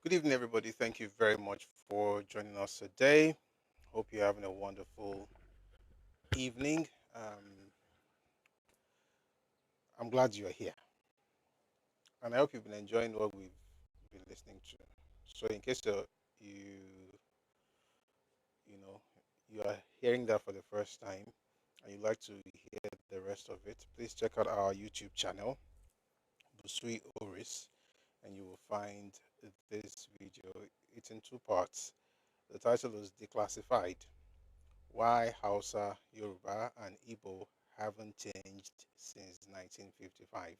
Good evening, everybody. Thank you very much for joining us today. Hope you're having a wonderful evening. I'm glad you're here, and I hope you've been enjoying what we've been listening to. So, in case you you know you are hearing that for the first time, and you'd like to hear the rest of it, please check out our YouTube channel, Busui Oris, and you will find this video. It's in two parts. The title is Declassified: Why Hausa, Yoruba, and Igbo haven't changed since 1955.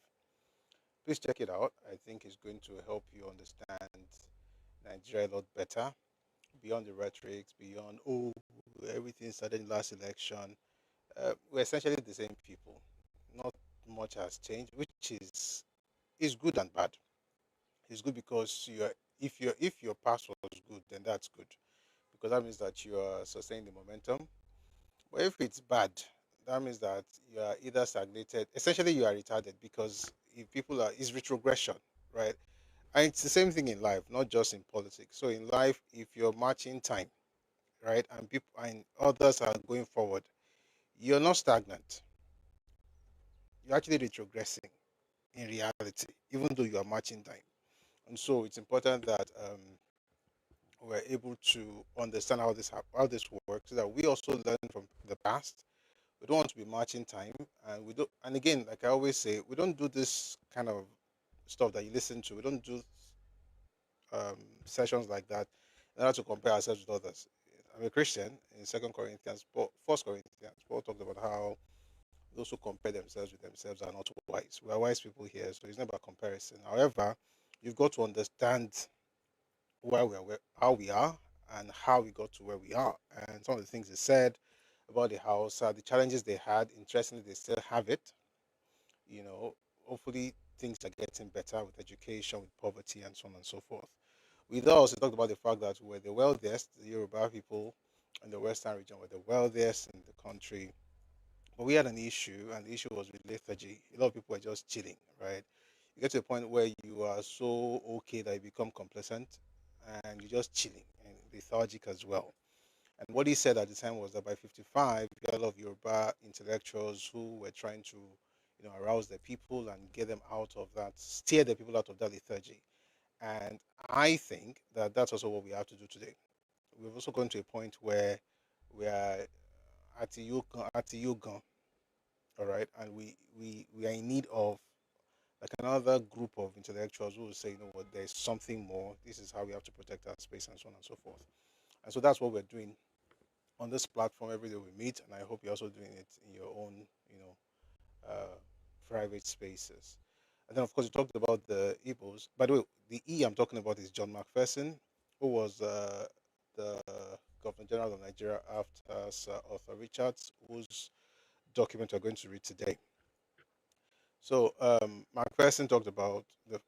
Please check it out. I think it's going to help you understand Nigeria a lot better, beyond the rhetorics, beyond, oh, everything started in last election. We're essentially the same people. Not much has changed, which is good and bad. It's good because if your past was good, then that's good because that means that you are sustaining the momentum. But if it's bad, that means that you are either stagnated, essentially you are retarded because if people are, it's retrogression, right? And it's the same thing in life, not just in politics. So in life, if you're marching time, right, and people and others are going forward, you're not stagnant. You're actually retrogressing in reality, even though you are marching time. And so it's important that we're able to understand how this works, so that we also learn from the past. We don't want to be marching time, and we don't. And again, like I always say, we don't do this kind of stuff that you listen to. We don't do sessions like that in order to compare ourselves with others. I'm a Christian. In First Corinthians, Paul talked about how those who compare themselves with themselves are not wise. We are wise people here, so it's not about comparison. However, you've got to understand how we are, and how we got to where we are, and some of the things they said about the house, the challenges they had. Interestingly, they still have it. You know, hopefully things are getting better with education, with poverty, and so on and so forth. We also talked about the fact that we're the wealthiest, the Yoruba people in the Western region were the wealthiest in the country. But we had an issue, and the issue was with lethargy. A lot of people were just chilling, right? You get to a point where you are so okay that you become complacent and you're just chilling and lethargic as well. And what he said at the time was that by 55, you got a lot of Yoruba intellectuals who were trying to, arouse the people and get them out of that, steer the people out of that lethargy. And I think that that's also what we have to do today. We've also gone to a point where we are at the yoga, all right, and we are in need of like another group of intellectuals who will say, you know what, there's something more. This is how we have to protect our space, and so on and so forth. And so that's what we're doing on this platform every day we meet, and I hope you're also doing it in your own, uh, private spaces. And then, of course, you talked about the Ibos. By the way, the E I'm talking about is John McPherson, who was the Governor General of Nigeria after Sir Arthur Richards, whose document we're going to read today. So, McPherson talked about the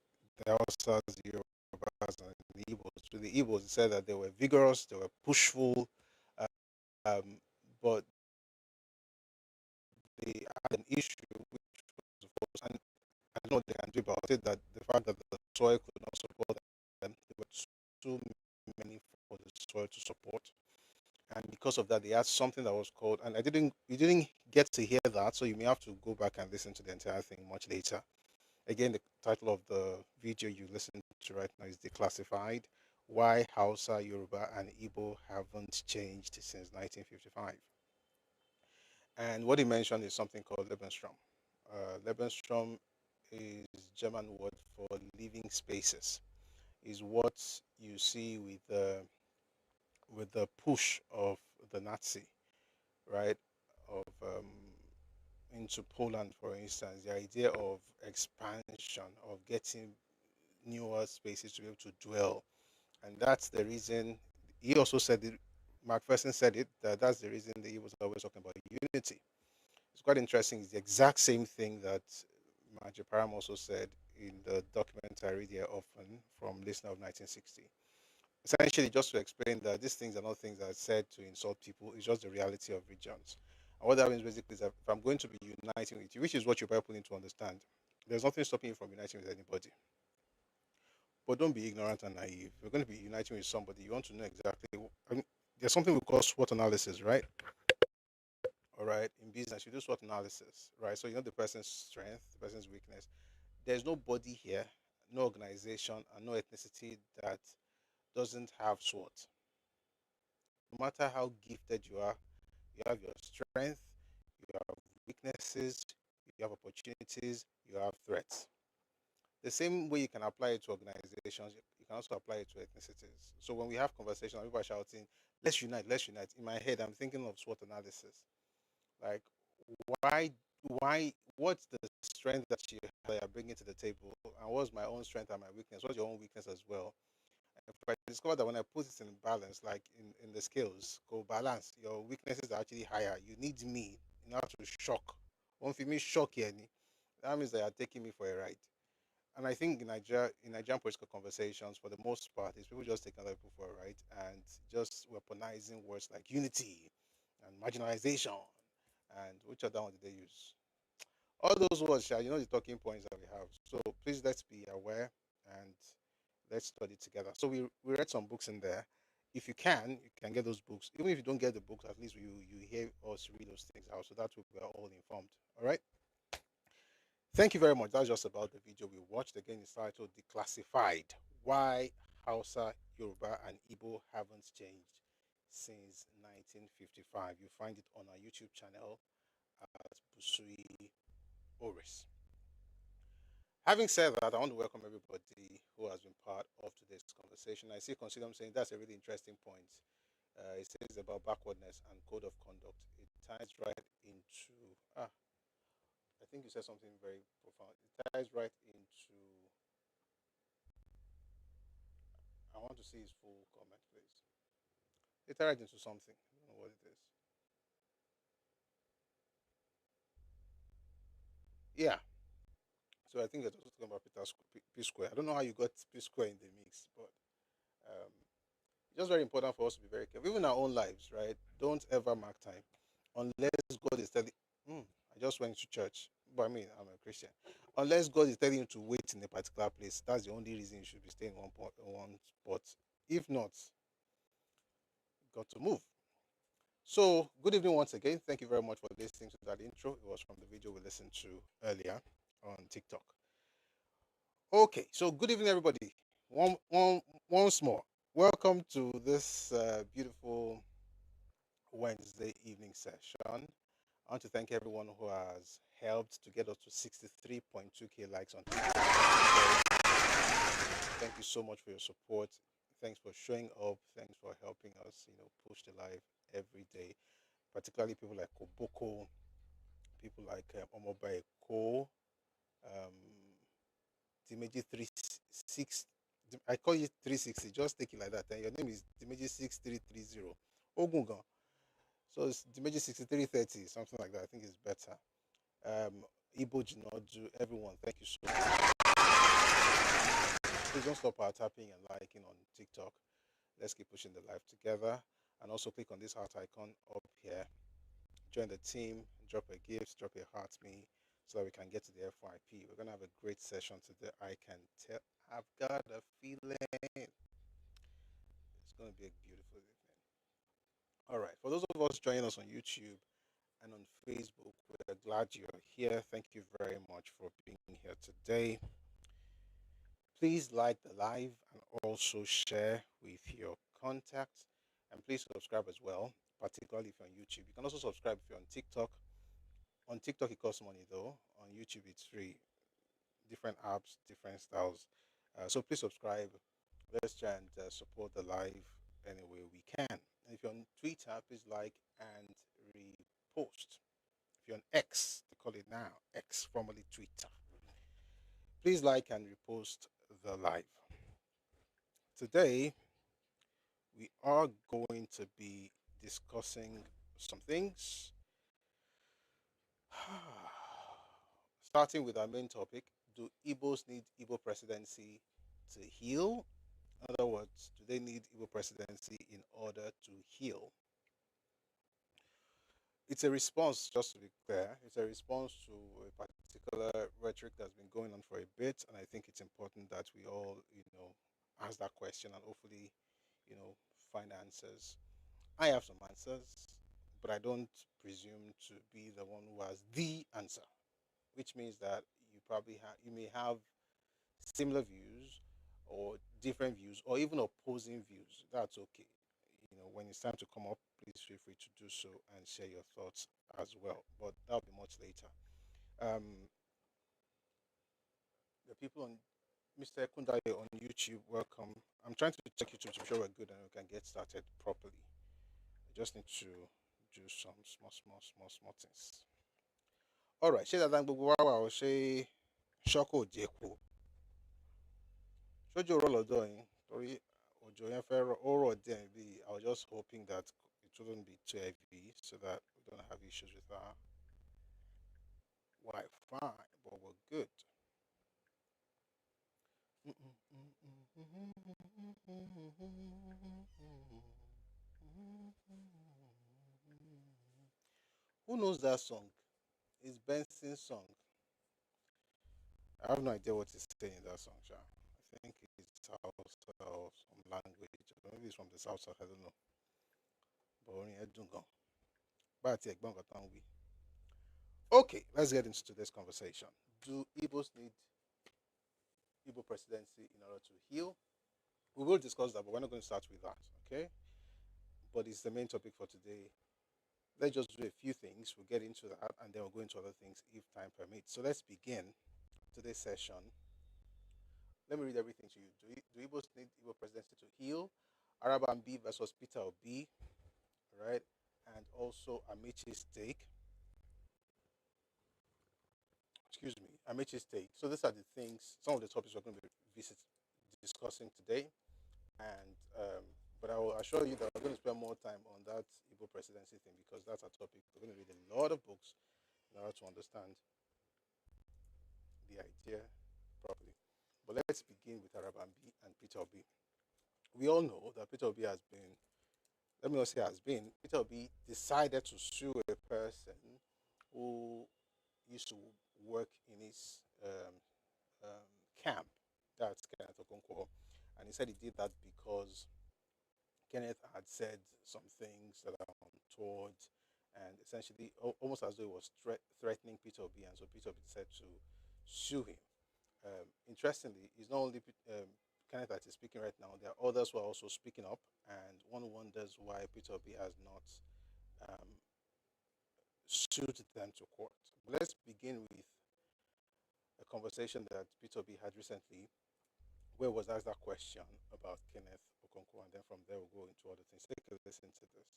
Hausas, the Yorubas, and the Igbos. With the Igbos, he said that they were vigorous, they were pushful, um, but they had an issue, which was, of course, and I don't know what they can do about it, that the fact that the soil could not support them, there were too many for the soil to support. And because of that, they had something that was called, and you didn't get to hear that, so you may have to go back and listen to the entire thing much later. Again, the title of the video you listen to right now is Declassified: Why Hausa, Yoruba, and Igbo Haven't Changed Since 1955. And what he mentioned is something called Lebensraum. Lebensraum is German word for living spaces. Is what you see with the push of the Nazi, right? Of into Poland, for instance, the idea of expansion, of getting newer spaces to be able to dwell, and that's the reason. He also said it. Macpherson said it, that that's the reason that he was always talking about unity. It's quite interesting. It's the exact same thing that Majaparam also said in the document I read here often from Listener of 1960. Essentially, just to explain that these things are not things that are said to insult people, it's just the reality of regions. And what that means basically is that if I'm going to be uniting with you, which is what you people need to understand, there's nothing stopping you from uniting with anybody. But don't be ignorant and naive. If you're going to be uniting with somebody, you want to know exactly. I mean, there's something we call SWOT analysis, right? All right. In business, you do SWOT analysis, right? So you know the person's strength, the person's weakness. There's nobody here, no organization, and no ethnicity that doesn't have SWOT. No matter how gifted you have your strength, you have weaknesses, you have opportunities, you have threats. The same way you can apply it to organizations, you can also apply it to ethnicities. So when we have conversations, people are shouting, let's unite, let's unite. In my head, I'm thinking of SWOT analysis. Like, why, what's the strength that that you're bringing to the table? And what's my own strength and my weakness? What's your own weakness as well? If I discover that when I put it in balance, like in the scales, go balance, your weaknesses are actually higher. You need me in order to shock. One for me shock here, that means they are taking me for a ride. And I think in Nigerian political conversations, for the most part, is people just taking other people for a ride and just weaponizing words like unity and marginalization. And which other one did they use? All those words, the talking points that we have. So please let's be aware and let's study together. So we read some books in there. If you can get those books. Even if you don't get the books, at least you hear us read those things out. So that way we are all informed. All right. Thank you very much. That's just about the video we watched. Again, it's titled Declassified. Why Hausa, Yoruba, and Igbo haven't changed since 1955. You find it on our YouTube channel at Busui Oris. Having said that, I want to welcome everybody who has been part of today's conversation. I see Consider saying that's a really interesting point. It says about backwardness and code of conduct. It ties right into I think you said something very profound. It ties right into. I want to see his full comment, please. It ties right into something. I don't know what it is. Yeah. So I think it's also talking about P Square. I don't know how you got P Square in the mix, but um, it's just very important for us to be very careful. Even in our own lives, right? Don't ever mark time unless God is telling. I just went to church, but I mean I'm a Christian. Unless God is telling you to wait in a particular place, that's the only reason you should be staying in one spot. If not, got to move. So, good evening once again. Thank you very much for listening to that intro. It was from the video we listened to earlier on TikTok. Okay, so good evening, everybody. Once more. Welcome to this beautiful Wednesday evening session. I want to thank everyone who has helped to get us to 63.2K likes on TikTok. Thank you so much for your support. Thanks for showing up. Thanks for helping us, push the live every day. Particularly people like Koboko, people like Omobae Ko, um, Dimeji 36. I call you 360. Just take it like that. And your name is Dimeji 6330. Ogungan. So it's Dimeji 6330, something like that. I think it's better. Ibo Jinodu, everyone, thank you so much. Please don't stop our tapping and liking on TikTok. Let's keep pushing the live together. And also click on this heart icon up here. Join the team, drop a gift, drop a heart me so that we can get to the FYP. We're going to have a great session today. I can tell. I've got a feeling it's going to be a beautiful evening. All right. For those of us joining us on YouTube and on Facebook, we're glad you're here. Thank you very much for being here today. Please like the live and also share with your contacts. And please subscribe as well, particularly if you're on YouTube. You can also subscribe if you're on TikTok. On TikTok, it costs money though. On YouTube, it's free. Different apps, different styles. So please subscribe. Let's try and support the live any way we can. And if you're on Twitter, please like and repost. If you're on X, they call it now X, formerly Twitter. Please like and repost the live. Today, we are going to be discussing some things. Starting with our main topic, do Ibos need Igbo presidency to heal? In other words, do they need Igbo presidency in order to heal? it's a response, just to be clear, it's a response to a particular rhetoric that's been going on for a bit, and I think it's important that we all, ask that question and hopefully, you know, find answers. I have some answers, but I don't presume to be the one who has the answer, which means that you may have similar views or different views or even opposing views. That's okay. When it's time to come up, please feel free to do so and share your thoughts as well. But that'll be much later. Um, the people on Mr. Kundaye on YouTube, welcome. I'm trying to check YouTube to be sure we're good and we can get started properly. I just need to do some small things. All right, ṣé dáadáa gbogbo wa wà ó ṣe ṣọ́kò jẹ́kù ṣójú rọ̀ lọ́dọ̀ yín torí òjò yẹn fẹ́ rọ̀ ó rọ̀ díẹ̀ bí I was just hoping that it wouldn't be too heavy so that we don't have issues with our Wi-Fi, but we're good. Who knows that song? It's Benson's song. I have no idea what he's saying in that song, Sha. I think it's Hausa or some language. Or maybe it's from the South, I don't know. But only I don't go. But okay, let's get into today's conversation. Do Ibos need Igbo presidency in order to heal? We will discuss that, but we're not going to start with that, okay? But it's the main topic for today. Let's just do a few things. We'll get into that, and then we'll go into other things if time permits. So let's begin today's session. Let me read everything to you. Do Igbos need Igbo presidency to heal? Arabambi versus Peter Obi, right? And also Amaechi's take. Excuse me, Amaechi's take. So these are the things, some of the topics we're going to be discussing today. And but I will assure you that we're going to spend more time on that Igbo presidency thing because that's a topic. We're going to read a lot of books in order to understand the idea properly. But let's begin with Arabambi and Peter Obi. We all know that Peter Obi has been, let me not say has been, Peter Obi decided to sue a person who used to work in his camp. That's Kenneth Okonkwo. And he said he did that because Kenneth had said some things that are untoward and essentially almost as though he was threatening Peter Obi. And so Peter Obi decided to sue him. Interestingly, it's not only Kenneth that is speaking right now, there are others who are also speaking up. And one wonders why Peter Obi has not sued them to court. But let's begin with a conversation that Peter Obi had recently where was asked that question about Kenneth Okonkwo, and then from there we'll go into other things. Take a listen to this.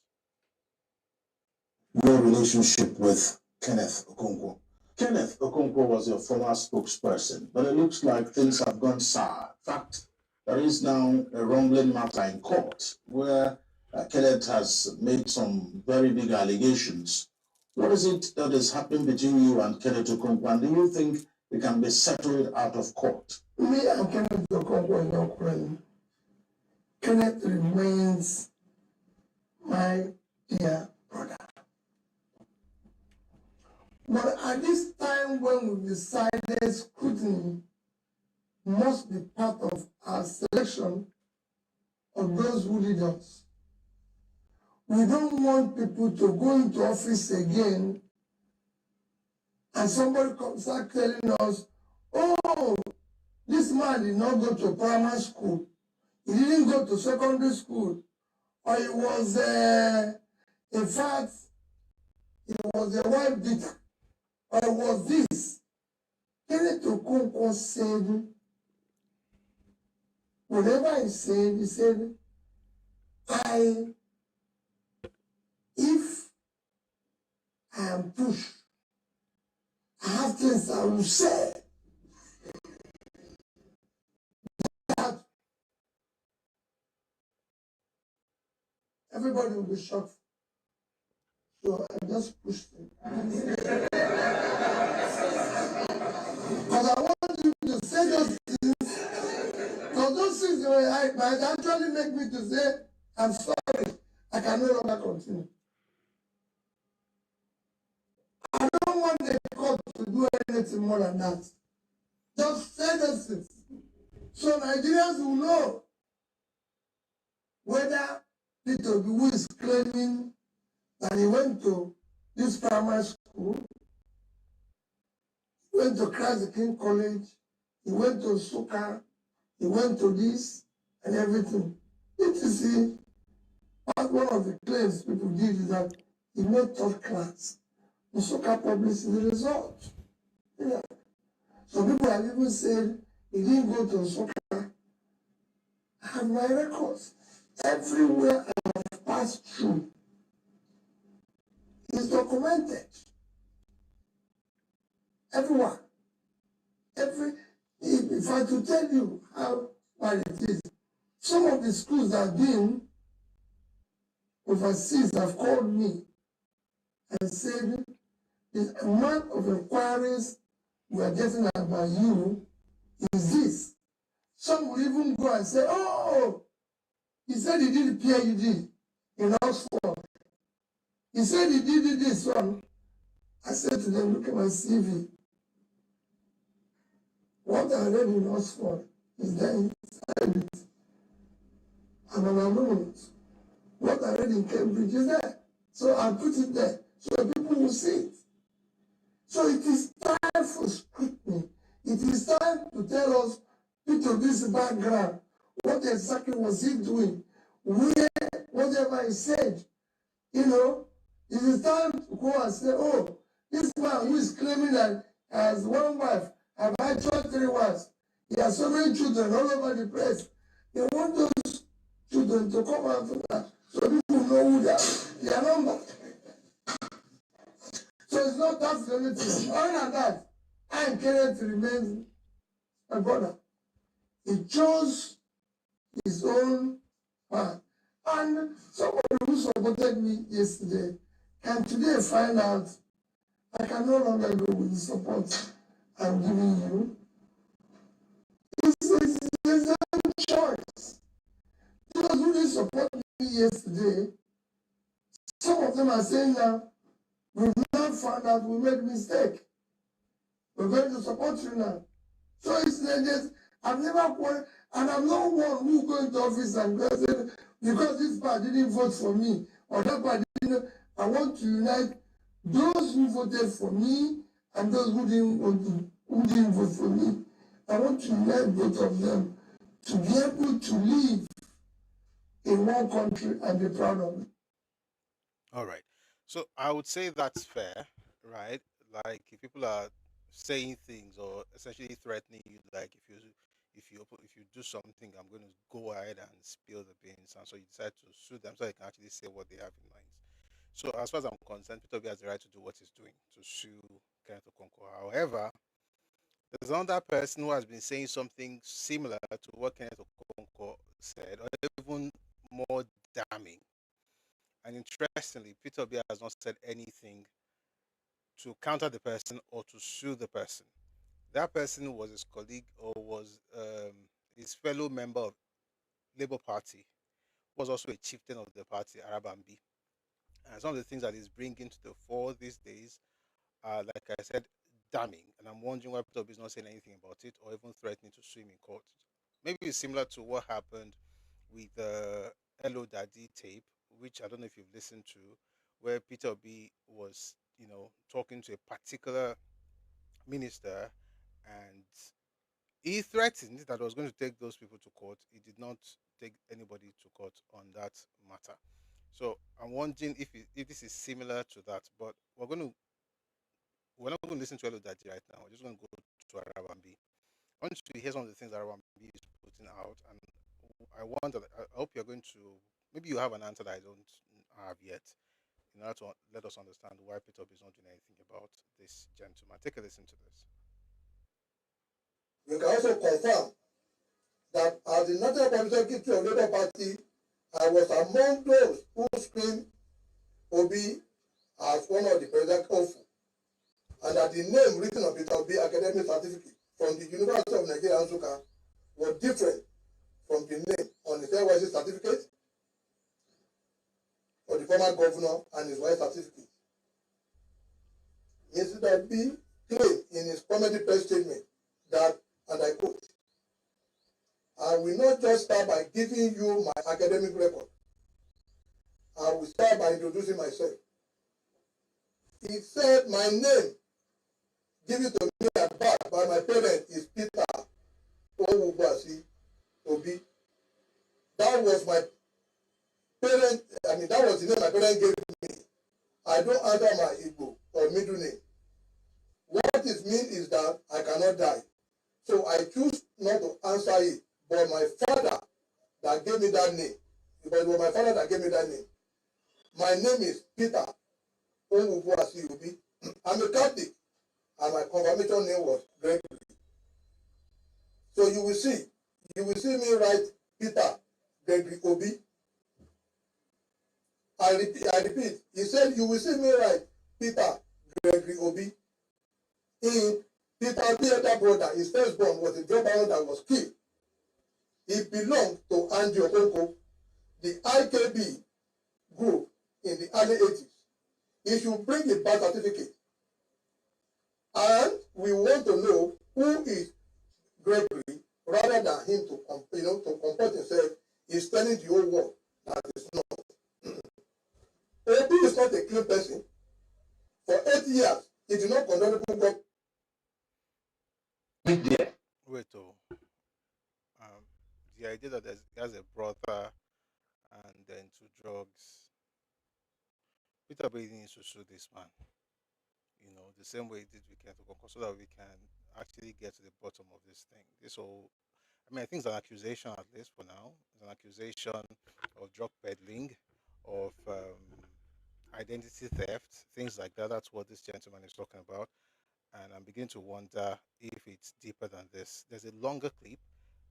Your relationship with Kenneth Okonkwo. Kenneth Okonkwo was your former spokesperson, but it looks like things have gone sour. In fact, there is now a rumbling matter in court where Kenneth has made some very big allegations. What is it that is happening between you and Kenneth Okonkwo, and do you think it can be settled out of court? Me and Kenneth Okonkwo are not quarreling. Kenneth remains my dear brother. But at this time when we decided scrutiny must be part of our selection of those who lead us, we don't want people to go into office again and somebody comes out telling us, oh, this man did not go to primary school, he didn't go to secondary school, or he was, in fact, he was a wife beater, or it was this. Kenneth Okonkwo said, whatever he said, if I am pushed, I have things I will say that everybody will be shocked. So I just pushed it. Because I want you to say those things. Because those things might actually make me to say, I'm sorry, I can no longer continue. want the court to do anything more than that. Just sentences. So Nigerians will know whether Peter Obi, who is claiming that he went to this primary school, he went to Christ the King College, he went to Suka, he went to this and everything. etc. One of the claims people did is that he made third class. The Suka published the result. Yeah. So people have even said he didn't go to Suka. I have my records. Everywhere I have passed through is documented. Everyone. If I to tell you how bad it is, some of the schools that have been overseas have called me and said the amount of inquiries we are getting about you is this. Some will even go and say, oh, he said he did PhD in Oxford. He said he did this one. I said to them, look at my CV. What I read in Oxford is there inside it. I'm an alumnus. What I read in Cambridge is there. So I put it there so people will see it. So it is time for scrutiny. It is time to tell us Peter this background. What exactly was he doing? Where, whatever he said, you know, it is time to go and say, oh, this man who is claiming that he has one wife, have actually 3 wives. He has so many children all over the place. They want those children to come out of that so people know who they are, their number. So it's not that's the only thing. Other than that, I am Kenneth remains my brother. He chose his own path. And somebody who supported me yesterday can today find out I can no longer go with the support I'm giving you. It's his own choice. Those who didn't support me yesterday, some of them are saying now, we've now found out we made a mistake. We're going to support you now. So it's just, I've never won, and I'm not one who go into office and say, because this party didn't vote for me, or that party didn't, I want to unite those who voted for me and those who didn't vote for me. I want to unite both of them to be able to live in one country and be proud of it. All right. So I would say that's fair, right? Like if people are saying things or essentially threatening you, like if you do something, I'm going to go ahead and spill the beans, and so you decide to sue them so they can actually say what they have in mind. So as far as I'm concerned, Peter Obi has the right to do what he's doing to sue Kenneth Okonkwo. However, there's another person who has been saying something similar to what Kenneth Okonkwo said, or even more damning. And interestingly, Peter Obi has not said anything to counter the person or to sue the person. That person was his colleague or was his fellow member of Labour Party, was also a chieftain of the party, Arabambi. And some of the things that he's bringing to the fore these days are, like I said, damning. And I'm wondering why Peter Obi is not saying anything about it or even threatening to sue him in court. Maybe it's similar to what happened with the Hello Daddy tape, which I don't know if you've listened to, where Peter Obi was, talking to a particular minister, and he threatened that he was going to take those people to court. He did not take anybody to court on that matter. So I'm wondering if this is similar to that, but we're not going to listen to Hello Daddy right now. We're just going to go to Arabambi. I want to hear some of the things Arabambi is putting out, and I hope you're going to, maybe you have an answer that I don't have yet, in order to let us understand why Peter Obi is not doing anything about this gentleman. Take a listen to this. We can also confirm that as the National Commission Secretary of Labour Party, I was among those who screened Obi as one of the president hopeful, and that the name written on Peter Obi academic certificate from the University of Nigeria Nsukka was different from the name on his NYSC certificate for the former governor and his wife certificate. Instead Arabambi claimed in his comedy press statement that, and I quote, "I will not just start by giving you my academic record. I will start by introducing myself." He said, "My name, given to me at birth by my parents, is Peter Owubuasi Obi. That was my parent, that was the name my parents gave me. I don't answer my Igbo or middle name. What it means is that I cannot die. So I choose not to answer it. But my father that gave me that name, because it was my father that gave me that name. My name is Peter Owubuasi Obi. I'm a Catholic, and my confirmation name was Gregory. So you will see me write Peter Gregory Obi. I repeat, he said, you will see me write Peter Gregory Obi. In Peter Obi's brother, his firstborn, was a drug baron that was killed. He belonged to Andy Okonko, the IKB group in the early 80s. He should bring a birth certificate. And we want to know who is Gregory, rather than him to comport himself. He's telling the whole world that it's not. Obi is not a clean person. For 8 years, he did not condone the book. Wait, the idea that he has a brother and then to drugs. Peter Brady needs to sue this man. You know, the same way he did with Kent Okonkwo, so that we can actually get to the bottom of this thing. This whole, I think it's an accusation, at least for now. It's an accusation of drug peddling, of identity theft, things like that. That's what this gentleman is talking about. And I'm beginning to wonder if it's deeper than this. There's a longer clip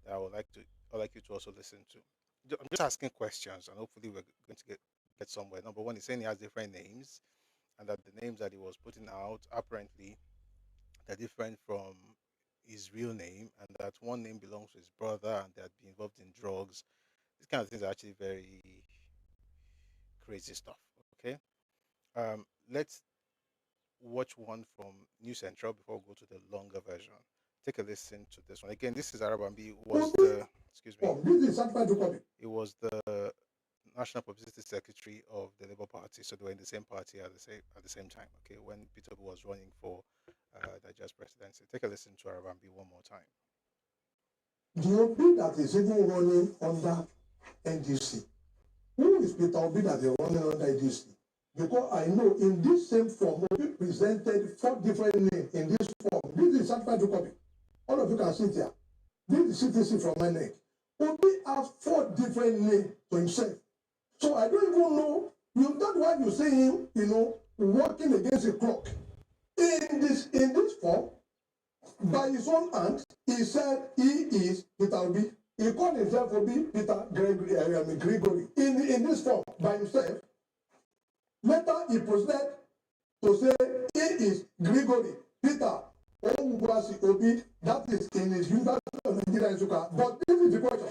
that I'd like you to also listen to. I'm just asking questions, and hopefully we're going to get somewhere. Number one, he's saying he has different names, and that the names that he was putting out, apparently, they're different from his real name, and that one name belongs to his brother, and they'd be involved in drugs. These kind of things are actually very crazy stuff. Okay, let's watch one from New Central before we go to the longer version. Take a listen to this one. Again, this is Arabambi. It was the National Publicity Secretary of the Labour Party, so they were in the same party at the same time. Okay, when Peter was running for the just presidency. Take a listen to Arabambi one more time. The Obi that is even running under NDC. Who is Peter Obi that is running under NDC? Because I know in this same form, Obi presented 4 different names in this form. This is certified copy. All of you can see it here. This is CTC from my neck. Obi has 4 different names to himself. So I don't even know. That's why you see him, working against the clock. In this form, by his own hand, he said he is Peter Obi. He called himself Obi Peter Gregory. In this form, by himself. Later, he proceeded to say he is Gregory Peter Owubuasi Obi. That is in his University of Nigeria in Nsukka. But this is the question.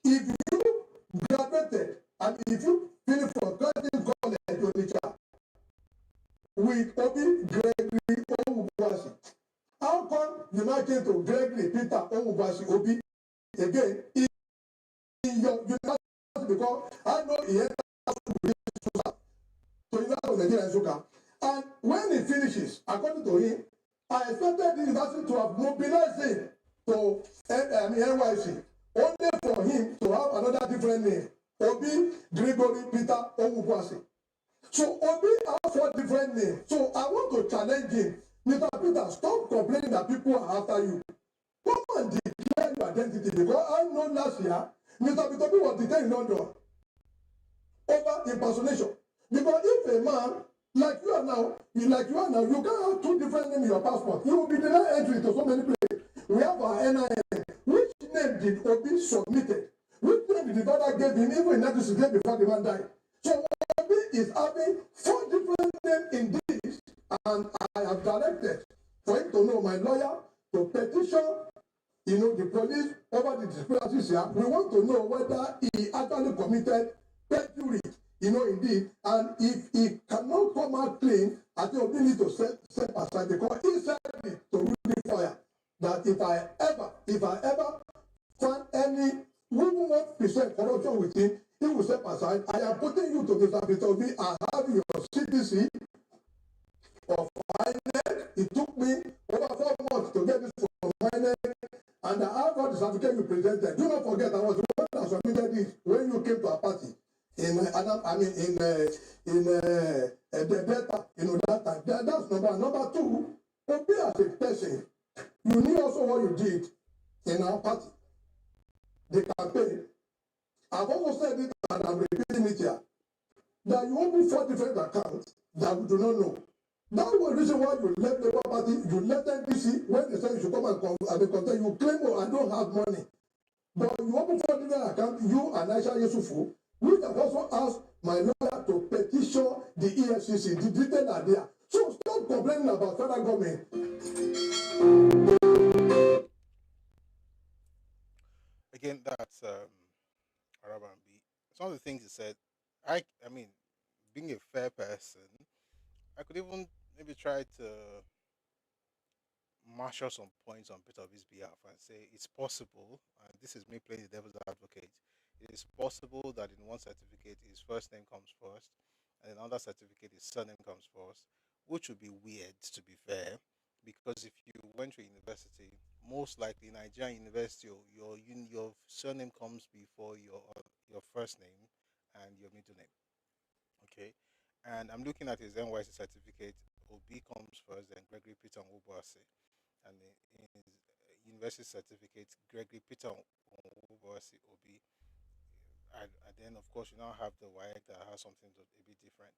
If you graduated and if you finish from Curtin College Onitsha with Obi Gregory Owubuasi, how come you now came to Gregory Peter Owubuasi Obi again in your university? Because I know he entered to University of Nigeria in Nsukka. And when he finishes, according to him, I expected the university to have mobilized him to NYC, only for him to have another different name, Obi Gregory Peter Owubuasi. So Obi has 4 different names. So I want to challenge him. Mr. Peter, stop complaining that people are after you. Come and declare your identity. Because I know last year, Mr. Peter was detained in London over impersonation. Because if a man like you are now, you can't have 2 different names in your passport. You will be denied entry to so many places. We have our NIN. Which name did Obi submitted? Which name did the father give him even in 1968 before the man died? So Obi is having 4 different names in this, and I have directed for him to know, my lawyer, to petition, the police over the discrepancies here. We want to know whether he actually committed perjury Indeed. And if he cannot come out clean, I think Obi need to step aside, because he said it to Rudy Fire that if I ever find any 1% corruption with him, he will step aside. I am putting you to Mr. Peter Obi. I have your CTC of INEC. It took me over 4 months to get this from INEC, and I have all the certificate you presented. Do not forget, I was the one that submitted it when you came to our party in the data. That time. That's number one. Number two, Obi as a person, you knew also what you did in our party, the campaign. I've also said it, and I'm repeating it here, that you opened 4 different accounts that we do not know. That was the reason why you left the Labour Party, you left NDC, when they said you should come and contest, you claim, oh, I don't have money. But you opened 4 different accounts, you and Aisha Yusufu, which have also asked my lawyer to petition the EFCC. The details are there. So stop complaining about federal government. Again, that's Arabambi. Some of the things he said, I mean, being a fair person, I could even maybe try to marshal some points on Peter Obi's behalf and say it's possible, and this is me playing the devil's advocate, it is possible that in one certificate his first name comes first, and in another certificate his surname comes first, which would be weird, to be fair, because if you went to university, most likely Nigerian university, your surname comes before your first name and your middle name. Okay, and I'm looking at his NYC certificate. Obi comes first, then Gregory Peter Nwubuasi, and in his university certificate, Gregory Peter Nwubuasi Obi, and then of course you now have the WAEC that has something a bit different.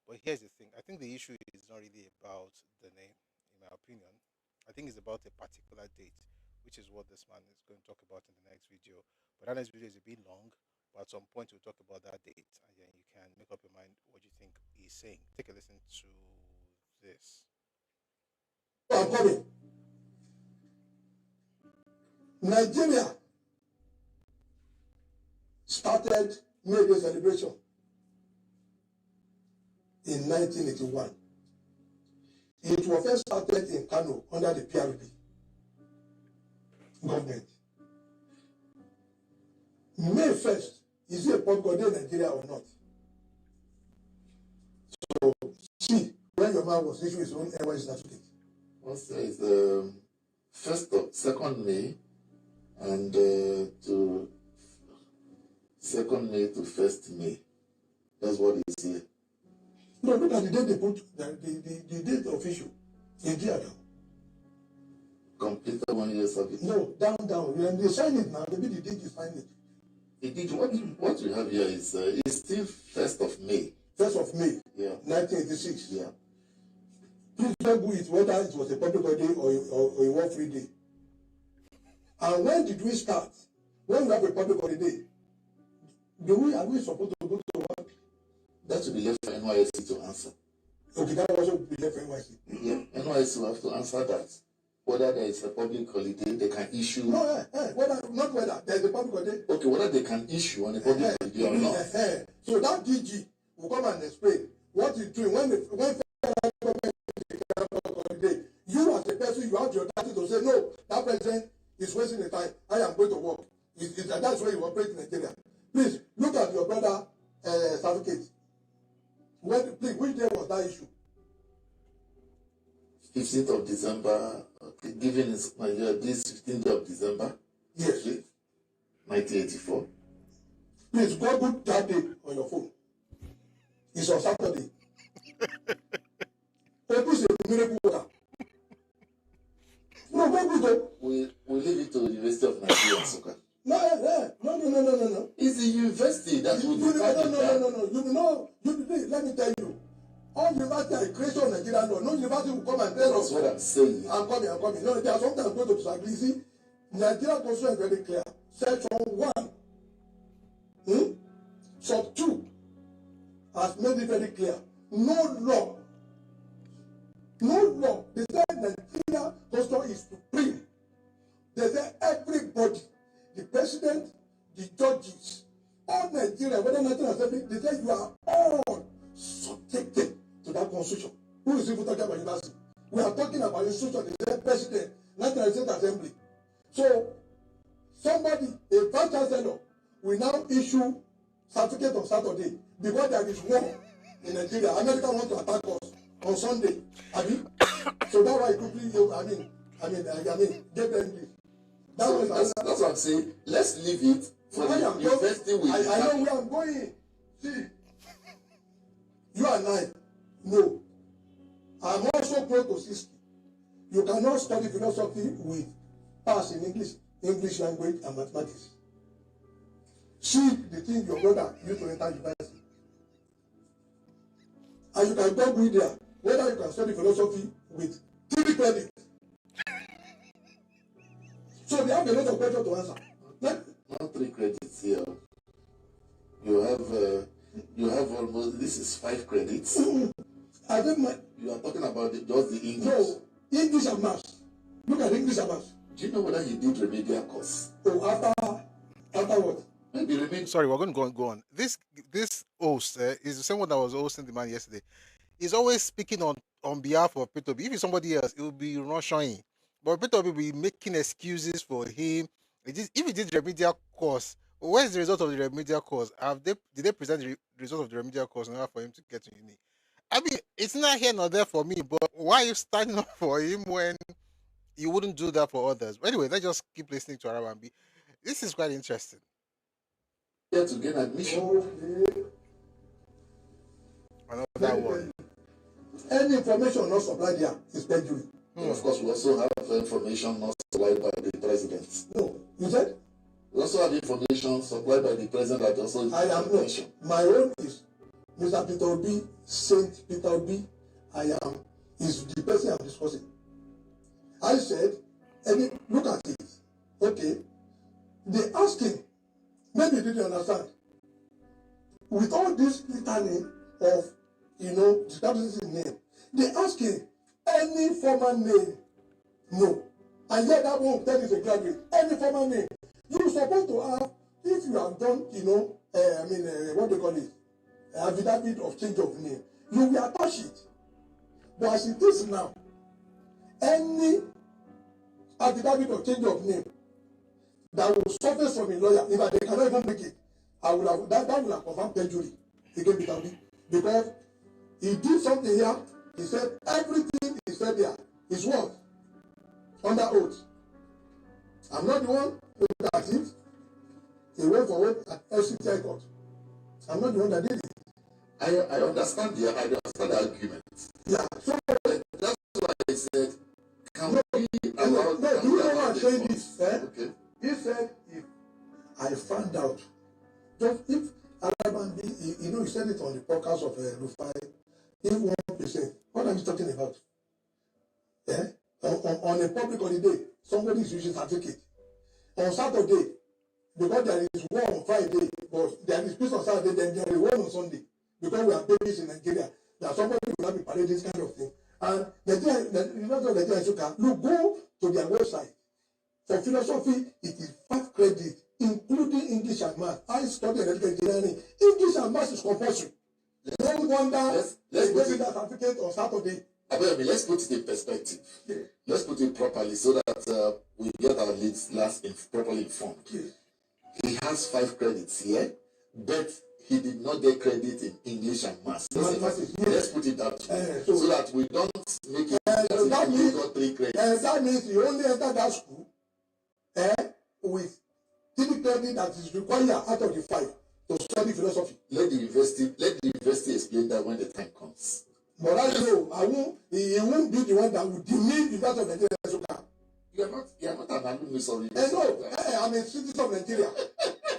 But here's the thing: I think the issue is not really about the name, in my opinion. I think it's about a particular date, which is what this man is going to talk about in the next video. But that next video is a bit long. But at some point, we'll talk about that date, and then you can make up your mind what you think he's saying. Take a listen to this. I'm coming. Nigeria started May Day celebration in 1981. It was first started in Kano under the PRP government. May 1st, is it a public holiday in Nigeria or not? So, see, when your man was issuing his own NYC certificate. Once there is the 2nd May and to 2nd May to 1st May. That's what is here. No, look at the date they put, the date official in there now. Completed 1 year service. No, down. When they sign it now, maybe the date you sign it. Indeed, what we have here is it's still 1st of May. 1st of May, Yeah. 1986. Yeah. Please don't go it whether it was a public holiday or a work-free day. And when did we start? When we have a public holiday, are we supposed to go to work? That will be left for NYSC to answer. Okay, that also be left for NYC. Yeah, NYSC will have to answer that. Whether there is a public holiday, they can issue. No, whether there is a public holiday. Okay, whether they can issue on a public holiday or not. So that DG will come and explain what he's doing when federal government is a public holiday. You as a person, you have the authority to say, no, that president is wasting the time. I am going to work. That's where you operate in Nigeria. Please, look at your brother certificate. Please, which day was that issue? 15th of December, given this 15th of December. Yes. 1984. Please, Google that day on your phone. It's on Saturday. Open a miracle water. No, Google. We leave it to the University of Nigeria, Suka. No. It's the university that will decide No. Let me tell you. All university are creation of Nigerian law. No university will come and tell us. That's what I'm saying. I'm coming. No, there are sometimes going to disagree. See, Nigerian constitution is very clear. Section 1, sub 2 has made it very clear. No law. They say Nigerian constitution is supreme. They say everybody, the president, the judges, all Nigeria, whether Nigerian Assembly, they say you are institution, they say president, National State Assembly. So somebody, a vice chancellor, will now issue certificate on Saturday because there is war in Nigeria. America want to attack us on Sunday. So that's why quickly, get them this. That's what I'm saying. Let's leave it for the university with. I know where I'm going. See, you and I know. I'm also close to 60. You cannot study philosophy with pass in English language and mathematics. See the thing your brother used to enter university. And you can go with there whether you can study philosophy with 3 credits. So they have a lot of questions to answer. Not 3 credits here. You have almost, this is 5 credits. I think you are talking about just the English. No, English and maths. Look at English and maths. Do you know whether you did remedial course? Oh, after what? Maybe remedial. Sorry, we're going to go on. This host is the same one that was hosting the man yesterday. He's always speaking on behalf of Peter B. If it's somebody else, it will be rushing. But Peter B will be making excuses for him. If he did remedial course, where's the result of the remedial course? Did they present the result of the remedial course in order for him to get to uni? I mean, it's not here nor there for me, but why are you standing up for him when you wouldn't do that for others? But anyway, let's just keep listening to Arabambi. This is quite interesting. Yeah, to get admission. Okay. Another one. Any information not supplied there is perjury. Of course, we also have information not supplied by the president. No, you said? We also have information supplied by the president that also I am not. My own is Mr. Peter Obi, Saint Peter Obi. Is the person I'm discussing. I said, look at it. Okay. They asked him, maybe you didn't understand. With all this litany of, discrepancies in name, they asked him, any formal name, no. And yet that one tell is a graduate. Any formal name. You're supposed to have, if you have done, what they call it, affidavit of change of name, you will attach it. But as it is now, any affidavit of change of name that will surface from a lawyer, if they cannot even make it, that will have confirmed perjury against Peter Obi. Because he did something here, he said everything he said there is what? Under oath. I'm not the one who did it. He went for it at FCTI court. I'm not the one that did it. I understand the argument. Yeah. So that's why I said, can we allow... No, do you know why I'm saying this? Okay. He said, if I found out, just if Arabambi, he said it on the podcast of Rufai, if 1%, what are you talking about? Yeah? On a public holiday, somebody is using certificate. On Saturday, because there is war on Friday, but there is peace on Saturday, then there is war on Sunday. Because we are babies in Nigeria, that somebody will not be parading this kind of thing. And look, go to their website. For philosophy, it is 5 credits, including English and math. I studied electrical engineering. English and math is compulsory. No wonder they gave that certificate on Saturday. Let's put it in perspective. Yeah. Let's put it properly so that we get our leads properly informed. Yeah. He has 5 credits here, but he did not get credit in English and maths. Let's put it that way, so that we don't make it that he got 3 credits. That means you only enter that school with 3 credits that is required out of the 5 to study philosophy. Let the university explain that when the time comes. But I know, he won't be the one that will demean the University of Nigeria. You are not an alumnus of the University. No, I'm a citizen of Nigeria.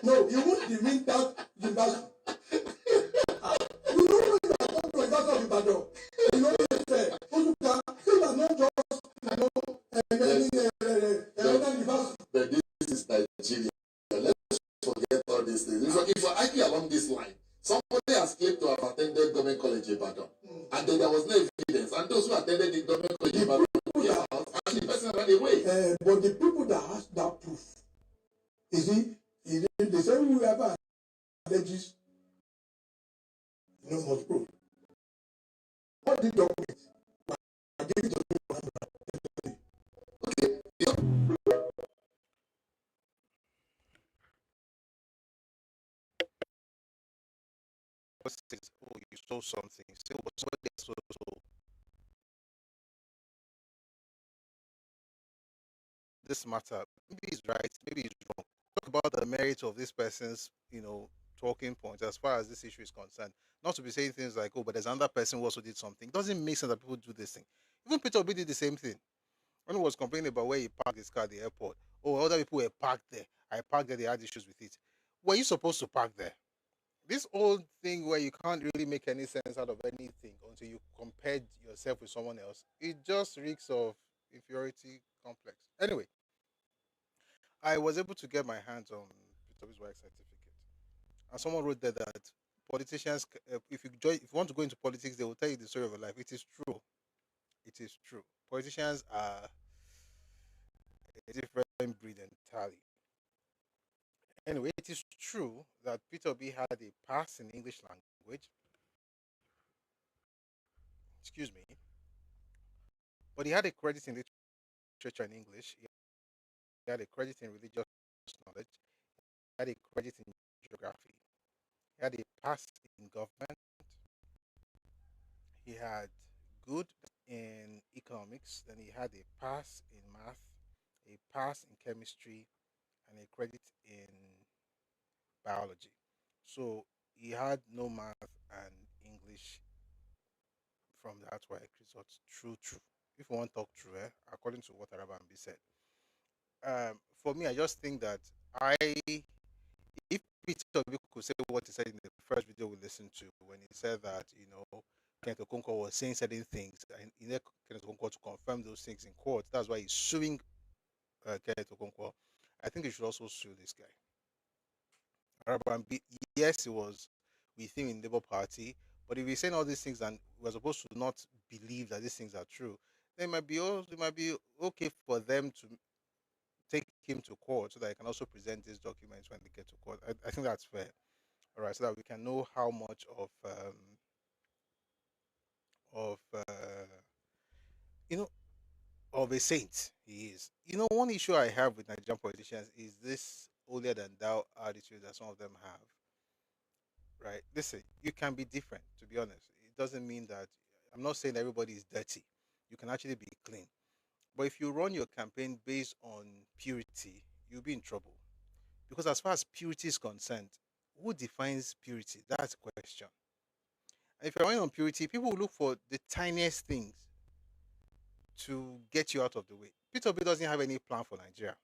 No, you won't demean that university. You know when you are going to the University of Ibadan, you know it's fair. These are not just, but this is Nigeria. Let's forget all these things. If you argue along this line, somebody has claimed to have attended government college in Ibadan, and then there was no evidence, and those who attended the government college in Ibadan came out, and the person ran away. But the people that has that proof, you see, they say whoever alleges must prove. What did document? I gave it to you. says, "Oh, you stole something," say, "Oh, but somebody else stole this matter." Maybe he's right, maybe he's wrong. Talk about the merit of this person's, talking points as far as this issue is concerned. Not to be saying things like, "Oh, but there's another person who also did something." It doesn't make sense that people do this thing. Even Peter Obi did the same thing when he was complaining about where he parked his car at the airport. Oh, other people were parked there. I parked there, they had issues with it. Were you supposed to park there? This old thing where you can't really make any sense out of anything until you compared yourself with someone else, it just reeks of inferiority complex. Anyway, I was able to get my hands on Peter Obi's work certificate, and someone wrote there that politicians, if you want to go into politics, they will tell you the story of your life. It is true. It is true. Politicians are a different breed entirely. Anyway, it is true that Peter B had a pass in English language, excuse me, but he had a credit in literature and English. He had a credit in religious knowledge. He had a credit in geography. He had a pass in government. He had good in economics. Then he had a pass in math, a pass in chemistry, and a credit in biology. So he had no math and English from that work results. True, true. If we want to talk true, according to what Arabambi said. For me, I just think that I, if Peter Obi could say what he said in the first video we listened to, when he said that, Kenneth Okonkwo was saying certain things, and he needed Kenneth Okonkwo to confirm those things in court. That's why he's suing Kenneth Okonkwo. I think he should also sue this guy. Arabambi, yes, he was with him in Labour Party, but if he's saying all these things and we're supposed to not believe that these things are true, then it might be okay for them to take him to court so that he can also present these documents when they get to court. I think that's fair. All right, so that we can know how much of you know of a saint he is. One issue I have with Nigerian politicians is this holier than thou attitude that some of them have. Right? Listen, you can be different. To be honest, it doesn't mean that I'm not saying everybody is dirty. You can actually be clean. But if you run your campaign based on purity, you'll be in trouble. Because as far as purity is concerned, who defines purity? That's the question. And if you're running on purity, people will look for the tiniest things to get you out of the way. Peter Obi doesn't have any plan for Nigeria.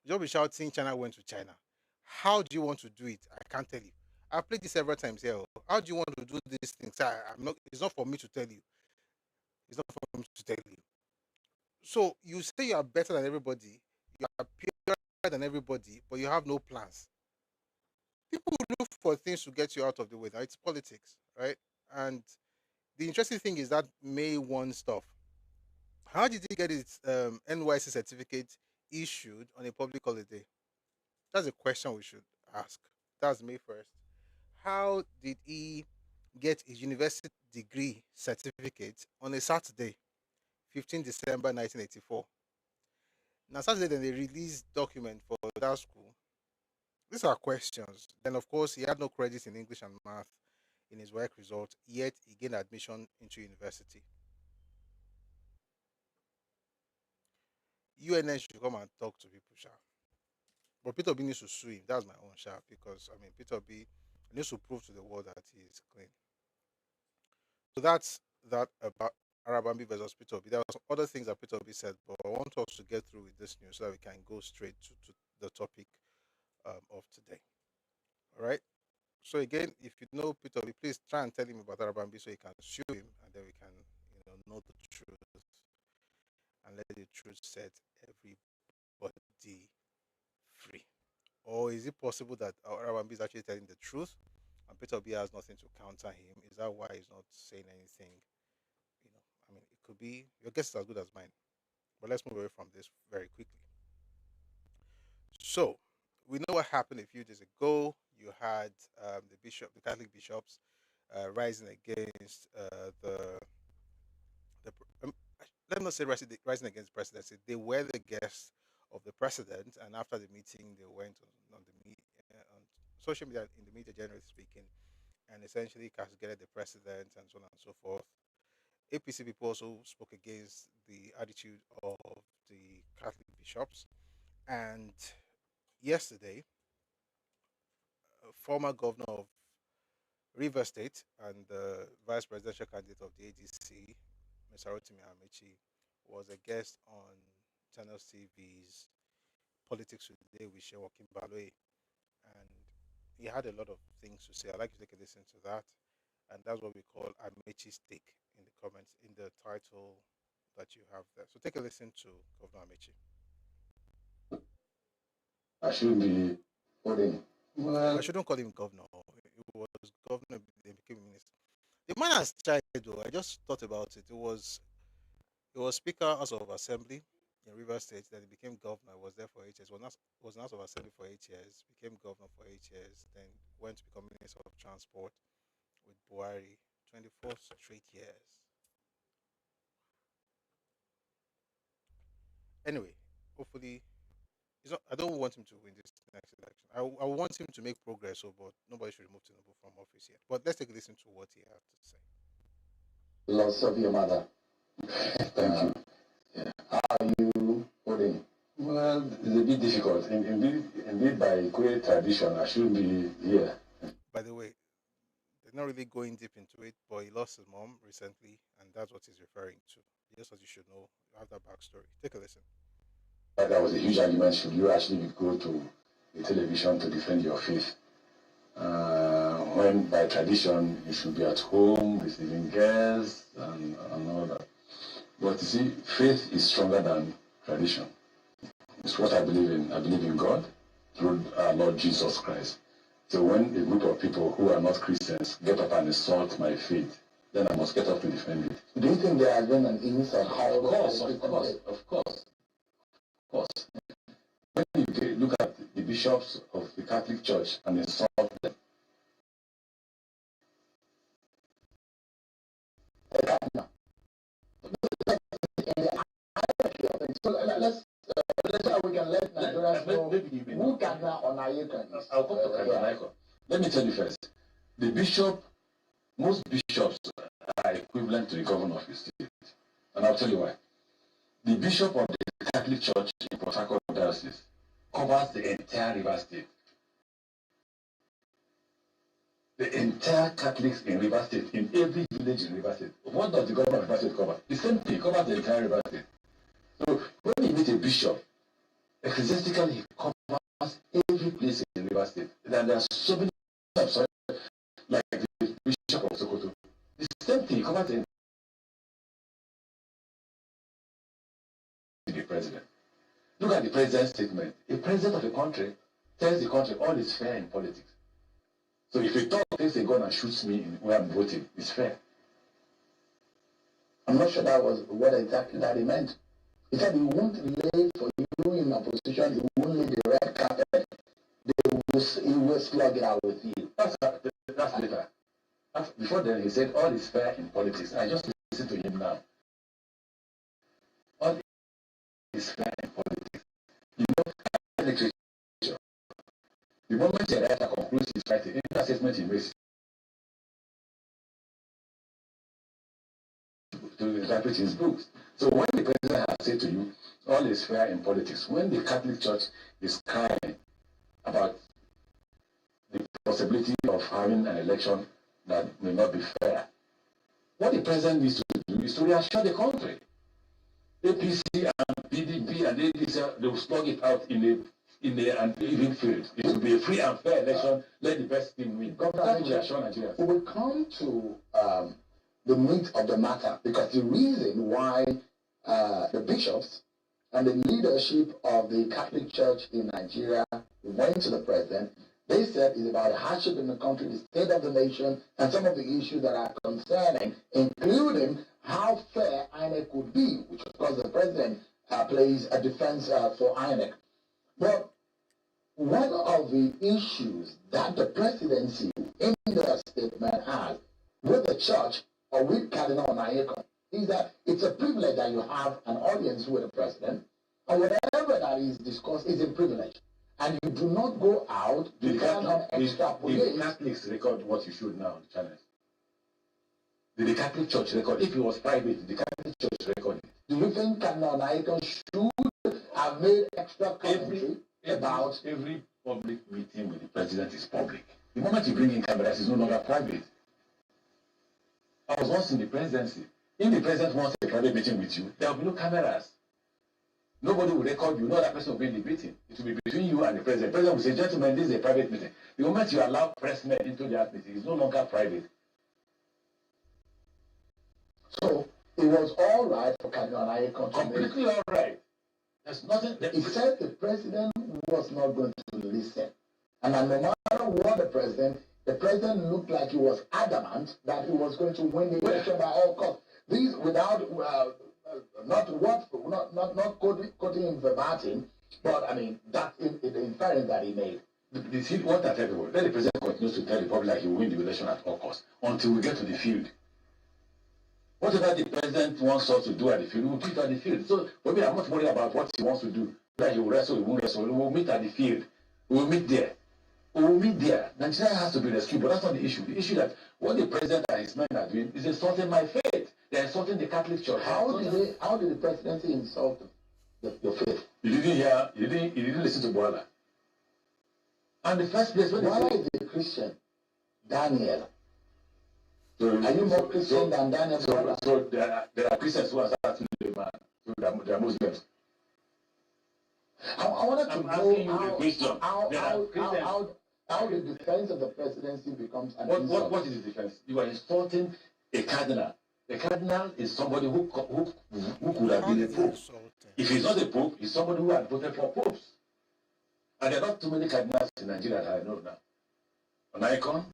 You'll be shouting China went to China. How do you want to do it? I can't tell you. I've played this several times here. How do you want to do these things? I'm not. It's not for me to tell you. It's not for me to tell you. So you say you are better than everybody. You are purer than everybody, but you have no plans. People look for things to get you out of the way. Now it's politics, right? And the interesting thing is that May 1 stuff. How did he get his NYC certificate issued on a public holiday? That's a question we should ask. That's May 1st. How did he get his university degree certificate on a Saturday, 15 December 1984? Now, Saturday, then they released document for that school. These are questions. Then, of course, he had no credits in English and math in his work result, yet he gained admission into university. UNN should come and talk to people, sha. But Peter B needs to sue him. That's my own, sha, because I mean, Peter B needs to prove to the world that he is clean. So that's that about Arabambi versus Peter B. There are some other things that Peter B said, but I want us to get through with this news so that we can go straight to the topic of today. All right. So again, if you know Peter B, please try and tell him about Arabambi so he can sue him, and then we can know the truth and let the truth set everybody free. Or is it possible that Arabambi is actually telling the truth and Peter B has nothing to counter him? Is that why he's not saying anything? I mean, it could be your guess is as good as mine. But let's move away from this very quickly. So, we know what happened a few days ago. You had the Catholic bishops, rising against the let me not say rising against the presidency. They were the guests of the president, and after the meeting, they went on the on social media, in the media, generally speaking, and essentially castigated the president and so on and so forth. APC people also spoke against the attitude of the Catholic bishops. And yesterday, a former governor of River State and the vice presidential candidate of the ADC, Mr. Amaechi, was a guest on Channels TV's Politics Today with Shewa Kimbalwe. And he had a lot of things to say. I'd like to take a listen to that. And that's what we call Amaechi's take in the comments, in the title that you have there. So take a listen to Governor Amaechi. I shouldn't be holding. I shouldn't call him governor. It was governor, then became minister. The man has tried though. I just thought about it. It was Speaker House of Assembly in River State. Then he became governor. Was there for 8 years. Was in House of Assembly for 8 years. Became governor for 8 years. Then went to become Minister of Transport with Buhari. 24 straight years. Anyway, hopefully, I don't want him to win this next election. I want him to make progress, but nobody should remove Tinubu from office yet. But let's take a listen to what he had to say. Loss of your mother. Thank you. Yeah. How are you holding? Well, it's a bit difficult. Indeed, by great tradition, I shouldn't be here. By the way, they're not really going deep into it, but he lost his mom recently, and that's what he's referring to. Just as you should know, you have that backstory. Take a listen. That was a huge argument. Should you actually go to the television to defend your faith? When by tradition you should be at home receiving guests and all that. But you see, faith is stronger than tradition. It's what I believe in. I believe in God through our Lord Jesus Christ. So when a group of people who are not Christians get up and insult my faith, then I must get up to defend it. Do you think there has been an insult? Of course. When you look at the bishops of the Catholic Church and insult them, so let's how we can let Nigerians know who Cardinal Onayeka is. I'll come to Cardinal Onayeka. Let me tell you first, most bishops are equivalent to the governor of the state. And I'll tell you why. The bishop of the Catholic Church in Port Harcourt Diocese covers the entire River State. The entire Catholics in River State, in every village in River State. What does the governor of River State cover? The same thing, covers the entire River State. So when you meet a bishop, ecclesiastically he covers every place in River State. And there are so many bishops, like the Bishop of Sokoto. The same thing, he covers the president. Look at the president's statement. A president of a country tells the country all is fair in politics. So if a dog takes a gun and shoots me where I'm voting, it's fair. I'm not sure that was what exactly that he meant. He said he won't lay for you in opposition, he won't lay the red carpet, he will slug it out with you. That's later. Before then he said all is fair in politics. I just listen to him now. All is fair in politics. You know, literature. The moment a writer concludes his writing, in that assessment he makes to interpret his books. So when the president has said to you, all is fair in politics, when the Catholic Church is crying about the possibility of having an election that may not be fair, what the president needs to do is to reassure the country. APC and PDP and ADC, they will slug it out in an even field. It will be a free and fair election. Let the best team win. That will reassure Nigeria. We will come to the meat of the matter, because the reason why the bishops and the leadership of the Catholic Church in Nigeria went to the president, they said it's about the hardship in the country, the state of the nation, and some of the issues that are concerning, including how fair INEC could be, which of course the president plays a defense for INEC. But one of the issues that the presidency in their statement has with the church or with Cardinal Onayeka is that it's a privilege that you have an audience with the president, and whatever that is discussed is a privilege. and you do not go out to try and extrapolate. The Catholics record what you should now on the channels. Did the Catholic Church record? If it was private, the Catholic Church record it. Do you think Cardinal Icon should have made extra commentary about every public meeting with the president is public? The moment you bring in cameras, it's no longer private. I was once in the presidency. If the president wants a private meeting with you, there will be no cameras. Nobody will record you. No other person will be in the meeting. It will be between you and the president. The president will say, gentlemen, this is a private meeting. The moment you allow press men into that meeting, it's no longer private. So it was all right for Cardinal Icon. Completely all right. There's nothing. He said the president was not going to listen. And no matter what the president looked like he was adamant that he was going to win the election by all costs. These without not quoting him verbatim, but I mean that in the inference that he made. What I tell people, let the president continues to tell the public that he will win the election at all costs until we get to the field. Whatever the president wants us to do at the field, we will do it at the field. So for me, I'm not worried about what he wants to do. Whether he will wrestle, he won't wrestle. We will meet at the field. We will meet there. We will meet there. Nigeria has to be rescued, but that's not the issue. The issue that what the president and his men are doing is insulting my faith. They're insulting the Catholic Church. How did the presidency insult your faith? You didn't hear. You didn't listen to Bola. And the first place when Bola is a Christian. Daniel. So, are you more Christian than Daniel? So there are Christians who are starting to the man. So they are Muslims. I wanted to know how the defense of the presidency becomes an insult. What is the defense? You are insulting a cardinal. A cardinal is somebody who could have been a pope. If he's not a pope, he's somebody who had voted for popes. And there are not too many cardinals in Nigeria that I know now. An icon.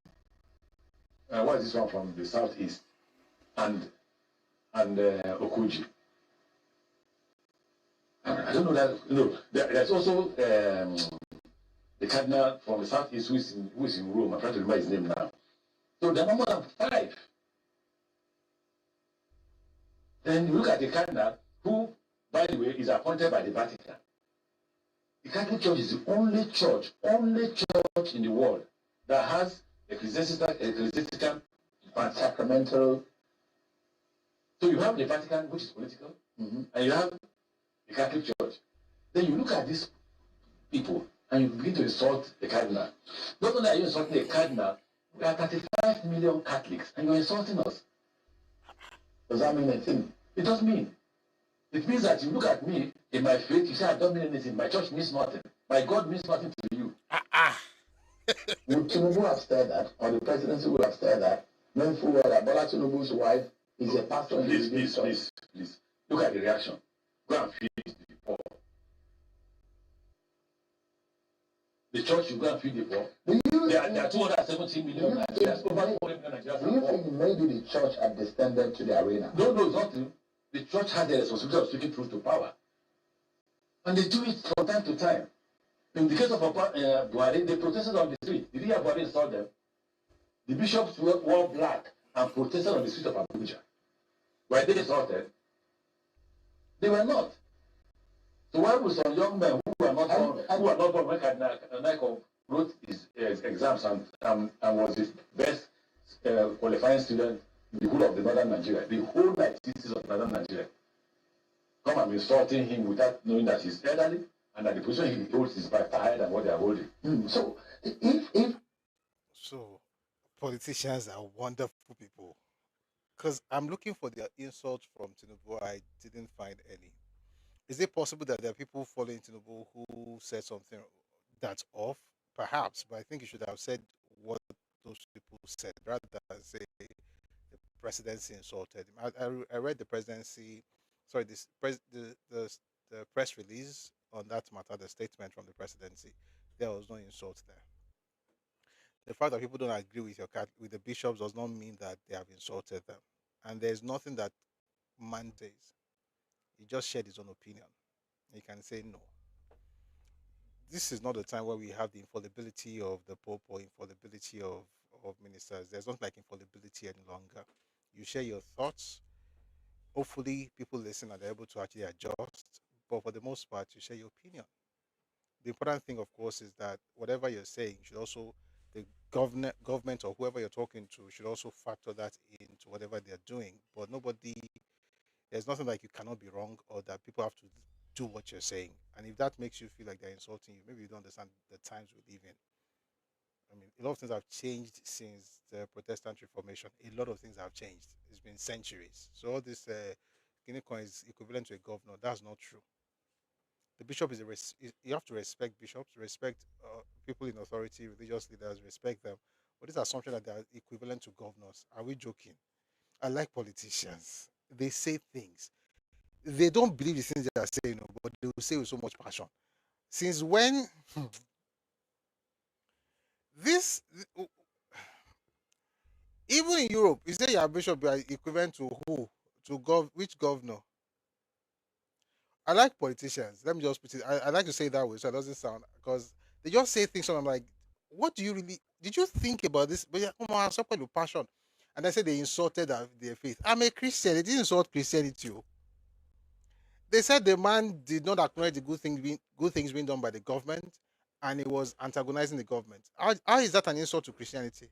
What is this one from the southeast? And Okuji. I don't know that. No, there's also the cardinal from the southeast who is in Rome. I'm trying to remember his name now. So there are no more than 5. Then you look at the cardinal who, by the way, is appointed by the Vatican. The Catholic Church is the only church in the world that has ecclesiastical and sacramental. So you have the Vatican, which is political, and you have the Catholic Church. Then you look at these people and you begin to insult the cardinal. Not only are you insulting the cardinal, we are 35 million Catholics and you're insulting us. Does that mean anything? It doesn't mean. It means that you look at me in my faith, you say I don't mean anything. My church means nothing. My God means nothing to you. Would Tinubu have said that, or the presidency would have said that, knowing full well that Bola Tinubu's wife is a pastor in his Please. Look at the reaction. Go and feed the poor. The church should go and feed the poor. There are 270 million Nigerians. Over 4 million Nigerians. Do you think maybe the church had descended to the arena? No, it's not true. The church has the responsibility of speaking truth to power. And they do it from time to time. In the case of Buhari, they protested on the street. Did you hear Buhari insult them? The bishops wore black and protested on the street of Abuja. Were they insulted? They were not. So why would some young men who are not born when Cardinal wrote his exams and was the best qualifying student in the whole of the northern Nigeria, the whole 90s of northern Nigeria, come and insulting him without knowing that he's elderly and that the position he holds is by far higher than what they are holding. So So politicians are wonderful people. Because I'm looking for their insults from Tinubu, I didn't find any. Is it possible that there are people following Tinubu who said something that's off? Perhaps, but I think you should have said what those people said rather than say the presidency insulted him. I read the presidency, sorry, the press release on that matter, the statement from the presidency. There was no insult there. The fact that people don't agree with with the bishops does not mean that they have insulted them. And there's nothing that man says. He just shared his own opinion. He can say no. This is not the time where we have the infallibility of the Pope or infallibility of ministers. There's not like infallibility any longer. You share your thoughts. Hopefully, people listen and they're able to actually adjust. But for the most part, you share your opinion. The important thing, of course, is that whatever you're saying should also the government or whoever you're talking to should also factor that into whatever they're doing. But nobody, there's nothing like you cannot be wrong or that people have to do what you're saying. And if that makes you feel like they're insulting you, maybe you don't understand the times we live in. I mean, a lot of things have changed since the Protestant Reformation. A lot of things have changed. It's been centuries. So all this Guinea coin is equivalent to a governor. That's not true. The bishop is you have to respect bishops, respect people in authority, religious leaders, respect them. But this assumption that they are equivalent to governors, are we joking? I like politicians. They say things. They don't believe the things they are saying, no, but they will say with so much passion. Since when this even in Europe, you say your bishop are equivalent to who? To which governor? I like politicians. Let me just put it. I like to say it that way so it doesn't sound because they just say things and I'm like, what do you really did you think about this? But yeah, come on, support with passion. And they say they insulted their faith. I'm a Christian. They didn't insult Christianity. Oh. They said the man did not acknowledge the good things being done by the government, and he was antagonizing the government. How is that an insult to Christianity?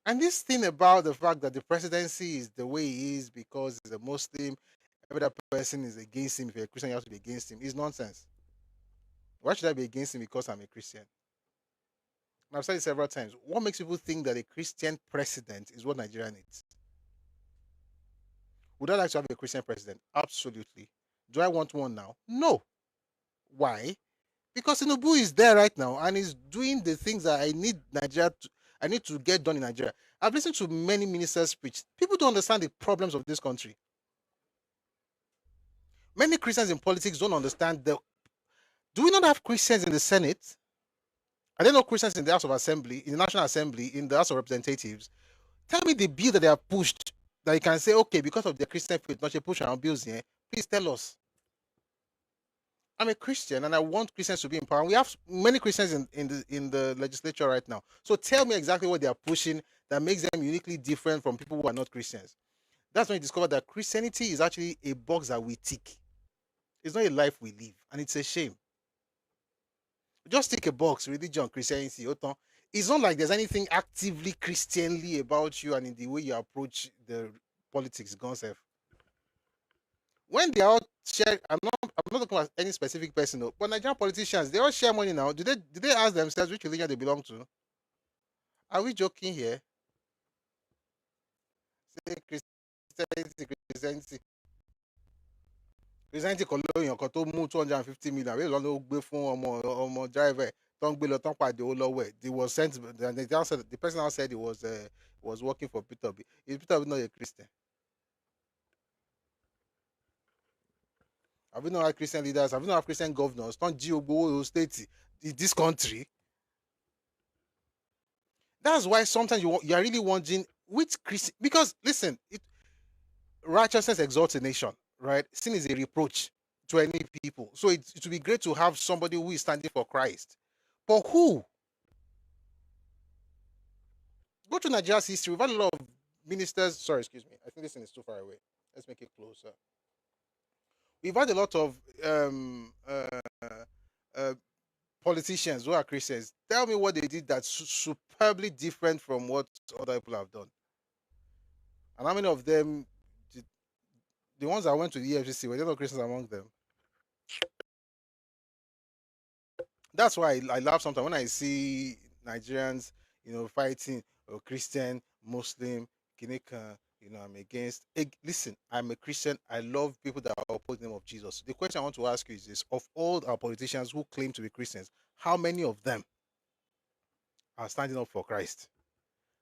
And this thing about the fact that the presidency is the way he is because he's a Muslim, every other person is against him. If you're a Christian, you have to be against him. Is nonsense. Why should I be against him because I'm a Christian? And I've said it several times. What makes people think that a Christian president is what Nigeria needs? Would I like to have a Christian president? Absolutely. Do I want one now? No. Why? Because Tinubu is there right now and is doing the things that I need to get done in Nigeria. I've listened to many ministers speech. People don't understand the problems of this country. Many Christians in politics don't understand the. Do we not have Christians in the Senate? Are there no Christians in the House of Assembly, in the National Assembly, in the House of Representatives? Tell me the bill that they have pushed that you can say, okay, because of the Christian faith, not a push around bills here. Please tell us. I'm a Christian and I want Christians to be in power. We have many Christians in the legislature right now. So tell me exactly what they are pushing that makes them uniquely different from people who are not Christians. That's when you discover that Christianity is actually a box that we tick. It's not a life we live, and it's a shame. Just tick a box, religion, Christianity. It's not like there's anything actively Christianly about you and in the way you approach the politics, concept. When they all share, I'm not talking about any specific person, though, but Nigerian politicians, they all share money now. Do they ask themselves which religion they belong to? Are we joking here? Say Christianity. Christianity kan lóyún kan tó mú 250 million àbí lọ́nà ó gbé fún ọmọ driver tó ń gbé lọ tán pàdé ó lọ́wọ́ ẹ̀. They was sent. The person now said he was working for Peter Obi. Is Peter Obi not a Christian? Have we not had Christian leaders? Have we not had Christian governors? Don't Gio state in this country. That's why sometimes you are really wondering which Christian, because listen, righteousness exalts a nation, right? Sin is a reproach to any people. So it would be great to have somebody who is standing for Christ. But who? Go to Nigeria's history. We've had a lot of ministers. Sorry, excuse me. I think this thing is too far away. Let's make it closer. We've had a lot of politicians who are Christians. Tell me what they did that's superbly different from what other people have done. And how many of them, the ones that went to the EFCC, were there no Christians among them? That's why I laugh sometimes when I see Nigerians, fighting Christian, Muslim, Guinea-Can. I'm against. Listen, I'm a Christian. I love people that oppose the name of Jesus. The question I want to ask you is this: of all our politicians who claim to be Christians, how many of them are standing up for Christ?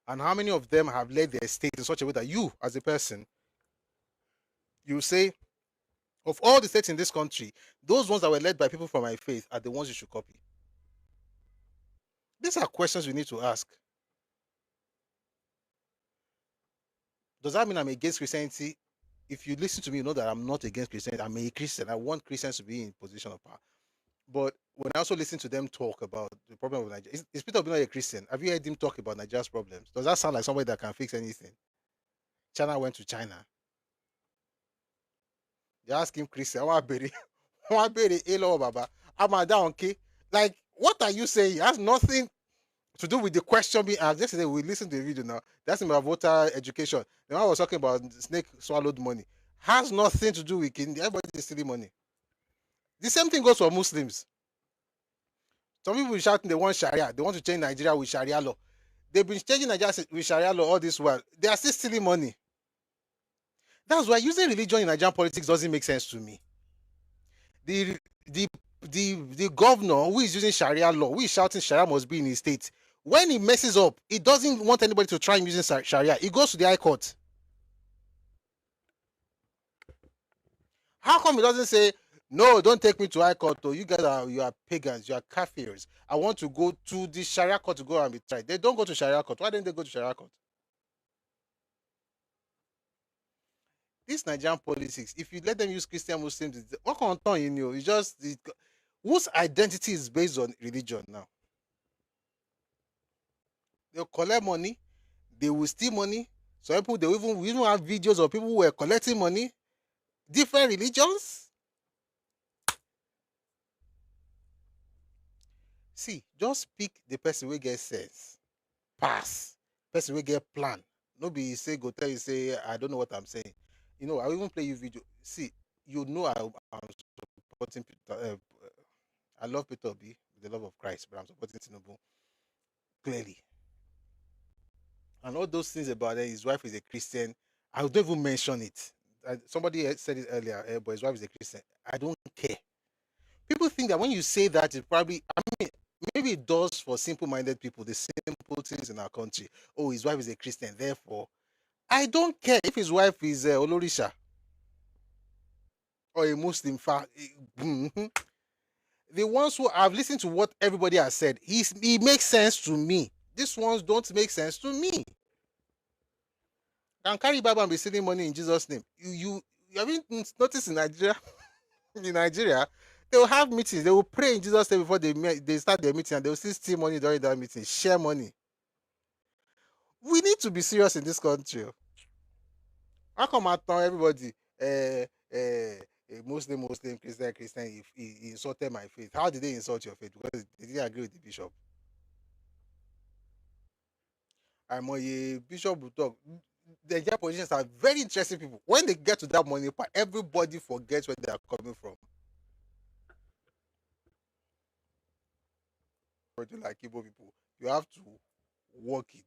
And how many of them have led their state in such a way that you, as a person, you say, of all the states in this country, those ones that were led by people from my faith are the ones you should copy? These are questions we need to ask. Does that mean I'm against Christianity? If you listen to me, you know that I'm not against Christianity. I'm a Christian. I want Christians to be in position of power. But when I also listen to them talk about the problem of Nigeria, is Peter Obi not a Christian? Have you heard him talk about Nigeria's problems? Does that sound like somebody that can fix anything? China went to China. They asked him, Christian, Like, what are you saying? It has nothing to do with the question being asked. Yesterday we listened to the video now. That's about voter education. The one I was talking about snake swallowed money. Has nothing to do with kidney. Everybody is stealing money. The same thing goes for Muslims. Some people shouting they want Sharia. They want to change Nigeria with Sharia law. They've been changing Nigeria with Sharia law all this while. They are still stealing money. That's why using religion in Nigerian politics doesn't make sense to me. The governor who is using Sharia law, who is shouting Sharia must be in his state, when he messes up, he doesn't want anybody to try him using Sharia. He goes to the High Court. How come he doesn't say, no, don't take me to High Court, though. You guys are pagans, you are kafirs. I want to go to the Sharia court to go and be tried. They don't go to Sharia court. Why don't they go to Sharia court? This Nigerian politics, if you let them use Christian Muslims, what can it's just whose identity is based on religion now? They'll collect money, they will steal money. Some people, they will even have videos of people who were collecting money, different religions. See, just pick the person who get sense, pass, person who get plan. Nobody say go tell you say I don't know what I'm saying. I will even play you video. See, I'm supporting Peter. I love Peter Obi with the love of Christ, but I'm supporting Tinubu clearly. And all those things about his wife is a Christian, I don't even mention it. Somebody said it earlier, but his wife is a Christian. I don't care. People think that when you say that, it probably, maybe it does for simple-minded people, the simple things in our country. Oh, his wife is a Christian, therefore, I don't care if his wife is Olorisha or a Muslim. The ones who have listened to what everybody has said, he makes sense to me. These ones don't make sense to me. Can carry Bible and be stealing money in Jesus' name. You haven't noticed in Nigeria? In Nigeria, they will have meetings. They will pray in Jesus' name before they start their meeting, and they will still steal money during that meeting, share money. We need to be serious in this country. How come I tell everybody, Muslim, Christian, he insulted my faith? How did they insult your faith? Because they didn't agree with the bishop. A bishop will talk. The Nigerian politicians are very interesting people. When they get to that money part, everybody forgets where they are coming from. But like Igbo people, you have to work it.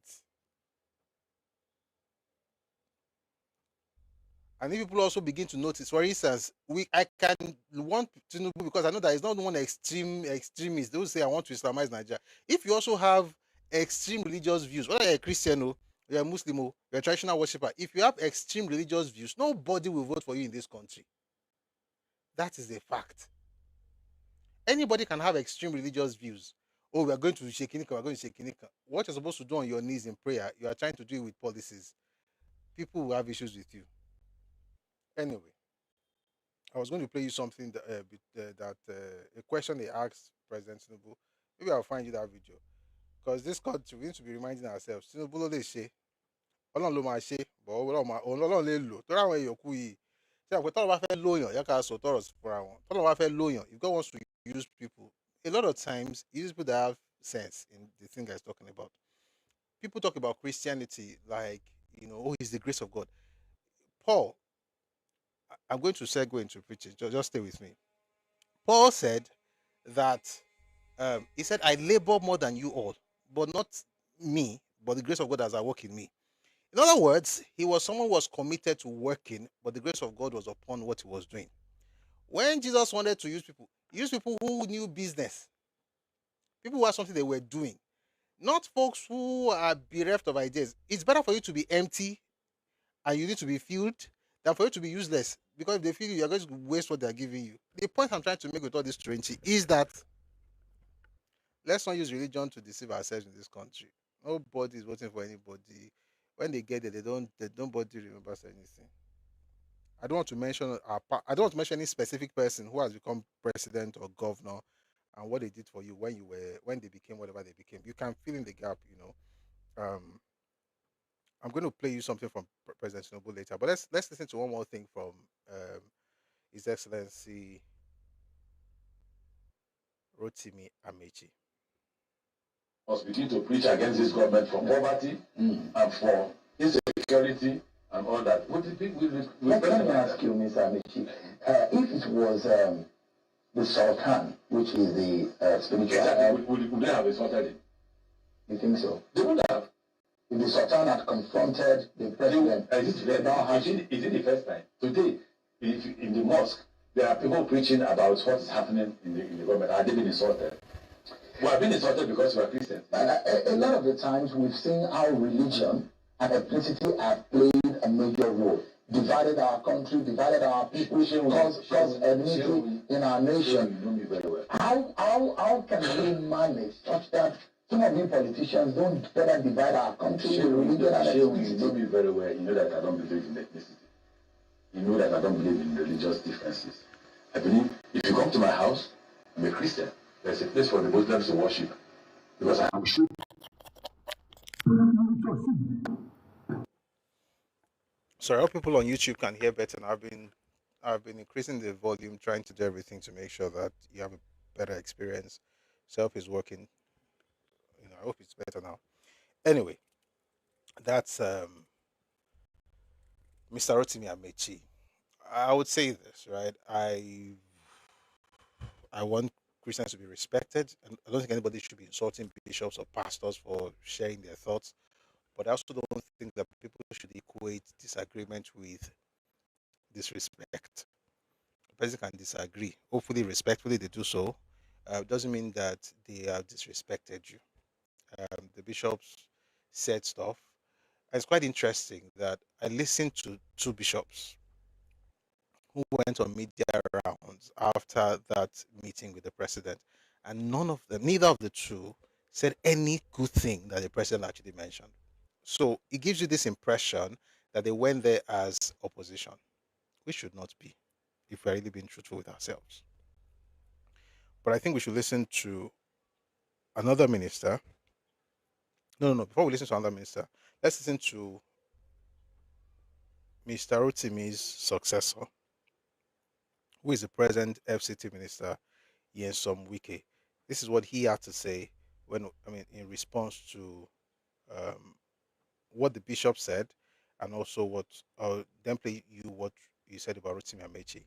And if people also begin to notice, for instance, I can want Tinubu because I know that it's not one extremist. They will say I want to Islamize Nigeria. If you also have extreme religious views, whether you're a Christian or you're a Muslim or you're a traditional worshiper, if you have extreme religious views, nobody will vote for you in this country. That is a fact. Anybody can have extreme religious views. Oh, we are going to Shekinika, we're going to Shekinika. What you're supposed to do on your knees in prayer, you are trying to do it with policies. People will have issues with you. Anyway, I was going to play you something a question they asked President Tinubu. Maybe I'll find you that video. Because this country, we need to be reminding ourselves, Tinubu ló lè ṣe, Ọlọ́run ló máa ṣe, but Ọlọ́run lè lò. Torí àwọn èèyàn kú yìí, ṣé àpò tọ́lọ́ bá fẹ́ lóyàn, yẹ ká sọ tọ́rọ̀ fúnra wọn. Tọ́lọ́ bá fẹ́ lóyàn, if God wants to use people, a lot of times, he uses people that have sense in the thing he's talking about. People talk about Christianity like, oh, it's the grace of God. Paul, I'm going to segue into preaching. Just stay with me. Paul said that, he said, I labor more than you all, but not me, but the grace of God as I work in me. In other words, he was someone who was committed to working, but the grace of God was upon what he was doing. When Jesus wanted to use people, he used people who knew business, people who had something they were doing, not folks who are bereft of ideas. It's better for you to be empty and you need to be filled than for you to be useless, because if they feel you, you're going to waste what they're giving you. The point I'm trying to make with all this 20 is that let's not use religion to deceive ourselves in this country. Nobody is voting for anybody. When they get there, they don't bother remember anything. I don't want to mention any specific person who has become president or governor and what they did for you when they became whatever they became. You can fill in the gap, I'm going to play you something from President Tinubu later, but let's listen to one more thing from His Excellency Rotimi Amaechi. Must begin to preach against this government for poverty and for insecurity and all that. What do you think Let me ask you, Mr. Amaechi, if it was the Sultan, which is the spiritual exactly, would they have insulted him? You think so? They would have. If the Sultan had confronted the president, Is it the first time? Today, in the mosque, there are people preaching about what is happening in the government. Are they being insulted? We have been insulted because we are Christians. A lot of the times we've seen how religion and ethnicity have played a major role. Divided our country, divided our people, caused enmity in our nation. You know me very well. How can we manage such that some of you politicians don't better divide our country with religion and You ethnicity? know me very well. You know that I don't believe in ethnicity. You know that I don't believe in religious differences. I believe if you come to my house, I'm a Christian. There's a place for the Muslims to worship. Because I am sure. Sorry, I hope people on YouTube can hear better. And I've been increasing the volume, trying to do everything to make sure that you have a better experience. So I hope it's working. I hope it's better now. Anyway, that's Mr. Rotimi Amaechi. I would say this, right? I want Christians to be respected, and I don't think anybody should be insulting bishops or pastors for sharing their thoughts. But I also don't think that people should equate disagreement with disrespect. A person can disagree. Hopefully, respectfully, they do so. Doesn't mean that they have disrespected you. The bishops said stuff. And it's quite interesting that I listened to two bishops who went on media rounds after that meeting with the president, and neither of the two, said any good thing that the president actually mentioned. So it gives you this impression that they went there as opposition, which should not be, if we're really being truthful with ourselves. But I think we should listen to another minister. No. Before we listen to another minister, let's listen to Mr. Rotimi's successor, who is the present FCT minister, Nyesom Wike. This is what he had to say in response to what the bishop said, and also what then play you what you said about Rotimi Amaechi.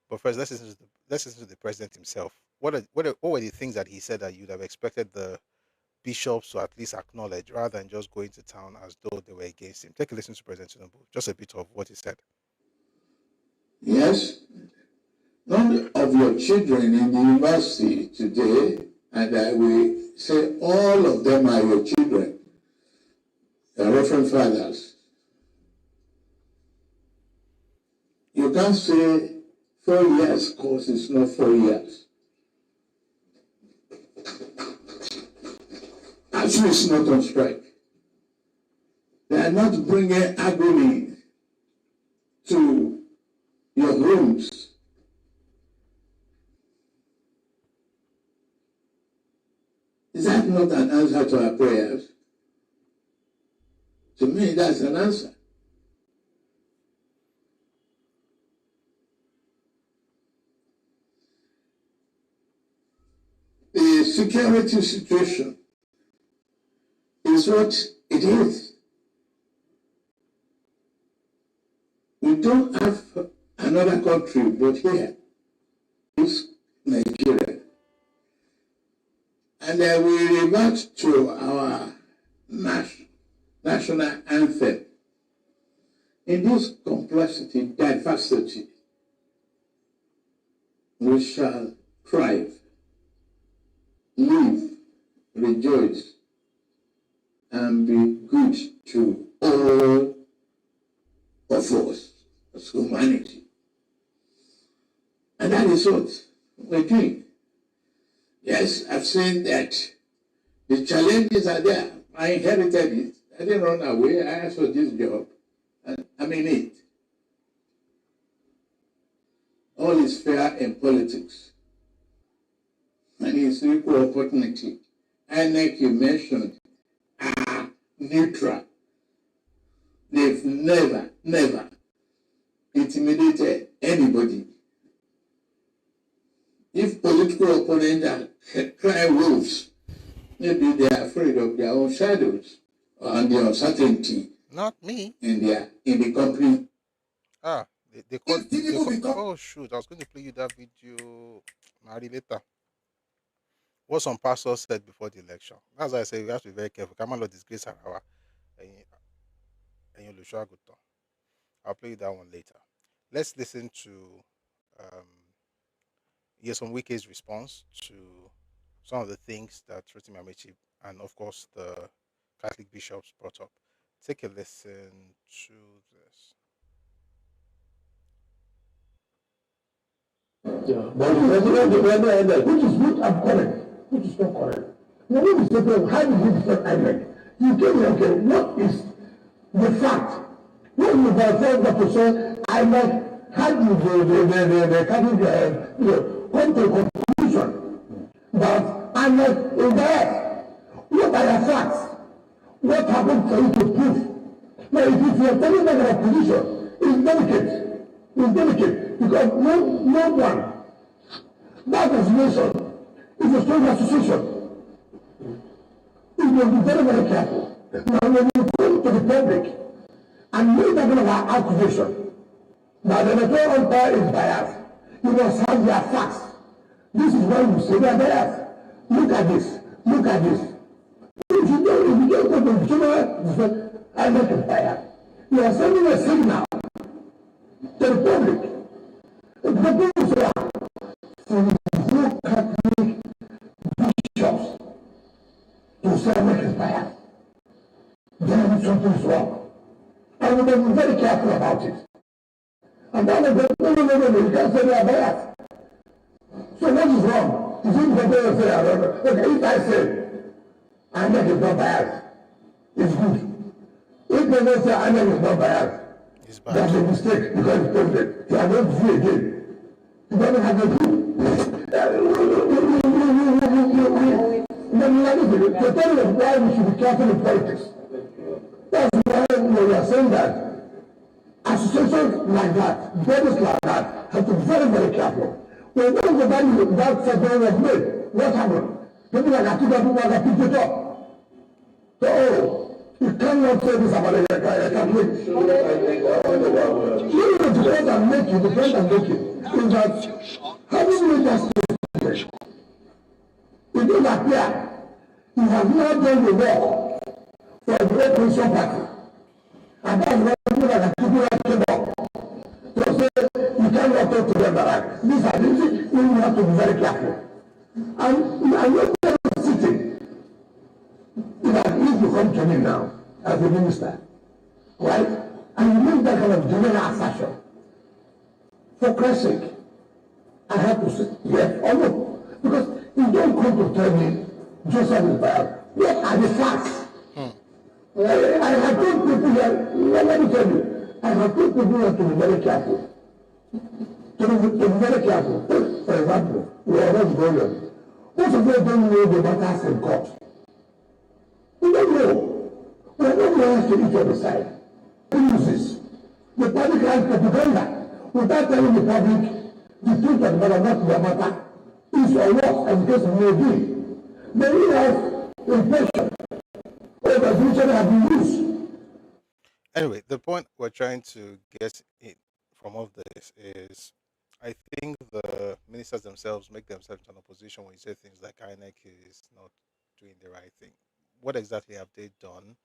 But first, let's listen to the president himself. What were the things that he said that you'd have expected the bishops to at least acknowledge, rather than just going to town as though they were against him? Take a listen to President Tinubu. Just a bit of what he said. Yes, none of your children in the university today, and I will say all of them are your children, the Reverend Fathers. You can't say 4 years because it's not 4 years. Actually, it's not on strike. They are not bringing agony to your homes. Is that not an answer to our prayers? To me, that's an answer. The security situation is what it is. We don't have another country but here. It's Nigeria. And we revert to our national anthem. In this complexity, diversity, we shall thrive, live, rejoice, and be good to all of us as humanity. And that is what we're doing. Yes, I've seen that the challenges are there. I inherited it. I didn't run away. I asked for this job. And I'm in it. All is fair in politics. And it's equal opportunity. INEC you mentioned are neutral. They've never intimidated anybody. if political opponents are crying wolves, maybe they are afraid of their own shadows and the uncertainty Not me. in the company. They called. If Tinubu become Oh shoot! I was going to play you that video. Marry later. What some pastors said before the election. That's why I say we have to be very careful. Come on, Lord, disgrace our and you I'll play you that one later. Let's listen to some Wike's response to some of the things that Rotimi Amaechi and of course the Catholic bishops brought up. Take a listen to this. Yeah. But the president, which is good and correct, which is not correct. Now, when you say, how did you defend INEC? You tell me, okay, what is the fact? When you tell that to say, INEC, how did the Catholic come to a conclusion that INEC is there? What are your facts? What happened for you to prove? Now, if you are telling them a position, it's delicate. It's delicate because no one, that association is a strong association. You must be very, very careful. Now, when you come to the public and make that kind of accusation, now the electoral umpire is biased, you must have their facts. This is why you say they are biased. Look at this. Look at this. If you don't go to the general, I make it biased. You are sending a signal to the public. The people say, from the Catholic bishops to say make it biased. Then something is wrong. And we must be very careful about it. And then they say, no, you can't say they are biased. So what is wrong? Is it better to say, okay, if I say, I make it not biased, it's good. If they don't say, I make it not biased, that's a mistake because it's president. You are not free again. You don't have a clue. To tell you why we should be careful in politics. That's why we are saying that associations like that, bodies like that, have to be very, very careful. When one of the values that settlement was made, what happened? People like Atiba, people like picked it up. So, you cannot say this about a Catholic. The point I'm making is that having made that statement, it will appear you have not done the work for the opposition party. And that's why people like Atiba came up. So say, you cannot talk to them like these are things you have to be very careful. And I know they're sitting. If you come to me now as a minister, right, and you make that kind of general assertion, for Christ's sake, I have to say yes or no. Because you don't come to tell me Joseph is bad. What are the facts? I have told people that, let me tell you, I have told people that to be very careful. To be very careful. For example, we are not going. Most of them don't know the matters in court. We don't know. We are not lawyers to each other's side. Uses the public has propaganda without telling the public the truth of the matter, not the matter is or was, as the case may be. They will have impression or the future have been used. Anyway, the point we're trying to get in from all of this is I think the ministers themselves make themselves an opposition when you say things like INEC is not doing the right thing. What exactly have they done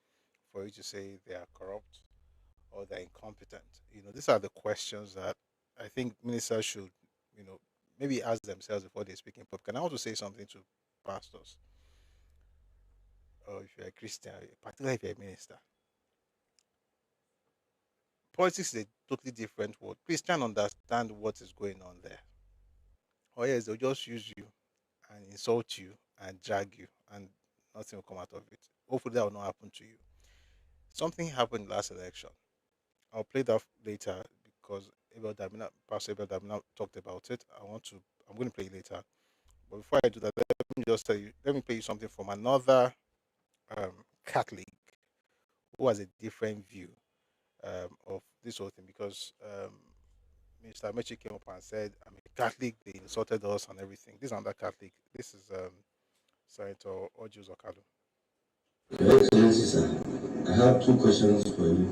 for you to say they are corrupt or they're incompetent? These are the questions that I think ministers should, maybe ask themselves before they speak in public. And I want to say something to pastors, or if you're a Christian, particularly if you're a minister. Politics is a totally different world. Please try and understand what is going on there. Or yes, they'll just use you and insult you and drag you, and nothing will come out of it. Hopefully, that will not happen to you. Something happened last election. I'll play that later because Pastor Abel Damina talked about it. I'm going to play it later. But before I do that, let me play you something from another Catholic who has a different view of this whole thing, because Mr. Amaechi came up and said, I'm a Catholic, they insulted us and everything. This is another Catholic. This is Senator Ojus Okado. Your Excellency, sir, I have two questions for you.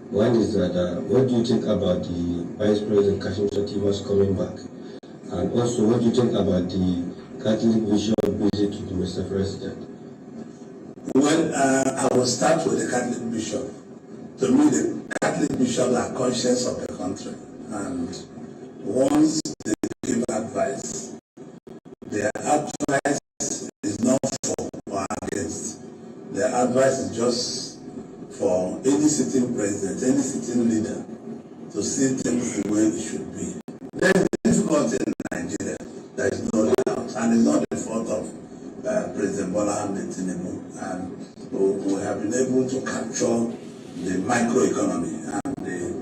One is that what do you think about the Vice President Kashim Shettima's coming back? And also, what do you think about the Catholic bishop visit to Mr. President? Well, I will start with the Catholic bishop. To me, the Catholic bishops are conscious of the country, and once they give advice, their advice is not for or against. Their advice is just for any sitting president, any sitting leader to see things the way it should be. There is difficulty in Nigeria, there is no doubt, and it's not the fault of President Bola Ahmed Tinubu, and we have been able to capture the microeconomy, and the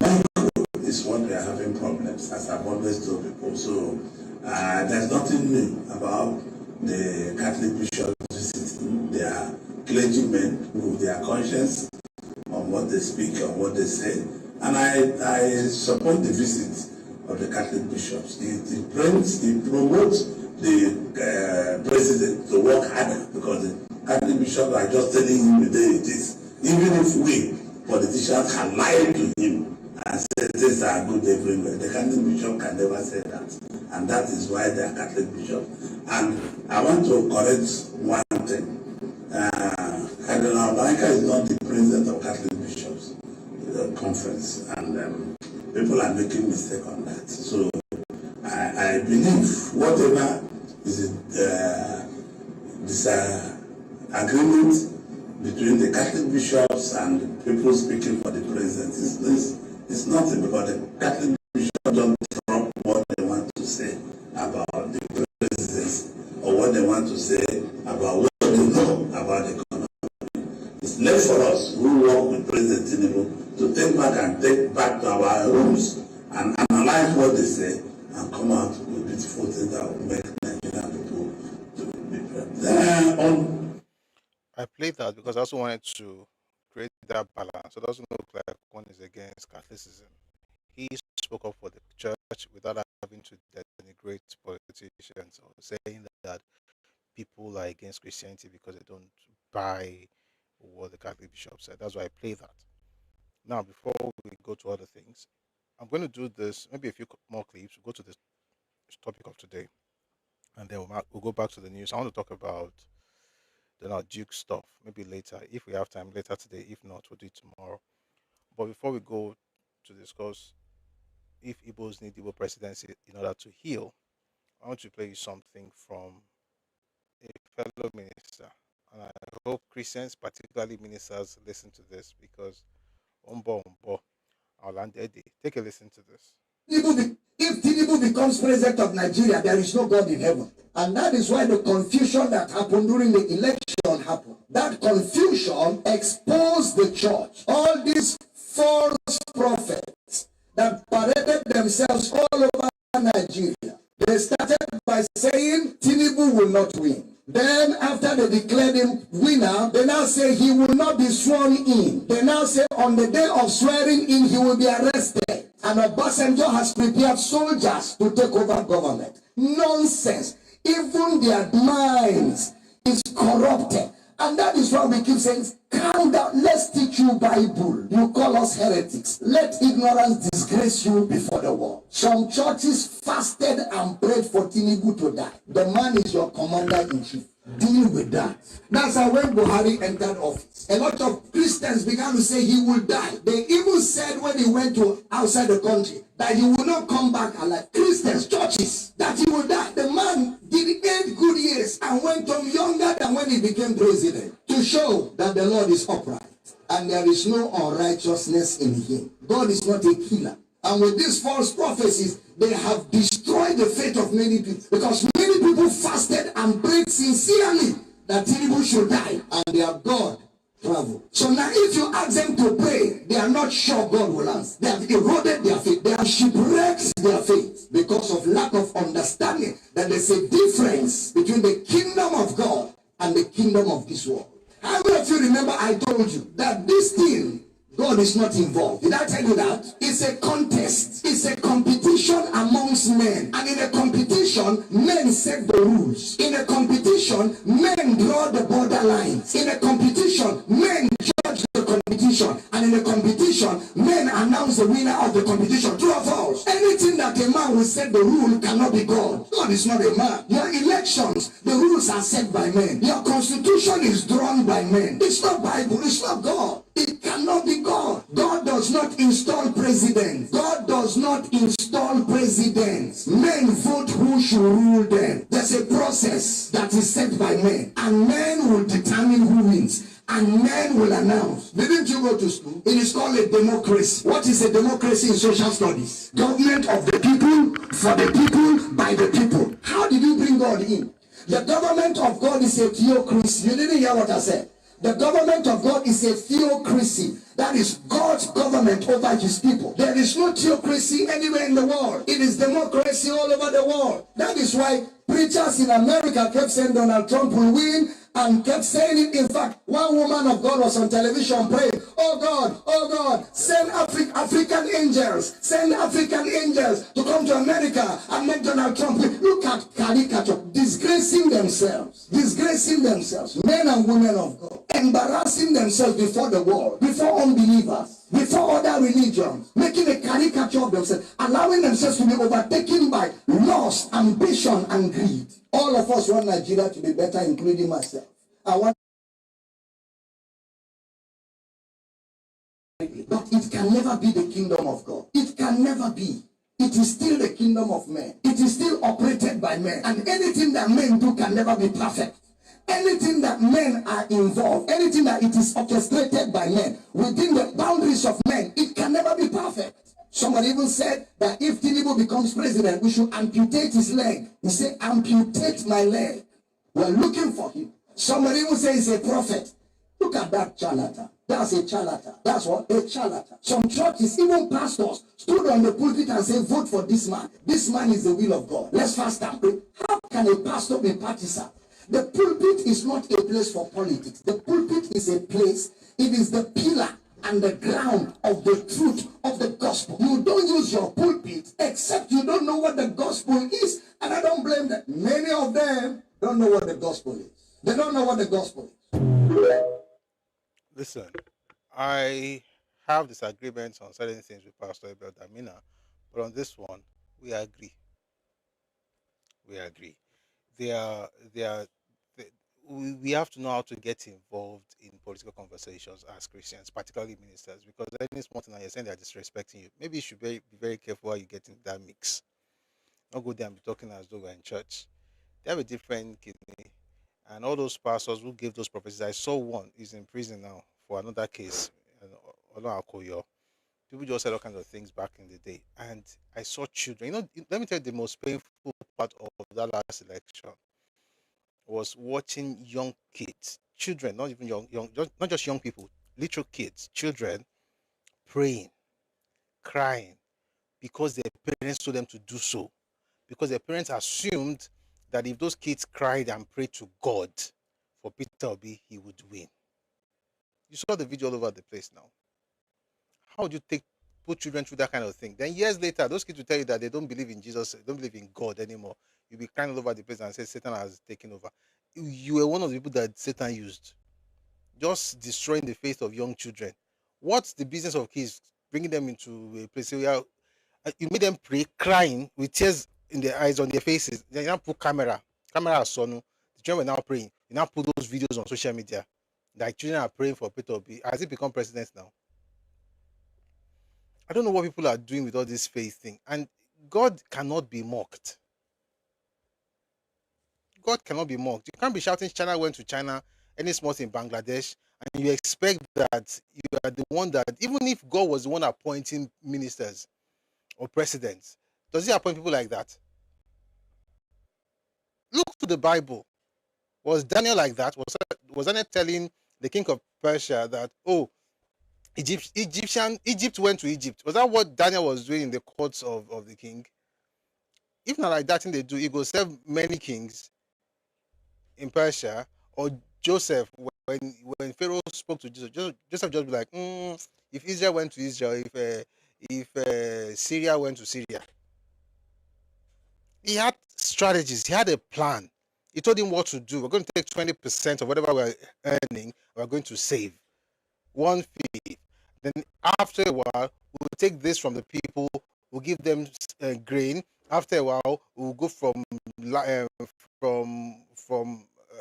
micro is what we are having problems, as I've always told people. So there's nothing new about the Catholic bishops visiting. They are clergymen with their conscience on what they speak, on what they say, and I support the visit of the Catholic bishops. It promotes the president to work harder, because the Catholic bishops are just telling him the day it is. Even if we politicians can lie to him and say things are good everywhere, the Catholic bishop can never say that, and that is why they are Catholic bishops. And I want to correct one thing. Cardinal Banka is not the president of Catholic Bishops Conference, and people are making mistake on that. So I believe whatever is this agreement between the Catholic bishops and the people speaking for the president is nothing, because the Catholic bishops don't drop what they want to say about the presidency, or what they want to say about what they know about the economy. It's left for us who work with President Tinubu to take back to our rooms and analyze what they say and come out with beautiful things that will make Nigerian people to be proud. I played that because I also wanted to create that balance. So it doesn't look like one is against Catholicism. He spoke up for the church without having to denigrate politicians or saying that people are against Christianity because they don't buy what the Catholic bishop said. That's why I play that. Now, before we go to other things, I'm going to do this, maybe a few more clips. We'll go to this topic of today, and then we'll go back to the news. I want to talk about the Duke stuff, maybe later, if we have time later today. If not, we'll do it tomorrow. But before we go to discuss if Ibos need Igbo presidency in order to heal, I want to play you something from a fellow minister. And I hope Christians, particularly ministers, listen to this, because I'll land there. Take a listen to this. If Tinubu becomes president of Nigeria, there is no God in heaven. And that is why the confusion that happened during the election happened. That confusion exposed the church. All these false prophets that paraded themselves all over Nigeria, they started by saying Tinubu will not win. Then after they declared him winner, they now say he will not be sworn in. They now say on the day of swearing in, he will be arrested. And Obasanjo has prepared soldiers to take over government. Nonsense. Even their minds is corrupted. And that is why we keep saying, calm down, let's teach you Bible. You call us heretics. Let ignorance disgrace you before the world. Some churches fasted and prayed for Tinubu to die. The man is your commander-in-chief. Deal with that. That's how when Buhari entered office, a lot of Christians began to say he will die. They even said when he went to outside the country that he will not come back alive. Christians, churches, that he will die. The man did 8 good years and went on younger than when he became president, to show that the Lord is upright and there is no unrighteousness in him. God is not a killer. And with these false prophecies, they have destroyed the faith of many people, because many people fasted and prayed sincerely that Tinubu should die, and their God traveled. So now if you ask them to pray, they are not sure God will answer. They have eroded their faith. They have shipwrecked their faith because of lack of understanding that there's a difference between the kingdom of God and the kingdom of this world. How many of you remember I told you that this thing God is not involved. Did I tell you that? It's a contest. It's a competition amongst men. And in a competition, men set the rules. In a competition, men draw the borderlines. In a competition, men judge the competition. And in a competition, men announce the winner of the competition. True or false? Anything that a man will set the rule cannot be God. God is not a man. Your elections, the rules are set by men. Your constitution is drawn by men. It's not Bible. It's not God. It cannot be God. God does not install presidents. God does not install presidents. Men vote who should rule them. There's a process that is set by men. And men will determine who wins. And men will announce. Didn't you go to school? It is called a democracy. What is a democracy in social studies? Government of the people, for the people, by the people. How did you bring God in? The government of God is a theocracy. You didn't hear what I said. The government of God is a theocracy. That is God's government over his people. There is no theocracy anywhere in the world. It is democracy all over the world. That is why preachers in America kept saying Donald Trump will win, and kept saying it. In fact, one woman of God was on television praying, oh God, send African angels to come to America and make Donald Trump win. Look at caricature, disgracing themselves, men and women of God, embarrassing themselves before the world, before unbelievers, before other religions, making a caricature of themselves, allowing themselves to be overtaken by lust, ambition, and greed. All of us want Nigeria to be better, including myself. I want, but it can never be the kingdom of God. It can never be. It is still the kingdom of men. It is still operated by men. And anything that men do can never be perfect. Anything that men are involved, anything that it is orchestrated by men, within the boundaries of men, it can never be perfect. Somebody even said that if Tinubu becomes president, we should amputate his leg. He said, amputate my leg. We're looking for him. Somebody even says he's a prophet. Look at that charlatan. That's a charlatan. That's what? A charlatan. Some churches, even pastors, stood on the pulpit and said, vote for this man. This man is the will of God. Let's fast and pray. How can a pastor be partisan? The pulpit is not a place for politics. The pulpit is a place, it is the pillar and the ground of the truth of the gospel. You don't use your pulpit except you don't know what the gospel is. And I don't blame them. Many of them don't know what the gospel is. They don't know what the gospel is. Listen, I have disagreements on certain things with Pastor Abel Damina, but on this one, we agree. We agree. We have to know how to get involved in political conversations as Christians, particularly ministers, because any small thing that you're saying they're disrespecting you. Maybe you should be very careful how you get into that mix. Not go there and be talking as though we're in church. They have a different kidney. And all those pastors who gave those prophecies, I saw one is in prison now for another case. People just said all kinds of things back in the day. And I saw children. Let me tell you the most painful part of that last election was watching young kids, children, not even not just young people, little kids, children, praying, crying, because their parents told them to do so. Because their parents assumed that if those kids cried and prayed to God for Peter Obi, he would win. You saw the video all over the place now. How would you put children through that kind of thing? Then years later, those kids will tell you that they don't believe in Jesus, they don't believe in God anymore. You'll be crying all over the place and say Satan has taken over. You were one of the people that Satan used, just destroying the faith of young children. What's the business of kids bringing them into a place where you made them pray, crying with tears in their eyes, on their faces? Then you now put camera son. The children were now praying. You now put those videos on social media. Like children are praying for Peter Obi. Has it become president now? I don't know what people are doing with all this faith thing. And God cannot be mocked. God cannot be mocked. You can't be shouting China went to China, any small thing in Bangladesh, and you expect that you are the one that, even if God was the one appointing ministers or presidents, does he appoint people like that? Look to the Bible. Was Daniel like that? Was Daniel telling the king of Persia that, oh, Egypt went to Egypt? Was that what Daniel was doing in the courts of the king? If not like that thing they do, he go serve many kings in Persia, or Joseph, when Pharaoh spoke to Joseph just be like, if Israel went to Israel, if Syria went to Syria, he had strategies. He had a plan. He told him what to do. We're going to take 20% of whatever we're earning. We're going to save 1/5. Then after a while, we'll take this from the people. We'll give them grain. After a while, we'll go from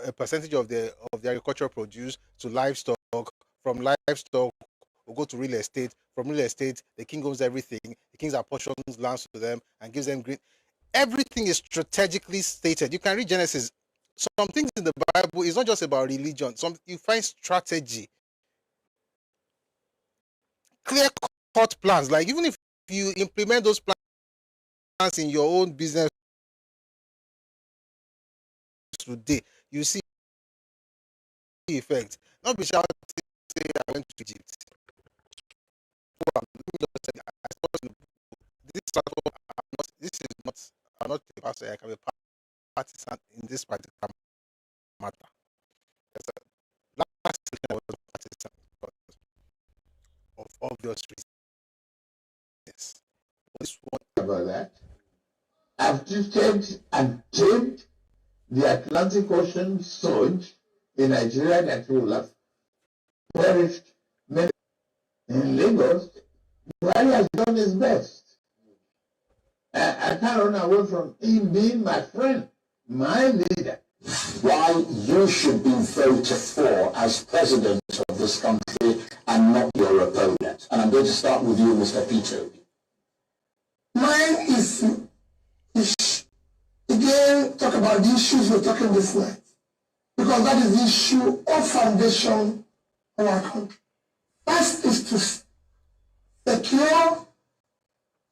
a percentage of the agricultural produce to livestock. From livestock, we'll go to real estate. From real estate, the king owns everything. The king apportions lands to them and gives them grain. Everything is strategically stated. You can read Genesis. Some things in the Bible is not just about religion. You find strategy, clear-cut plans. Like even if you implement those plans in your own business today, you see the effect. Not be shouting, say I went to Egypt. I'm not a pastor. I can be partisan in this particular matter. Last section I was partisan because of obvious reasons. This one about that. I've drifted and tamed the Atlantic Ocean surge in Nigeria that will have perished many. In Lagos, Buhari has done his best. I can't run away from him being my friend, my leader. Why you should be voted for as president of this country and not your opponent. And I'm going to start with you, Mr. Peter. Mine is again talk about the issues we're talking this night, because that is the issue of foundation of our country. First is to secure,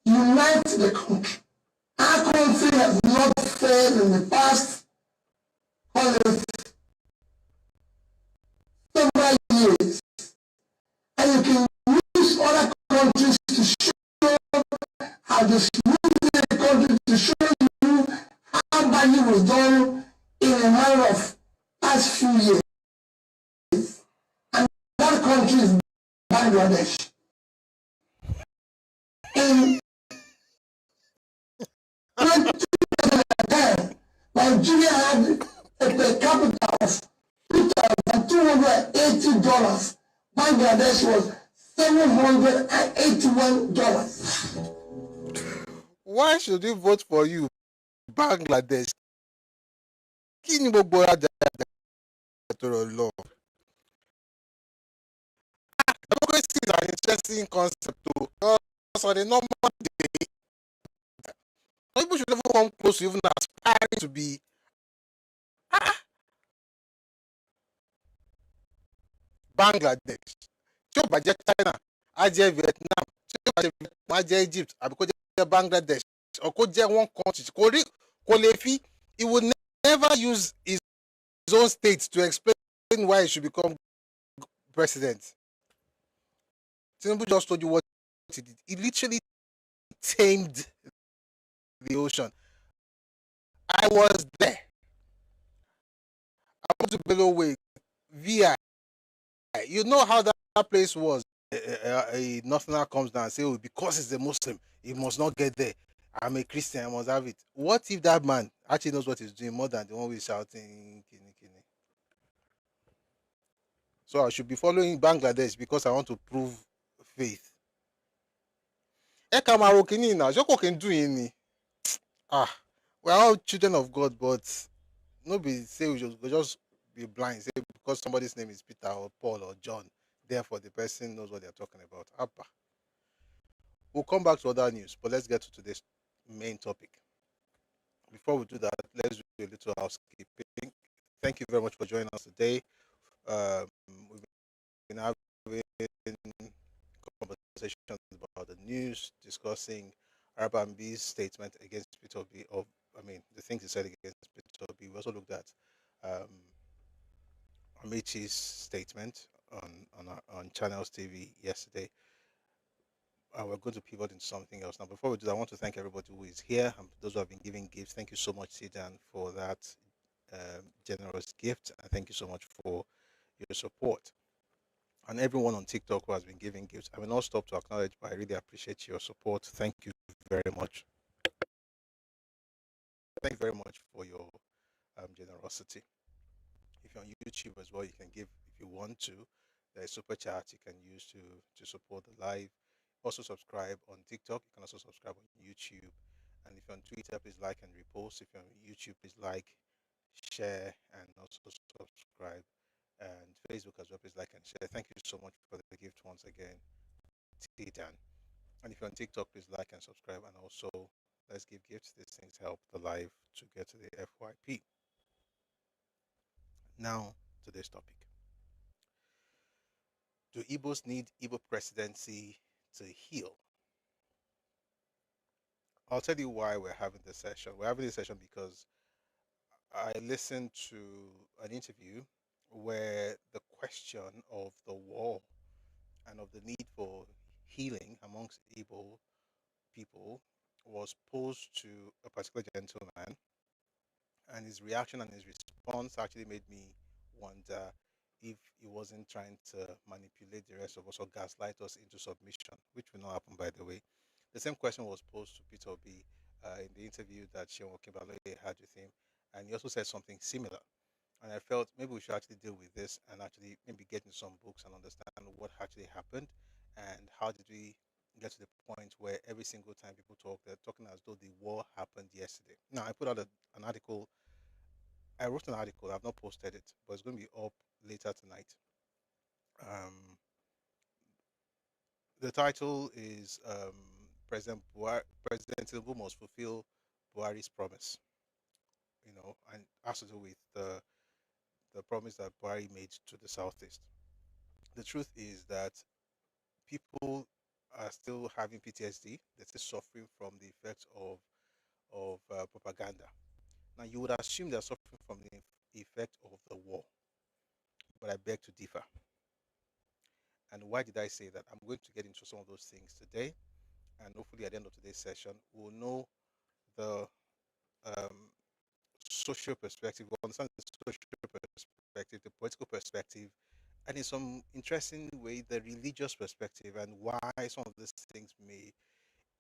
unite the country. Our country has not failed in the past several years, and you can use other countries to show how the country to show you how value was done in a matter of past few years. And that country is Bangladesh. In 2010, Nigeria had a per capita of $2,280. Bangladesh was $781. Why should we vote for you, Bangladesh? Kí ni gbogbo rajà tọrọ lọ? Democracy is an interesting concept too. Because on a normal day, people should never come close to even aspiring to be. Bangladesh. Tí ó bá jẹ́ China, á jẹ́ Vietnam. Tí ó bá jẹ́ Vietnam, á jẹ́ Egypt. Àbí kó jẹ́ Bangladesh. Or kó jẹ́ one country. Kò lè fi. He would never use his own state to explain why he should become president. Tinubu just told you what he did. He literally tamed the ocean. I was there. I went to Bellow Way, VI. You know how that place was. A Northerner comes down and says, oh, because he's a Muslim, he must not get there. I'm a Christian, I must have it. What if that man actually knows what he's doing more than the one who is shouting, Kini, Kini? So I should be following Bangladesh because I want to prove faith. Ẹkáàbọ Kini now, Joko can do any. We're all children of God, but nobody say we just be blind. Say because somebody's name is Peter or Paul or John, therefore the person knows what they're talking about. We'll come back to other news, but let's get to today's main topic. Before we do that, let's do a little housekeeping. Thank you very much for joining us today. We've been having conversations about the news, discussing Arabambi's statement against Peter Obi, the things he said against Peter Obi. We also looked at Amaechi's statement on Channels TV yesterday. We're going to pivot into something else. Now, before we do that, I want to thank everybody who is here and those who have been giving gifts. Thank you so much, Sidan, for that generous gift. And thank you so much for your support. And everyone on TikTok who has been giving gifts, I will not stop to acknowledge, but I really appreciate your support. Thank you very much. Thank you very much for your generosity. If you're on YouTube as well, you can give if you want to. There's super chat you can use to support the live. Also subscribe on TikTok. You can also subscribe on YouTube. And if you're on Twitter, please like and repost. If you're on YouTube, please like, share, and also subscribe. And Facebook as well, please like and share. Thank you so much for the gift once again, Titan. And if you're on TikTok, please like and subscribe. And also, let's give gifts. These things help the live to get to the FYP. Now, to this topic. Do Ibos need Igbo presidency to heal? I'll tell you why we're having this session. We're having this session because I listened to an interview where the question of the war and of the need for healing amongst Igbo people was posed to a particular gentleman, and his reaction and his response actually made me wonder if he wasn't trying to manipulate the rest of us or gaslight us into submission, which will not happen, by the way. The same question was posed to Peter Obi in the interview that Seun Okinbaloye had with him, and he also said something similar. And I felt maybe we should actually deal with this and actually maybe get into some books and understand what actually happened and how did we get to the point where every single time people talk, they're talking as though the war happened yesterday. Now, I put out an article. I wrote an article. I've not posted it, but it's going to be up later tonight. The title is President Tinubu must fulfill Buhari's promise. You know, and has to do with the promise that Buhari made to the Southeast. The truth is that people are still having PTSD. They're still suffering from the effects of propaganda. Now, you would assume they're suffering from the effect of the war, but I beg to differ. And why did I say that? I'm going to get into some of those things today, and hopefully at the end of today's session, we'll know the social perspective, we'll understand the social perspective, the political perspective, and in some interesting way, the religious perspective, and why some of these things may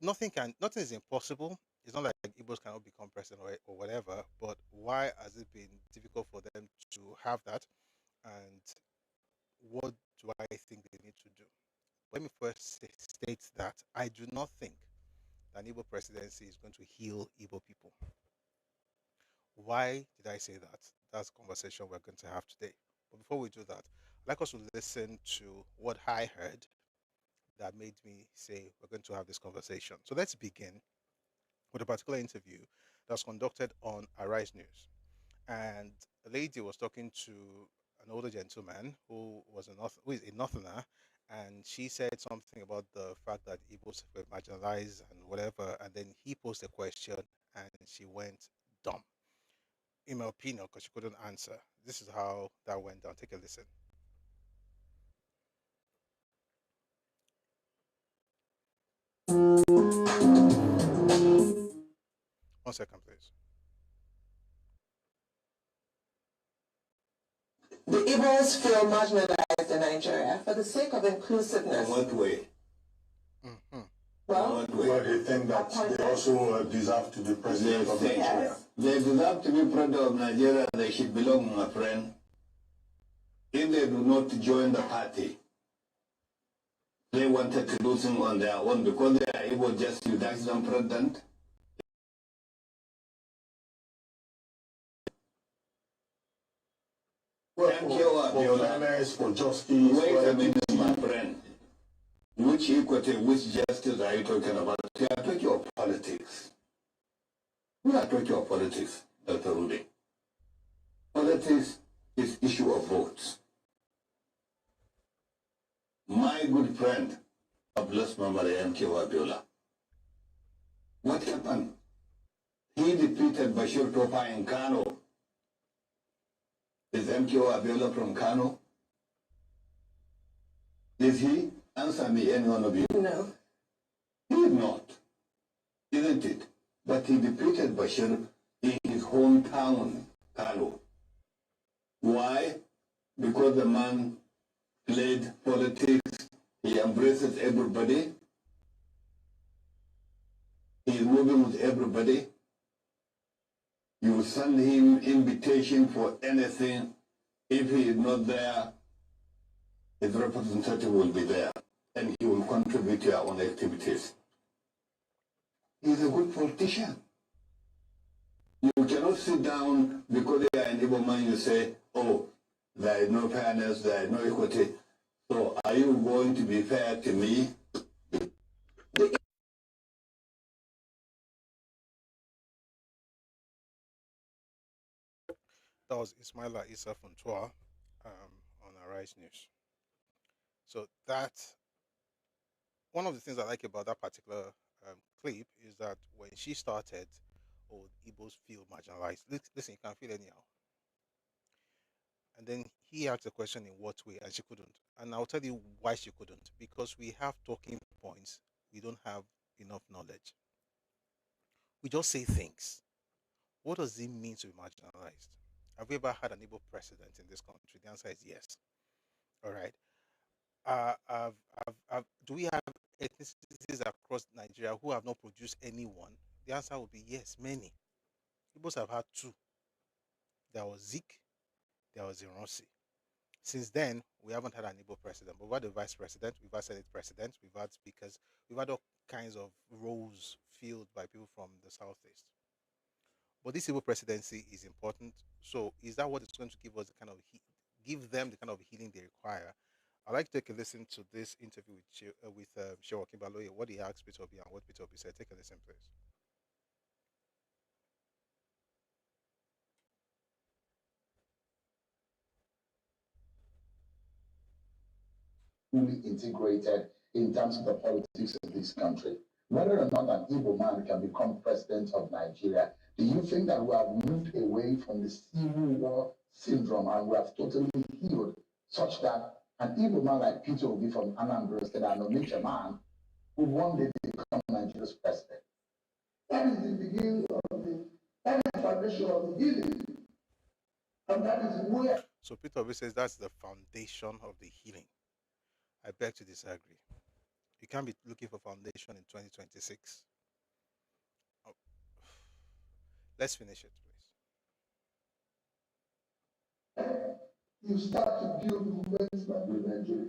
nothing is impossible. It's not like Igbos cannot become president or whatever, but why has it been difficult for them to have that? And what do I think they need to do? Let me first state that I do not think that an Igbo presidency is going to heal Igbo people. Why did I say that? That's a conversation we're going to have today. But before we do that, I'd like us to listen to what I heard that made me say we're going to have this conversation. So let's begin with a particular interview that was conducted on Arise News. And a lady was talking to an older gentleman who is a Northerner, and she said something about the fact that Igbos were marginalized and whatever, and then he posed a question and she went dumb, in my opinion, because she couldn't answer. This is how that went down. Take a listen. One second, please. The Ibos feel marginalized in Nigeria for the sake of inclusiveness. In what way? Well, they think that they also deserve to be president of Nigeria. They deserve to be president of Nigeria. They should belong, my friend. If they do not join the party, they wanted to do things on their own because they are able just to elect them president. For fairness, for justice. Wait a minute, my friend. Which equity, which justice are you talking about? We are talking of politics. We are talking of politics, Dr. Rudy. Politics is issue of votes. My good friend, blessed memory, M.K. Abiola. What happened? He defeated Bashir Topa in Kano. Is M.K. Abiola from Kano? Did he? Answer me, any one of you. No. He did not. Isn't it? But he defeated Bashir in his hometown, Kano. Why? because the man played politics, he embraces everybody, he's moving with everybody. You send him invitation for anything. If he is not there, his representative will be there, and he will contribute to our own activities. He's a good politician. You cannot sit down because they are an Igbo man, you say, oh, there is no fairness, there is no equity. So are you going to be fair to me? That was Ismaila Issa Funtua on Arise News. So that one of the things I like about that particular clip is that when she started, oh, Igbos feel marginalized. Listen, you can feel anyhow. And then he asked the question in what way, and she couldn't. And I'll tell you why she couldn't. Because we have talking points, we don't have enough knowledge. We just say things. What does it mean to be marginalized? Have we ever had an Igbo president in this country? The answer is yes. All right. Do we have ethnicities across Nigeria who have not produced anyone? The answer would be yes, many. Igbos have had two. There was Zeke, there was Ironsi. Since then, we haven't had an Igbo president, but we've had a vice president, we've had Senate president, we've had speakers, we've had all kinds of roles filled by people from the southeast. But this Igbo presidency is important. So, is that what is going to give us the kind of give them the kind of healing they require? I'd like to take a listen to this interview with Shewa Kimbaloye, what he asked Peter Obi and what Peter Obi said. Take a listen, please. Fully integrated in terms of the politics of this country. Whether or not an Igbo man can become president of Nigeria, do you think that we have moved away from the Civil War syndrome and we have totally healed such that an Igbo man like Peter Obi from Anambra State, an Onitsha man, would one day become Nigeria's president? That is the beginning of that is the foundation of the healing. And that is where. So Peter Obi says that's the foundation of the healing. I beg to disagree. You can't be looking for foundation in 2026. Oh. Let's finish it, please. You start to build movements back in Nigeria.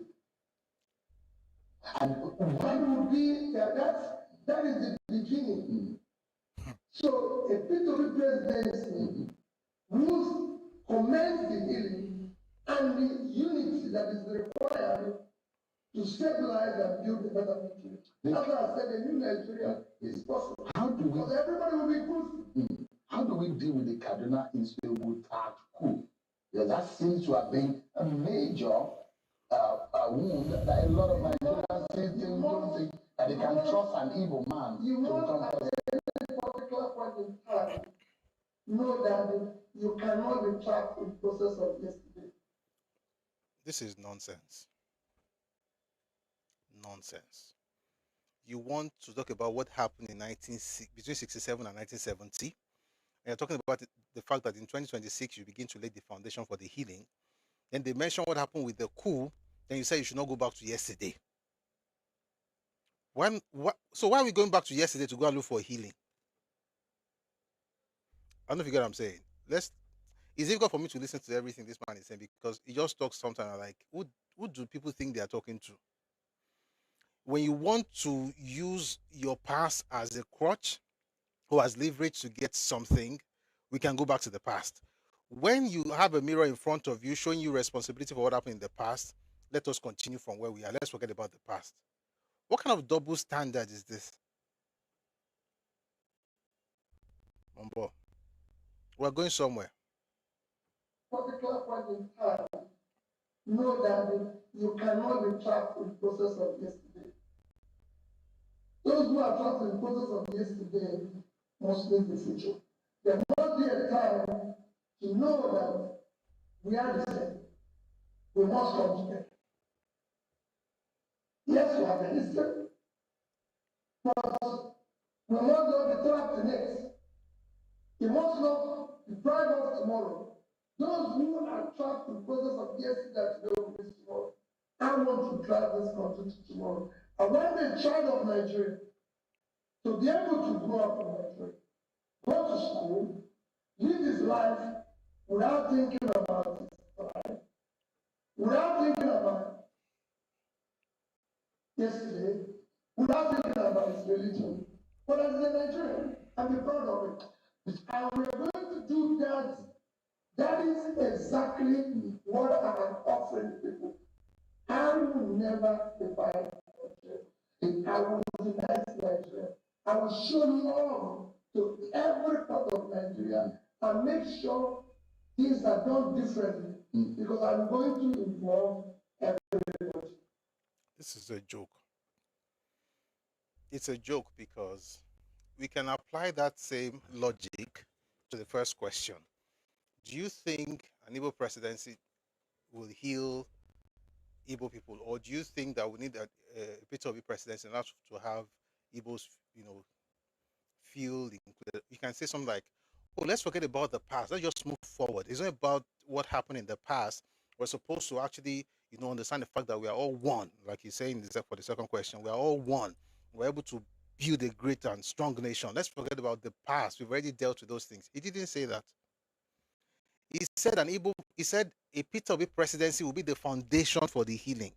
And one would be that is the beginning. So a P2P presidency will commence the healing and the unity that is required to stabilize and build a better future. As I said, a new Nigeria is possible. How do we? Because everybody will be good. How do we deal with the Kaduna Istanbul coup? Because that seems to have been a major wound that a lot of Nigerians don't think that they can trust an Igbo man to become president. At a particular point in time, know that you cannot be trapped in the process of yesterday. This is nonsense. Nonsense. You want to talk about what happened in between 67 and 1970, and you're talking about the fact that in 2026 you begin to lay the foundation for the healing. Then they mention what happened with the coup. Then you say you should not go back to yesterday. So why are we going back to yesterday to go and look for healing? I don't know if you get what I'm saying. It's difficult for me to listen to everything this man is saying because he just talks sometimes like, who do people think they are talking to? When you want to use your past as a crutch or as leverage to get something, we can go back to the past. When you have a mirror in front of you showing you responsibility for what happened in the past, let us continue from where we are. Let's forget about the past. What kind of double standard is this? Mambo, we're going somewhere. Particular point in time, know that you cannot be trapped in the process of yesterday. Those who are trapped in the process of yesterday must live the future. There must be a time to know that we are the same. We must come together. Yes, we have a history, but we must not be trapped in it. We must not deprive us tomorrow Those who are trapped in the process of yesterday today will miss tomorrow. I want to drive this country to tomorrow. I want a child of Nigeria to be able to grow up in Nigeria, go to school, live his life without thinking about his life, without thinking about yesterday, without thinking about his religion. But as a Nigerian, I'm proud of it. And we're going to do that. That is exactly what I'm offering people. I will never divide Nigeria. I will unite Nigeria. I will show love to every part of Nigeria and make sure things are done differently because I'm going to involve everybody. This is a joke. It's a joke because we can apply that same logic to the first question. Do you think an Igbo presidency will heal Igbo people, or do you think that we need a bit of a presidency in order to have Igbos, feel included? You can say something like, "Oh, let's forget about the past. Let's just move forward. It's not about what happened in the past. We're supposed to actually, understand the fact that we are all one." Like he's saying for the second question, we are all one. We're able to build a great and strong nation. Let's forget about the past. We've already dealt with those things. He didn't say that. He said a Peter Obi presidency will be the foundation for the healing.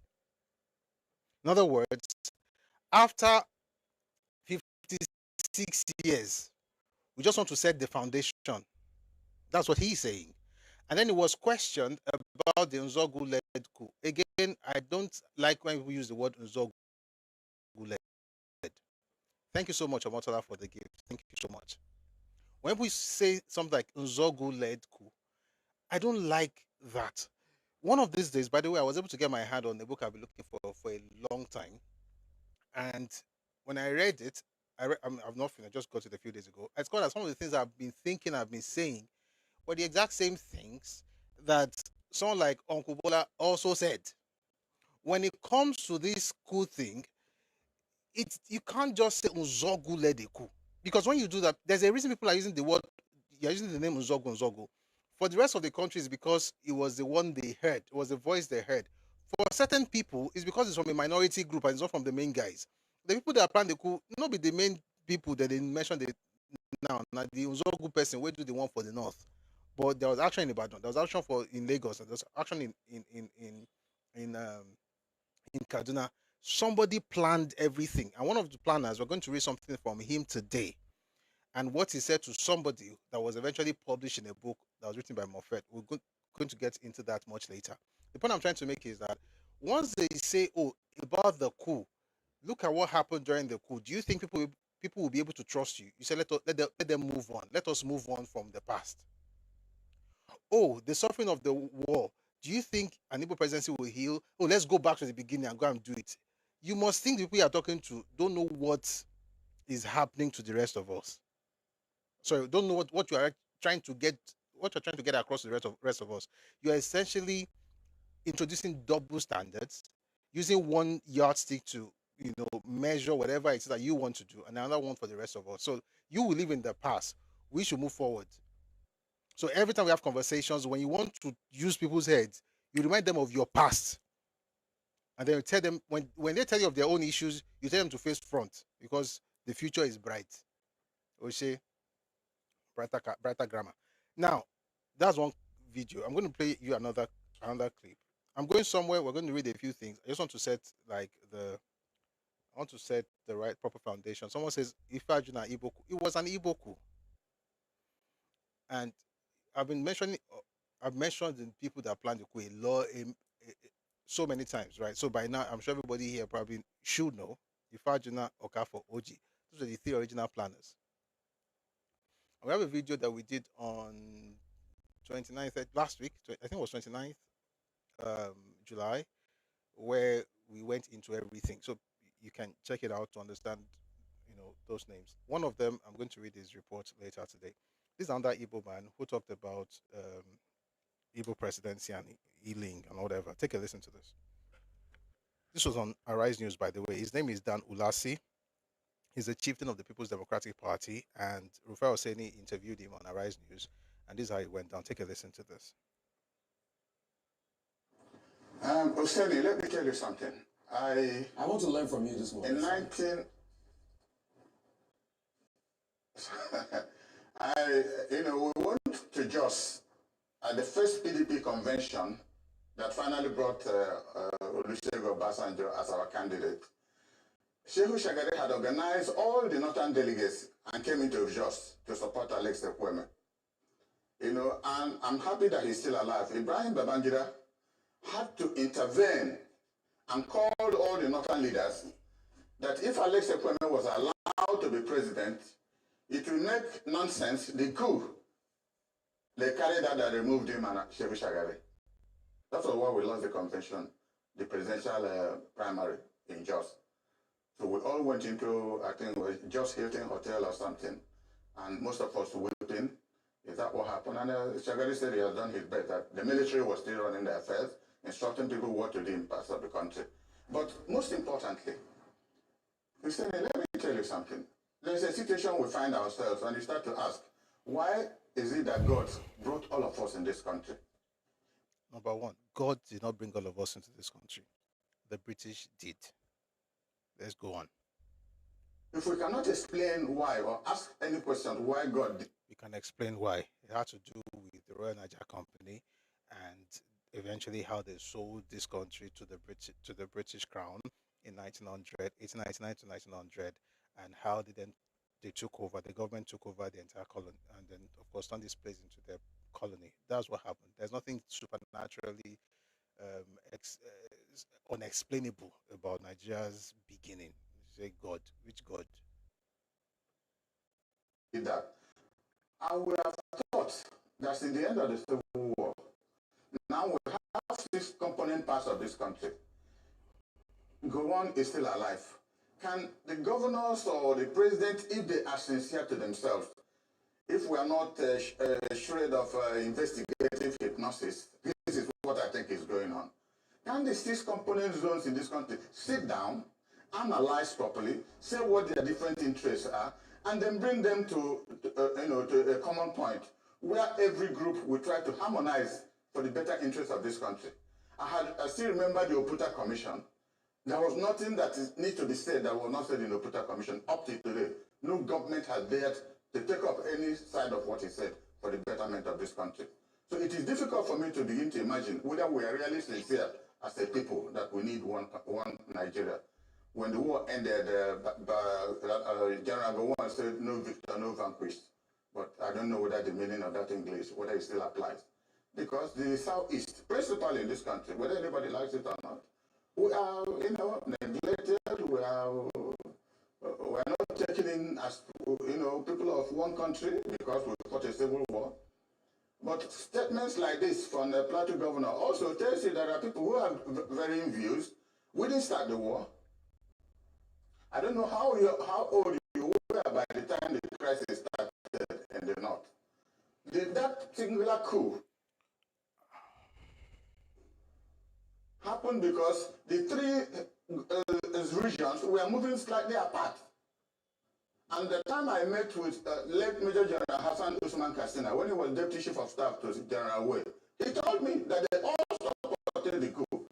In other words, after 56 years, we just want to set the foundation. That's what he's saying. And then he was questioned about the Nzogu-led coup. Again, I don't like when we use the word Nzogu-led. Thank you so much, Omotola, for the gift. Thank you so much. When we say something like Nzogu-led coup, I don't like that. One of these days, by the way, I was able to get my hand on the book I've been looking for a long time. And when I read it, I've not finished, I just got it a few days ago. It's called some of the things I've been thinking, I've been saying, were the exact same things that someone like Uncle Bola also said. When it comes to this coup thing, you can't just say Nzogu led a coup. Because when you do that, there's a reason people are using you're using the name Nzogu. For the rest of the country, it's because it was the one they heard, it was the voice they heard. For certain people, it's because it's from a minority group and it's not from the main guys. The people that plan the coup, not be the main people that they mentioned now. Now the Nzogu person will do the one for the north. But there was action in Ibadan, there was action in Lagos, and there was action in Kaduna. Somebody planned everything. And one of the planners, we're going to read something from him today. And what he said to somebody that was eventually published in a book that was written by Moffat. We're going to get into that much later. The point I'm trying to make is that once they say, "Oh, about the coup, look at what happened during the coup," do you think people will be able to trust you? You say, let them move on. Let us move on from the past. Oh, the suffering of the war. Do you think an Igbo presidency will heal? Oh, let's go back to the beginning and go and do it. You must think the people you're talking to don't know what is happening to the rest of us. Sorry, don't know what you are trying to get, what you're trying to get across to the rest of us. You are essentially introducing double standards, using one yardstick to measure whatever it is that you want to do, and another one for the rest of us. So you will live in the past. We should move forward. So every time we have conversations, when you want to use people's heads, you remind them of your past. And then you tell them, when they tell you of their own issues, you tell them to face front because the future is bright. Oshe, brighter grammar. Now, that's one video. I'm going to play you another clip. I'm going somewhere. We're going to read a few things. I just want to set the right proper foundation. Someone says Ifajuna Iboku. It was an Iboku. And I've mentioned the people that planned the coup so many times, right? So by now, I'm sure everybody here probably should know Ifajuna, Okafo, Oji. Those are the three original planners. We have a video that we did on 29th last week. I think it was 29th July, where we went into everything. So you can check it out to understand, those names. One of them, I'm going to read his report later today. This is another Igbo man who talked about Igbo presidency and healing and whatever. Take a listen to this. This was on Arise News, by the way. His name is Dan Ulasi. He's the chieftain of the People's Democratic Party, and Rufai Oseni interviewed him on Arise News, And this is how it went down. Take a listen to this. Oseni, let me tell you something. I want to learn from you this morning. In 19... we went to Jos at the first PDP convention that finally brought Olusegun Obasanjo as our candidate. Shehu Shagari had organized all the northern delegates and came into Jos to support Alex Ekweme. And I'm happy that he's still alive. Ibrahim Babangida had to intervene and called all the northern leaders that if Alex Ekweme was allowed to be president, it will make nonsense the coup. They carried out that removed him and Shehu Shagari. That's why we lost the convention, the presidential primary in Jos. So we all went into, I think it was Jos Hilton Hotel or something, and most of us weeping. Is that what happened? And Shagari said he has done his best, that the military was still running their affairs, instructing people what to do in parts of the country. But most importantly, Christian, let me tell you something. There's a situation we find ourselves, and you start to ask, why is it that God brought all of us in this country? Number one, God did not bring all of us into this country. The British did. Let's go on. If we cannot explain why or ask any question why God did, we can explain why. It had to do with the Royal Niger Company and eventually how they sold this country to the British Crown in 1899 to 1900, and how they took over, the government took over the entire colony, and then of course turned this place into their colony. That's what happened. There's nothing supernaturally unexplainable about Nigeria's beginning. You say God, which God? That. And we have thought that in the end of the Civil War, now we have 6 component parts of this country. Gowon is still alive. Can the governors or the president, if they are sincere to themselves, if we are not shred of investigative hypnosis, this is what I think is going on. Can the 6 component zones in this country sit down, analyze properly, say what their different interests are, and then bring them to a common point where every group will try to harmonize for the better interests of this country? I still remember the Oputa Commission. There was nothing that needs to be said that was not said in the Oputa Commission up to today. No government has dared to take up any side of what he said for the betterment of this country. So it is difficult for me to begin to imagine whether we are really sincere as a people that we need one Nigeria. When the war ended, General Gowon said, no victor, no vanquished. But I don't know whether the meaning of that English, whether it still applies. Because the Southeast, principally in this country, whether anybody likes it or not, we are, neglected, we are not taken in as, people of one country because we fought a civil war. But statements like this from the Plateau governor also tells you there are people who have varying views. We didn't start the war. I don't know how old you were by the time the crisis started in the north. Did that singular coup happen because the 3 regions were moving slightly apart? And the time I met with late Major General Hassan Usman Katsina, when he was Deputy Chief of Staff to General Way, he told me that they all supported the coup.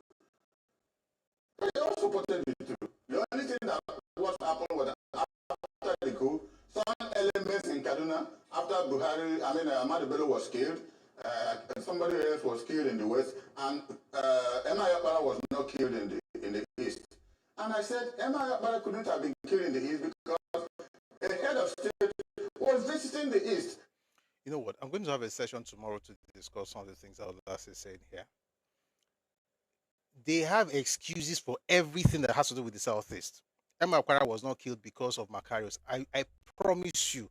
They all supported the coup. The only thing that what happened was that after the coup, some elements in Kaduna, after Ahmadu Bello was killed, somebody else was killed in the west, and Emma Yakpara was not killed in the east. And I said, Emma Yakpara couldn't have been killed in the east because the head of state was visiting the east. You know what? I'm going to have a session tomorrow to discuss some of the things that Olas is saying here. They have excuses for everything that has to do with the Southeast. Emma Aquara was not killed because of Macarius. I promise you,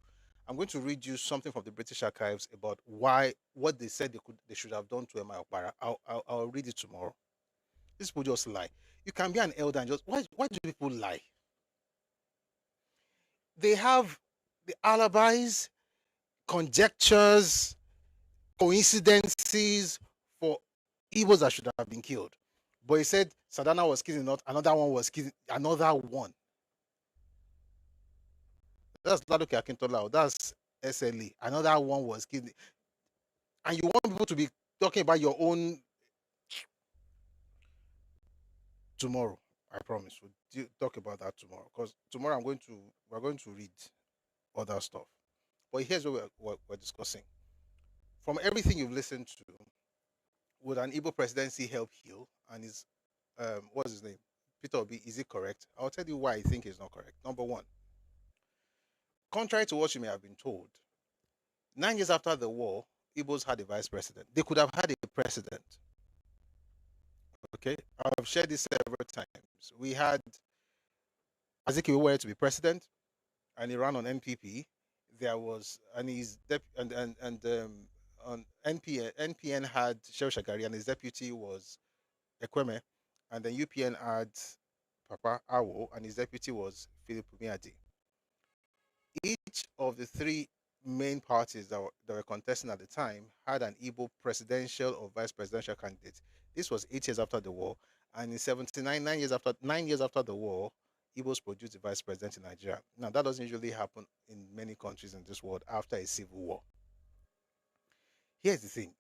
I'm going to read you something from the British archives about what they said they should have done to Emma Aquara. I'll read it tomorrow. These people just lie. You can be an elder and just why do people lie? They have the alibis, conjectures, coincidences for Ibos that should have been killed. But he said Sadana was killed in North, another one was killed, another one. That's Ladoke Akintola, that's SLE. Another one was killed. and you want people to be talking about your own tomorrow. I promise we'll talk about that tomorrow, because tomorrow we're going to read other stuff. But here's what we're discussing. From everything you've listened to, would an Igbo presidency help heal? And is what's his name? Peter Obi, is it correct? I'll tell you why I think it's not correct. Number one, contrary to what you may have been told, 9 years after the war, Igbos had a vice president. They could have had a president. Okay, I've shared this several times. We had Azikiwe wanted to be president, and he ran on NPP. There was, and his on NPN had Shehu Shagari, and his deputy was Ekweme, and then UPN had Papa Awo, and his deputy was Philip Umiadi. Each of the three main parties that were contesting at the time had an Igbo presidential or vice presidential candidate. This was 8 years after the war, and in 79, 9 years after the war, Igbos produced a vice president in Nigeria. Now, that doesn't usually happen in many countries in this world after a civil war. Here's the thing.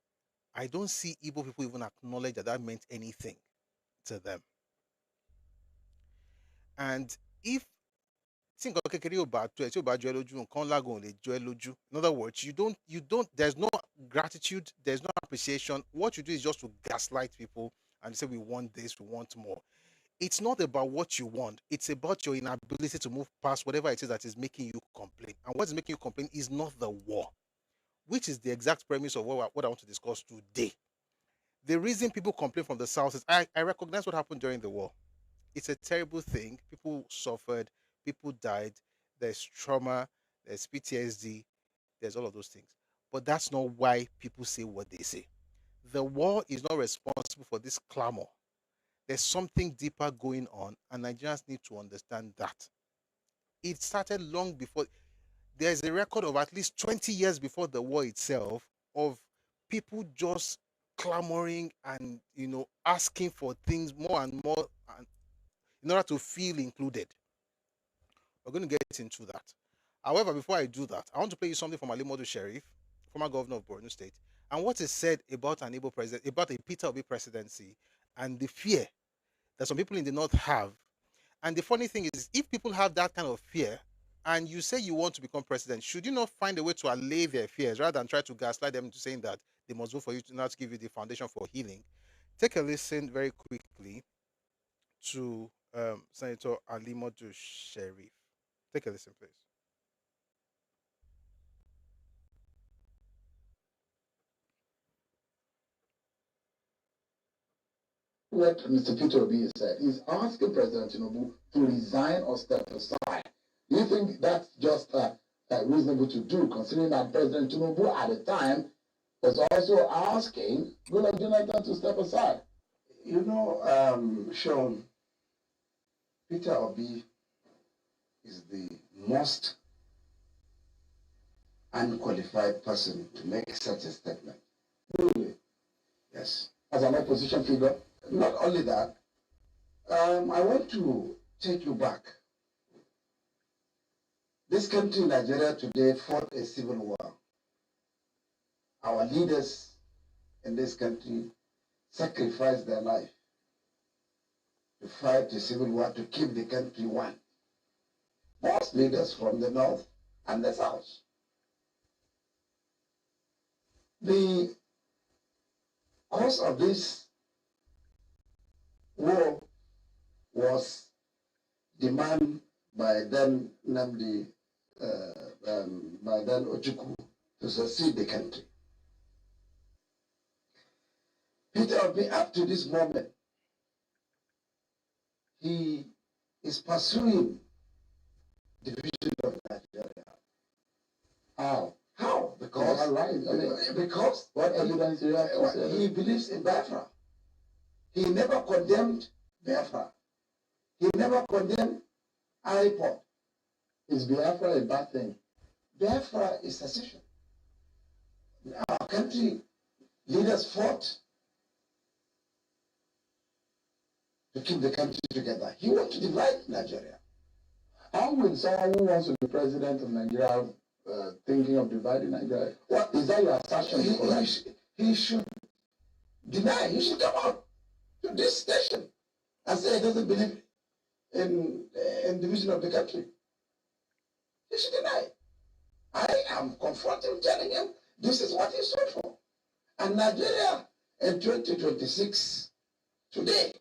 I don't see Igbo people even acknowledge that meant anything to them. And if in other words, you don't, there's no gratitude, there's no appreciation. What you do is just to gaslight people and say, we want this, we want more. It's not about what you want. It's about your inability to move past whatever it is that is making you complain. And what is making you complain is not the war, which is the exact premise of what I want to discuss today. The reason people complain from the South is I recognize what happened during the war. It's a terrible thing. People suffered, people died, there's trauma, there's PTSD, there's all of those things. But that's not why people say what they say. The war is not responsible for this clamor. There's something deeper going on, and Nigerians need to understand that. It started long before. There's a record of at least 20 years before the war itself of people just clamoring and, asking for things more and more in order to feel included. We're going to get into that. However, before I do that, I want to play you something from Ali Modu Sheriff, former governor of Borno State, and what is said about an Igbo president, about a Peter Obi presidency, and the fear that some people in the north have. And the funny thing is, if people have that kind of fear, and you say you want to become president, should you not find a way to allay their fears rather than try to gaslight them into saying that they must vote for you to not give you the foundation for healing? Take a listen very quickly to Senator Ali Modu Sheriff. Take a listen, please. What Mr. Peter Obi said, he's asking President Tinubu to resign or step aside. Do you think that's just reasonable to do, considering that President Tinubu at the time was also asking Goodluck Jonathan to step aside? Sean, Peter Obi is the most unqualified person to make such a statement. Really? Yes. As an opposition figure? Not only that, I want to take you back. This country, Nigeria, today fought a civil war. Our leaders in this country sacrificed their life to fight a civil war to keep the country one. Most leaders from the north and the south. The cause of this war was demand by then Nnamdi, by then Ojukwu to succeed the country. Peter Obi, up to this moment, he is pursuing division of Nigeria. How? How? Because, because what evidence do you have? He believes in Biafra. He never condemned Biafra. He never condemned IPOD. Is Biafra a bad thing? Biafra is secession. Our country leaders fought to keep the country together. He wants to divide Nigeria. How will someone who wants to be president of Nigeria thinking of dividing Nigeria? What is that your assertion? he should deny. He should come out to this station and say he doesn't believe in division of the country. He should deny. I am confronting, telling him this is what he stood for. And Nigeria in 2026, today,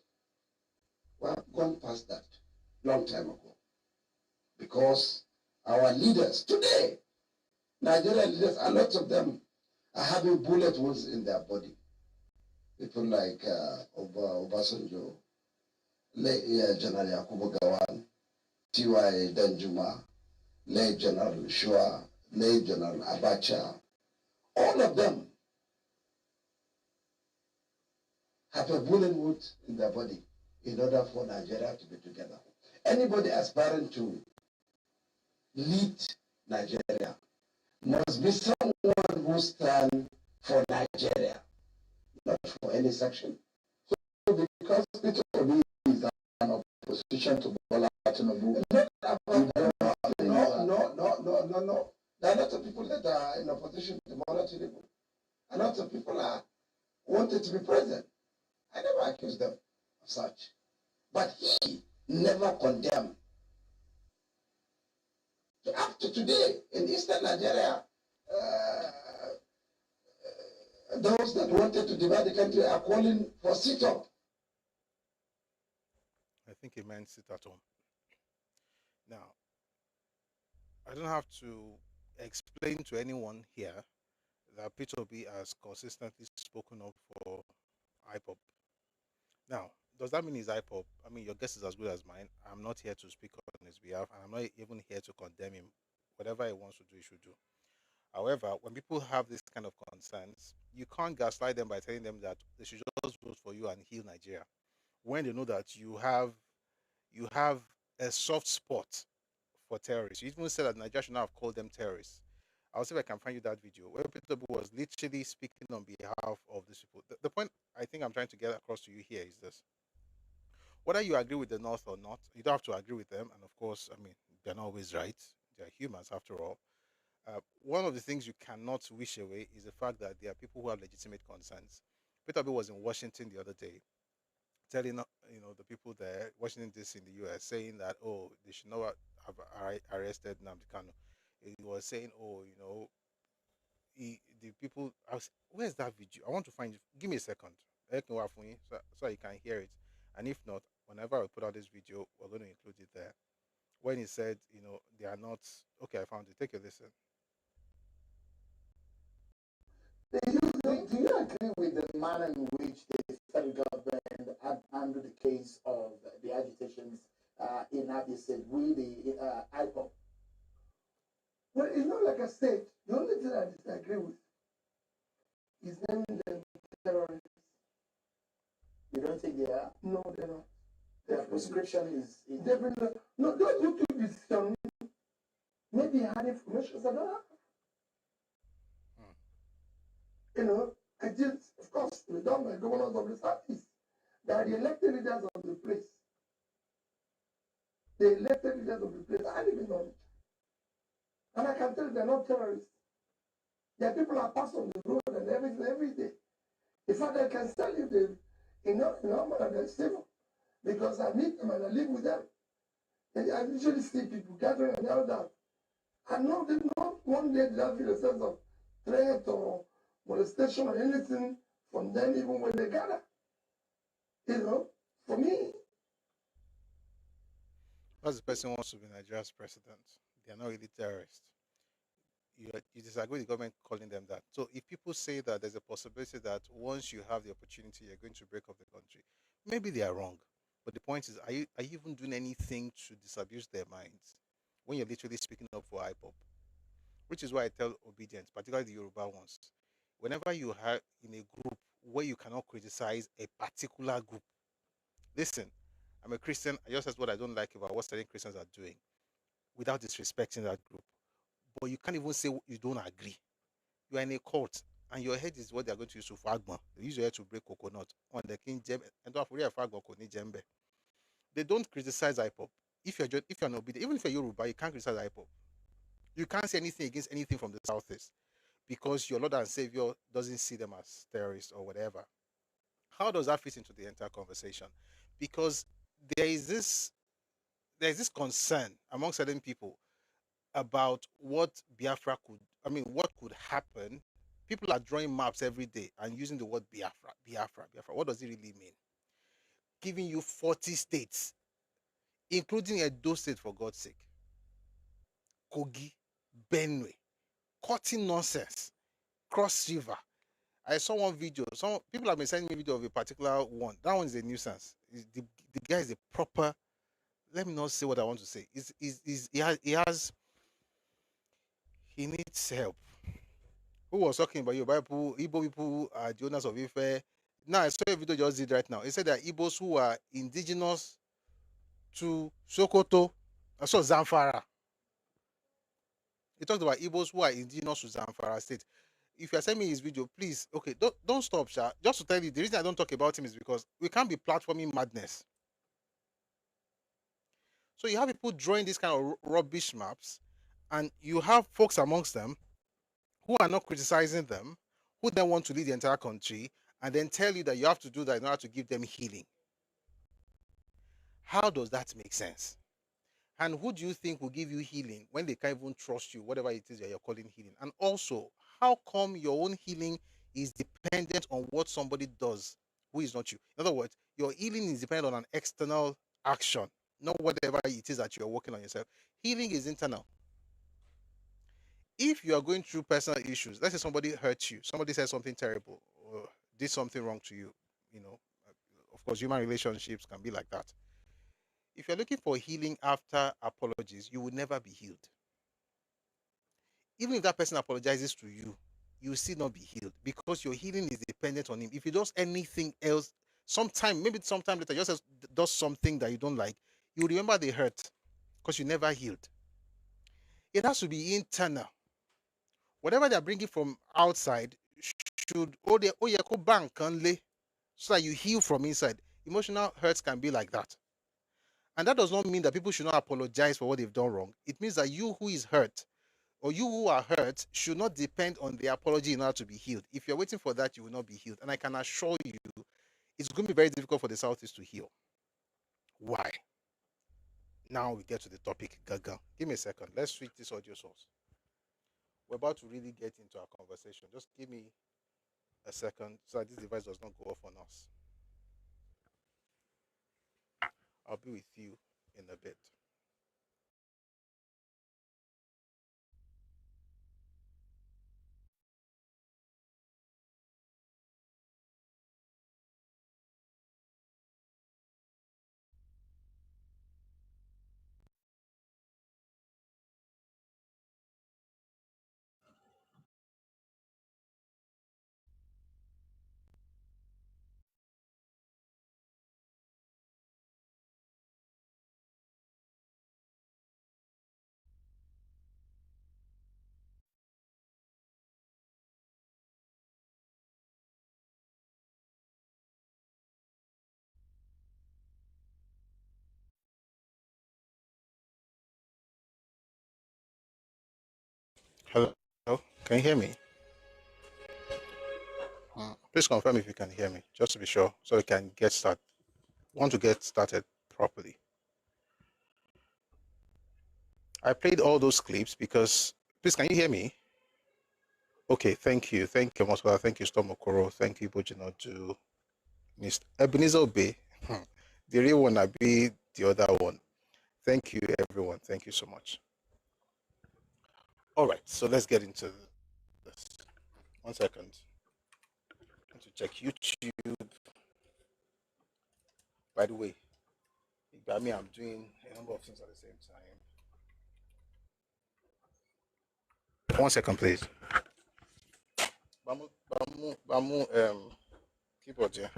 we have gone past that long time ago. Because our leaders today, Nigerian leaders, a lot of them are having bullet wounds in their body. People like Obasanjo, General Yakubu Gawan, T.Y. Danjuma, late General Shua, late General Abacha, all of them have a bullet wound in their body in order for Nigeria to be together. Anybody aspiring to lead Nigeria must be someone who stands for Nigeria, not for any section. So because Peter Obi is an opposition to Bola Tinubu, no. There are a lot of people that are in opposition to Bola Tinubu. A lot of people are wanted to be president. I never accused them of such. But he never condemned. So up to today, in Eastern Nigeria, those that wanted to divide the country are calling for sit-up. I think he meant sit at home. Now, I don't have to explain to anyone here that Peter Obi has consistently spoken up for IPOP. Now, does that mean he's IPOP? I mean, your guess is as good as mine. I'm not here to speak on his behalf, and I'm not even here to condemn him. Whatever he wants to do, he should do. However, when people have this kind of concerns, you can't gaslight them by telling them that they should just vote for you and heal Nigeria, when they know that you have a soft spot for terrorists. You even said that Nigeria should not have called them terrorists. I'll see if I can find you that video where Peter was literally speaking on behalf of these people. The point I think I'm trying to get across to you here is this. Whether you agree with the North or not, you don't have to agree with them. And of course, I mean, they're not always right. They're humans after all. One of the things you cannot wish away is the fact that there are people who have legitimate concerns. Peter was in Washington the other day, telling the people there, Washington D.C. in the U.S., saying that they should not have arrested Nnamdi Kanu. He was saying the people. Where's that video? I want to find it. Give me a second. So you can hear it. And if not, whenever I put out this video, we're going to include it there. When he said, they are not okay. I found it. Take a listen. Do you agree with the manner in which the federal government handled the case of the agitations in Abia State with the IPOP? Well, it's not like I said. The only thing I disagree with is naming them terrorists. You don't think they are? No, they're not. Their prescription is definitely no. Those who took decision maybe had information I don't have. Agents, of course, were done by governors of the Southeast. They are the elected leaders of the place. The elected leaders of the place. I live in knowledge. And I can tell you they're not terrorists. Their people are passed on the road and everything every day. In fact, I can tell you they're civil. Because I meet them and I live with them. And I usually see people gathering and all that. And not one day did I feel a sense of threat or molestation or anything from them, even when they gather. For me. As the person wants to be Nigeria's president, they are not really terrorists. You disagree with the government calling them that. So if people say that there's a possibility that once you have the opportunity, you're going to break up the country, maybe they are wrong. But the point is, are you even doing anything to disabuse their minds when you're literally speaking up for IPOP? Which is why I tell obedience, particularly the Yoruba ones. Whenever you are in a group where you cannot criticize a particular group, listen, I'm a Christian. I just said what I don't like about what certain Christians are doing without disrespecting that group. But you can't even say you don't agree. You are in a cult, and your head is what they are going to use to fagma. They use your head to break coconut on the king gem and don't have fagma koni jembe. They don't criticize IPOP. If you're an obedient, even if you're Yoruba, you can't criticize IPOP. You can't say anything against anything from the southeast because your Lord and Savior doesn't see them as terrorists or whatever. How does that fit into the entire conversation? Because there is this there's this concern among certain people about what Biafra could, I mean, what could happen. People are drawing maps every day and using the word Biafra, Biafra, Biafra. What does it really mean? Giving you 40 states, including Edo State, for God's sake, Kogi, Benue, cutting nonsense, Cross River. I saw one video. Some people have been sending me video of a particular one. That one is a nuisance. The guy is a proper. Let me not say what I want to say. He needs help. Who was talking about you? People, Igbo people are the owners of Ife. Now I saw a video just did right now. It said that Ibos who are indigenous to Sokoto, I saw Zamfara. He talked about Ibos who are indigenous to Zamfara state. If you're sending me his video, please, okay, don't stop, Sha. Just to tell you, the reason I don't talk about him is because we can't be platforming madness. So you have people drawing these kind of rubbish maps, and you have folks amongst them who are not criticizing them, who then want to lead the entire country, and then tell you that you have to do that in order to give them healing. How does that make sense? And who do you think will give you healing when they can't even trust you, whatever it is that you're calling healing? And also, how come your own healing is dependent on what somebody does who is not you? In other words, your healing is dependent on an external action, not whatever it is that you're working on yourself. Healing is internal. If you are going through personal issues, let's say somebody hurt you, somebody said something terrible, or did something wrong to you, of course, human relationships can be like that. If you're looking for healing after apologies, you will never be healed. Even if that person apologizes to you, you will still not be healed because your healing is dependent on him. If he does anything else, maybe sometime later, just does something that you don't like, you remember the hurt because you never healed. It has to be internal. Whatever they're bringing from outside should so that you heal from inside. Emotional hurts can be like that. And that does not mean that people should not apologize for what they've done wrong. It means that you who is hurt or you who are hurt should not depend on the apology in order to be healed. If you're waiting for that, you will not be healed. And I can assure you, it's going to be very difficult for the Southeast to heal. Why? Now we get to the topic, Gaga. Give me a second. Let's switch this audio source. We're about to really get into our conversation. Just give me a second so that this device does not go off on us. I'll be with you in a bit. Hello? Can you hear me? Please confirm if you can hear me, just to be sure, so we can get started. Want to get started properly. I played all those clips because, please, can you hear me? Okay, thank you. Thank you, Moskola. Thank you, Storm Okoro. Thank you, Bojinoju. Mr. Ebenezer Obey. The real one, I be the other one. Thank you, everyone. Thank you so much. All right, so let's get into this. 1 second. I want to check YouTube. By the way, by me, I'm doing a number of things at the same time. 1 second, please. Keyboard here.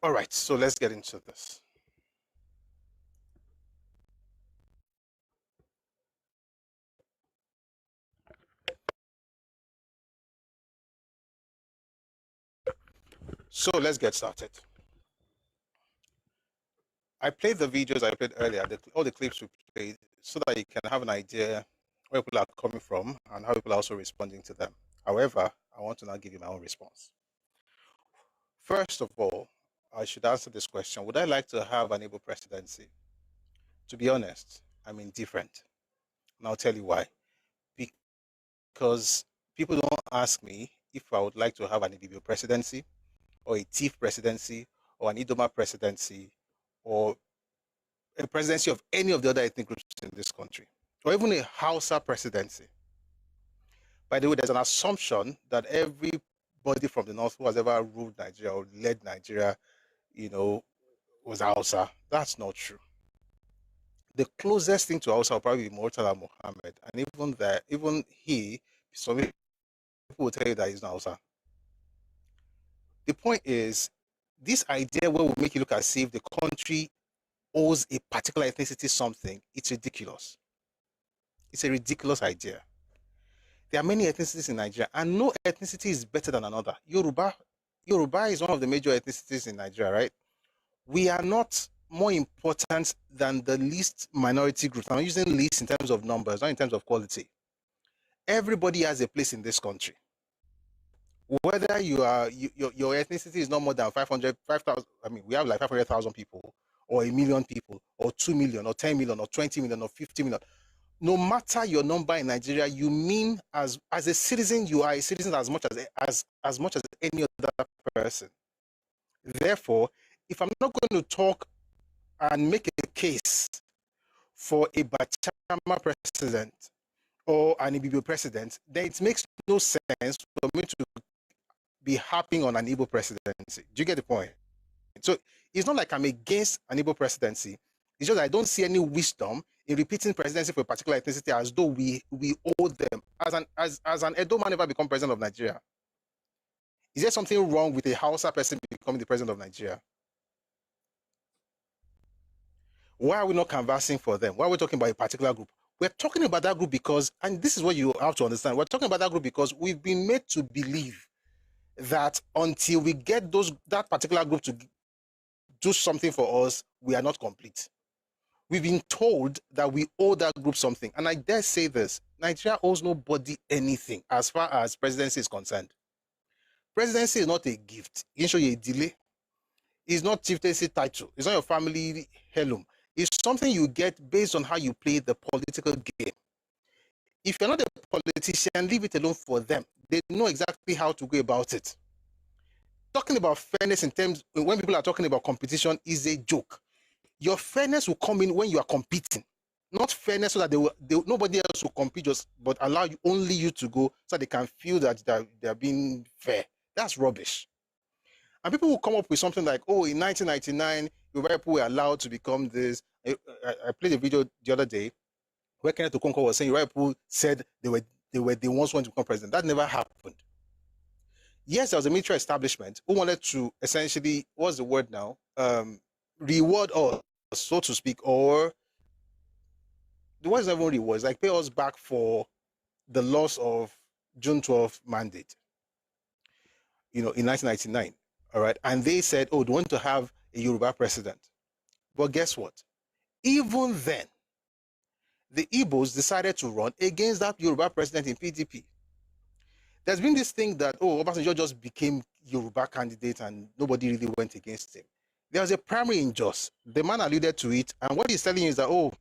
All right, so let's get into this. So let's get started. I played the videos I played earlier, all the clips we played, so that you can have an idea where people are coming from and how people are also responding to them. However, I want to now give you my own response. First of all, I should answer this question. Would I like to have an Igbo presidency? To be honest, I'm indifferent. And I'll tell you why. Because people don't ask me if I would like to have an Igbo presidency, or a TIF presidency, or an Idoma presidency, or a presidency of any of the other ethnic groups in this country, or even a Hausa presidency. By the way, there's an assumption that everybody from the north who has ever ruled Nigeria or led Nigeria, was Hausa. That's not true. The closest thing to Hausa will probably be Murtala Muhammad, and even he, some people will tell you that he's not Hausa. The point is, this idea where we make it look as if the country owes a particular ethnicity something, it's ridiculous. It's a ridiculous idea. There are many ethnicities in Nigeria, and no ethnicity is better than another. Yoruba is one of the major ethnicities in Nigeria, right? We are not more important than the least minority groups. I'm using least in terms of numbers, not in terms of quality. Everybody has a place in this country. Whether your ethnicity is not more than 5,000, we have like 500,000 people, or 1 million people, or 2 million, or 10 million, or 20 million, or 50 million. No matter your number in Nigeria, you mean as a citizen, you are a citizen as much as any other person. Therefore, if I'm not going to talk and make a case for a Bachama president or an Ibibio president, then it makes no sense for me to be harping on an Igbo presidency. Do you get the point? So it's not like I'm against an Igbo presidency. It's just that I don't see any wisdom in repeating presidency for a particular ethnicity as though we owe them. As an Edo man ever become president of Nigeria? Is there something wrong with a Hausa person becoming the president of Nigeria? Why are we not canvassing for them? Why are we talking about a particular group? We're talking about that group because, and this is what you have to understand, we're talking about that group because we've been made to believe that until we get that particular group to do something for us, we are not complete. We've been told that we owe that group something. And I dare say this, Nigeria owes nobody anything as far as presidency is concerned. Presidency is not a gift. You can show you a delay. It's not chieftaincy title. It's not your family heirloom. It's something you get based on how you play the political game. If you're not a politician, leave it alone for them. They know exactly how to go about it. Talking about fairness in terms, when people are talking about competition, is a joke. Your fairness will come in when you are competing. Not fairness so that nobody else will compete, but allow only you to go so they can feel that they're being fair. That's rubbish. And people will come up with something like, oh, in 1999, Yoruba people were allowed to become this. I played a video the other day where Kenneth Okonkwo was saying Yoruba people said they were the ones who wanted to become president. That never happened. Yes, there was a military establishment who wanted to essentially, what's the word now? Reward us, so to speak, or the word is not even reward, it's like pay us back for the loss of June 12th mandate, in 1999. All right. And they said, oh, they want to have a Yoruba president. But guess what? Even then, the Ibos decided to run against that Yoruba president in PDP. There's been this thing that, oh, Obasanjo just became Yoruba candidate and nobody really went against him. There was a primary in Jos. The man alluded to it. And what he's telling you is that, oh,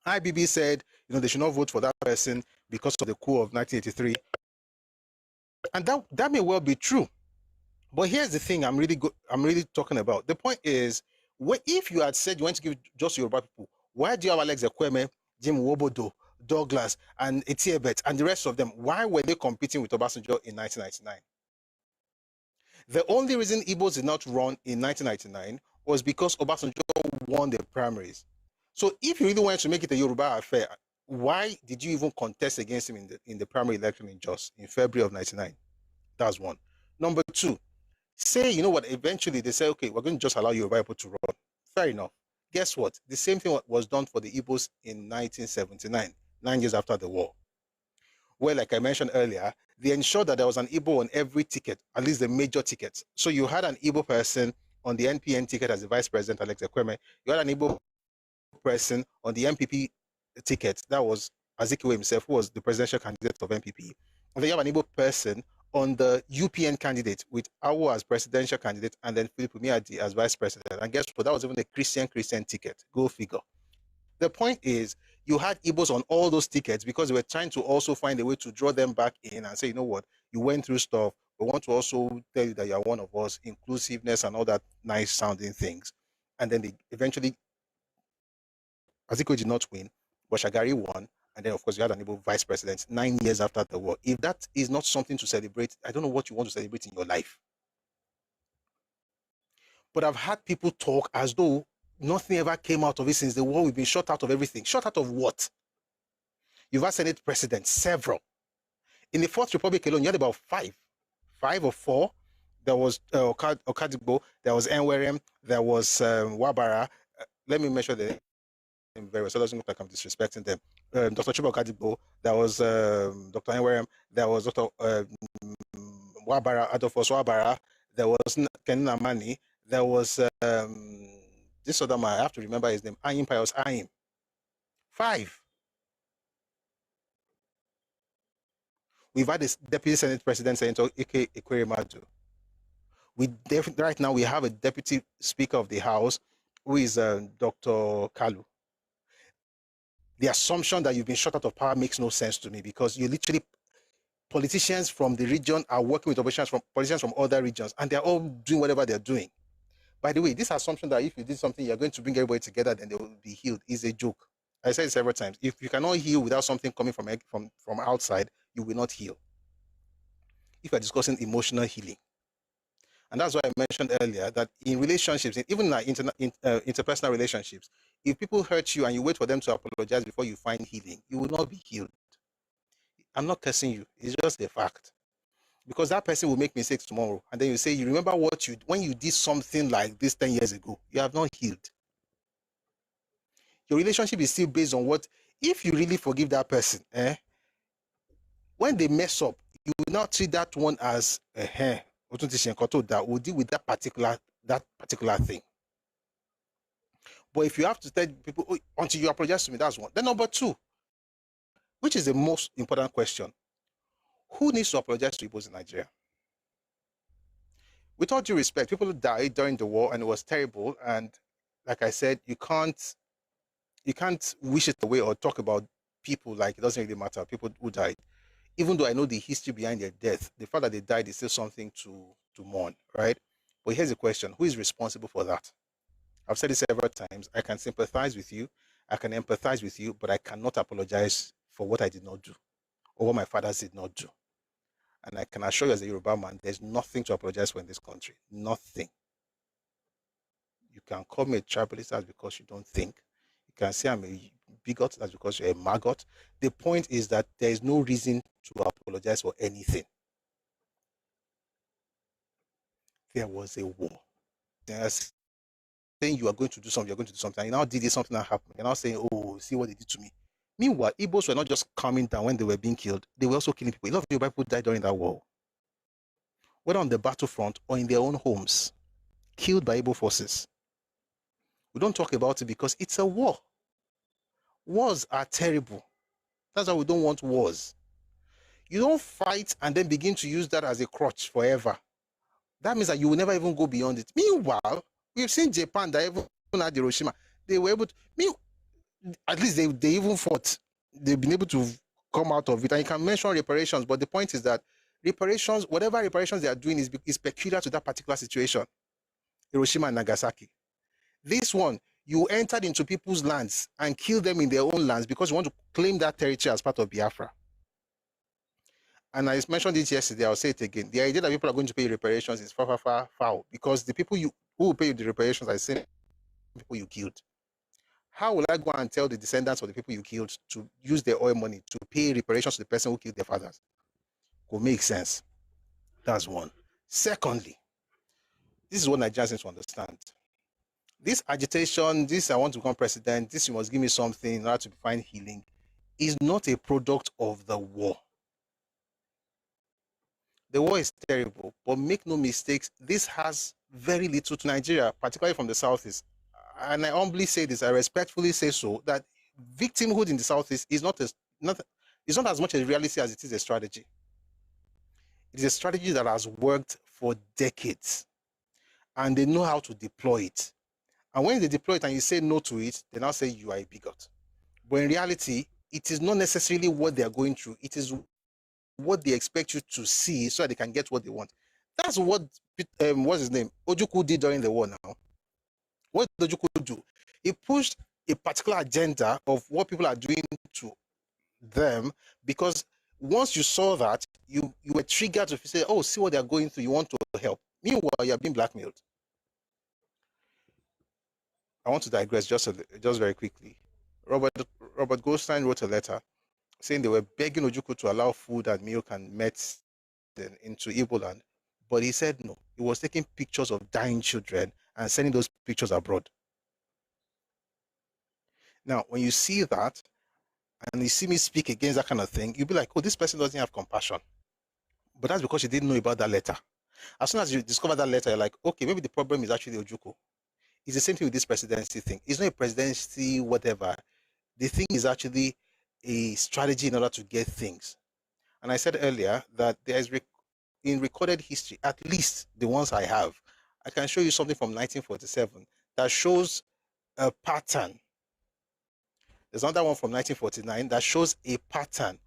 IBB said, they should not vote for that person because of the coup of 1983. And that may well be true. But here's the thing I'm really talking about. The point is, if you had said you want to give just Yoruba people, why do you have Alex Ekweme, Jim Wobodo, Douglas, and Etiebet, and the rest of them? Why were they competing with Obasanjo in 1999? The only reason Ibos did not run in 1999 was because Obasanjo won the primaries. So if you really wanted to make it a Yoruba affair, why did you even contest against him in the primary election in Jos in February of 1999? That's one. Number two, Say, you know what, eventually they say, okay, we're going to just allow Yoruba people to run. Fair enough. Guess what? The same thing was done for the Ibos in 1979, 9 years after the war. Where, like I mentioned earlier, they ensured that there was an Igbo on every ticket, at least the major tickets. So you had an Igbo person on the NPN ticket as the Vice President, Alex Ekweme. You had an Igbo person on the MPP ticket, that was Azikiwe himself, who was the presidential candidate of MPP. And then you have an Igbo person on the UPN candidate with Awo as presidential candidate and then Philip Umiadi as vice president. And guess what? That was even a Christian ticket. Go figure. The point is, you had Igbos on all those tickets because they were trying to also find a way to draw them back in and say, you know what, you went through stuff. We want to also tell you that you are one of us, inclusiveness and all that nice sounding things. And then they eventually, Azikiwe did not win, but Shagari won. And then, of course, you had an Igbo vice president 9 years after the war. If that is not something to celebrate, I don't know what you want to celebrate in your life. But I've had people talk as though nothing ever came out of it since the war. We've been shut out of everything. Shut out of what? You've had Senate presidents, several. In the Fourth Republic alone, you had about five or four. There was Okadigbo, there was Enwerem, there was Wabara. Let me measure the very well, so it doesn't look like I'm disrespecting them. Dr. Chuba Okadigbo, there was Dr. Enwerem, there was Dr. Wabara, Adolphus Wabara, there was Ken Namani, there was this other man, I have to remember his name, Ayim Pius Ayim. 5. We've had this Deputy Senate President, Senator Ike Ekweremadu. Right now, we have a Deputy Speaker of the House, who is Dr. Kalu. The assumption that you've been shut out of power makes no sense to me because you literally, politicians from the region are working with politicians from other regions and they're all doing whatever they're doing. By the way, this assumption that if you did something, you're going to bring everybody together, then they will be healed is a joke. I said it several times. If you cannot heal without something coming from outside, you will not heal. If you're discussing emotional healing. And that's why I mentioned earlier that in relationships, even in interpersonal relationships, if people hurt you and you wait for them to apologize before you find healing, you will not be healed. I'm not cursing you. It's just a fact. Because that person will make mistakes tomorrow. And then you say, you remember when you did something like this 10 years ago, you have not healed. Your relationship is still based on what, if you really forgive that person, when they mess up, you will not treat that one as that will deal with that particular thing. But if you have to tell people, oh, until you apologize to me, that's one. Then number 2, which is the most important question. Who needs to apologize to Igbos in Nigeria? With all due respect, people died during the war and it was terrible. And like I said, you can't wish it away or talk about people like it doesn't really matter, people who died. Even though I know the history behind their death, the fact that they died is still something to mourn, right? But here's the question, who is responsible for that? I've said it several times, I can sympathize with you, I can empathize with you, but I cannot apologize for what I did not do or what my fathers did not do. And I can assure you as a Yoruba man, there's nothing to apologize for in this country, nothing. You can call me a tribalist, that's because you don't think. You can say I'm a bigot, that's because you're a maggot. The point is that there is no reason to apologize for anything. There was a war. They're saying you are going to do something, you're going to do something. And you now did something that happened. You're now saying, oh, see what they did to me. Meanwhile, Ibos were not just calming down when they were being killed. They were also killing people. A lot of Yoruba people died during that war. Whether on the battlefront or in their own homes. Killed by Igbo forces. We don't talk about it because it's a war. Wars are terrible. That's why we don't want wars. You don't fight and then begin to use that as a crutch forever. That means that you will never even go beyond it. Meanwhile, we've seen Japan that even at Hiroshima, they were able to, at least they even fought. They've been able to come out of it. And you can mention reparations, but the point is that reparations, whatever reparations they are doing is peculiar to that particular situation. Hiroshima and Nagasaki. This one, you entered into people's lands and killed them in their own lands because you want to claim that territory as part of Biafra. And I mentioned it yesterday, I'll say it again. The idea that people are going to pay reparations is far foul because the people who will pay you the reparations are the same people you killed. How will I go and tell the descendants of the people you killed to use their oil money to pay reparations to the person who killed their fathers? Could make sense. That's one. Secondly, This is what Nigerians need to understand. This agitation, this I want to become president, this you must give me something in order to find healing, is not a product of the war. The war is terrible, but make no mistakes, this has very little to Nigeria, particularly from the Southeast. And I humbly say this, I respectfully say so, that victimhood in the Southeast is not as much a reality as it is a strategy. It is a strategy that has worked for decades, and they know how to deploy it. And when they deploy it and you say no to it, they now say you are a bigot. But in reality, it is not necessarily what they are going through. It is what they expect you to see so that they can get what they want. That's what, what's his name? Ojukwu did during the war now. What did Ojukwu do? He pushed a particular agenda of what people are doing to them, because once you saw that, you were triggered to say, oh, see what they're going through, you want to help. Meanwhile, you're being blackmailed. I want to digress just very quickly. Robert Goldstein wrote a letter saying they were begging Ojukwu to allow food and milk and medicine into Igbo land, but he said no. He was taking pictures of dying children and sending those pictures abroad. Now, when you see that, and you see me speak against that kind of thing, you'll be like, oh, this person doesn't have compassion. But that's because you didn't know about that letter. As soon as you discover that letter, you're like, okay, maybe the problem is actually Ojukwu. It's the same thing with this presidency thing. It's not a presidency, whatever. The thing is actually a strategy in order to get things. And I said earlier that there is, in recorded history, at least the ones I have, I can show you something from 1947 that shows a pattern. There's another one from 1949 that shows a pattern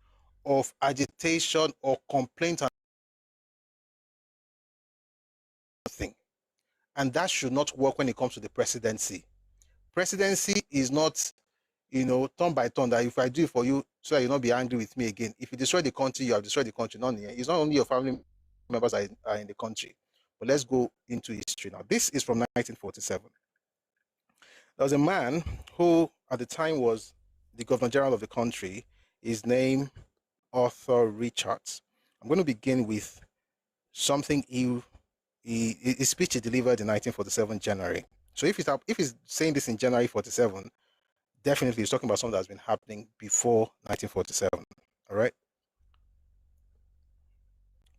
of agitation or complaint and thing. And that should not work when it comes to the presidency. Presidency is not, turn by turn, that if I do it for you, so that you'll not be angry with me again. If you destroy the country, you have destroyed the country. It's not only your family members are in the country. But let's go into history now. This is from 1947. There was a man who, at the time, was the Governor General of the country. His name, Arthur Richards. I'm going to begin with something his speech he delivered in 1947 January. So if he's saying this in January 47, definitely he's talking about something that's been happening before 1947. All right,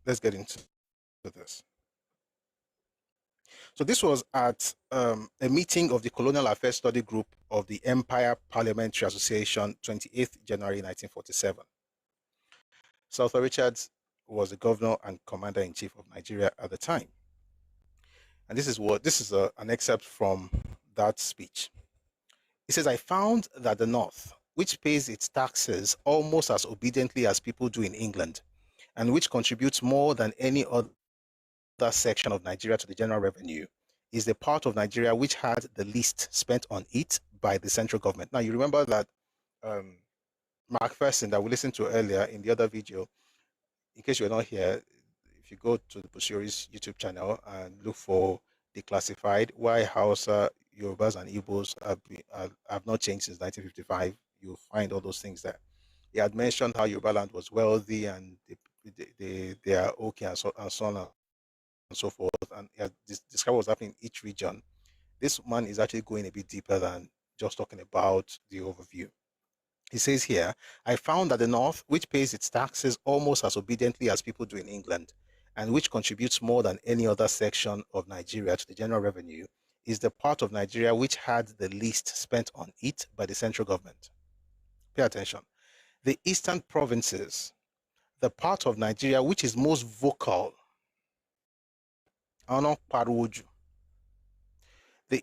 let's get into this. So this was at a meeting of the Colonial Affairs Study Group of the Empire Parliamentary Association, 28th January 1947. Sir Arthur Richards was the governor and commander-in-chief of Nigeria at the time. And this is an excerpt from that speech. He says, I found that the North, which pays its taxes almost as obediently as people do in England, and which contributes more than any other section of Nigeria to the general revenue, is the part of Nigeria which had the least spent on it by the central government. Now, you remember that Mark Ferguson that we listened to earlier in the other video, in case you're not here, if you go to the Busiori's YouTube channel and look for Declassified, why Hausa, Yorubas, and Ibos have not changed since 1955, you'll find all those things there. He had mentioned how Yoruba land was wealthy and they are okay and so on and so forth. And he had described what's happening in each region. This man is actually going a bit deeper than just talking about the overview. He says here, I found that the North, which pays its taxes almost as obediently as people do in England, and which contributes more than any other section of Nigeria to the general revenue, is the part of Nigeria which had the least spent on it by the central government. Pay attention. The eastern provinces, the part of Nigeria which is most vocal, the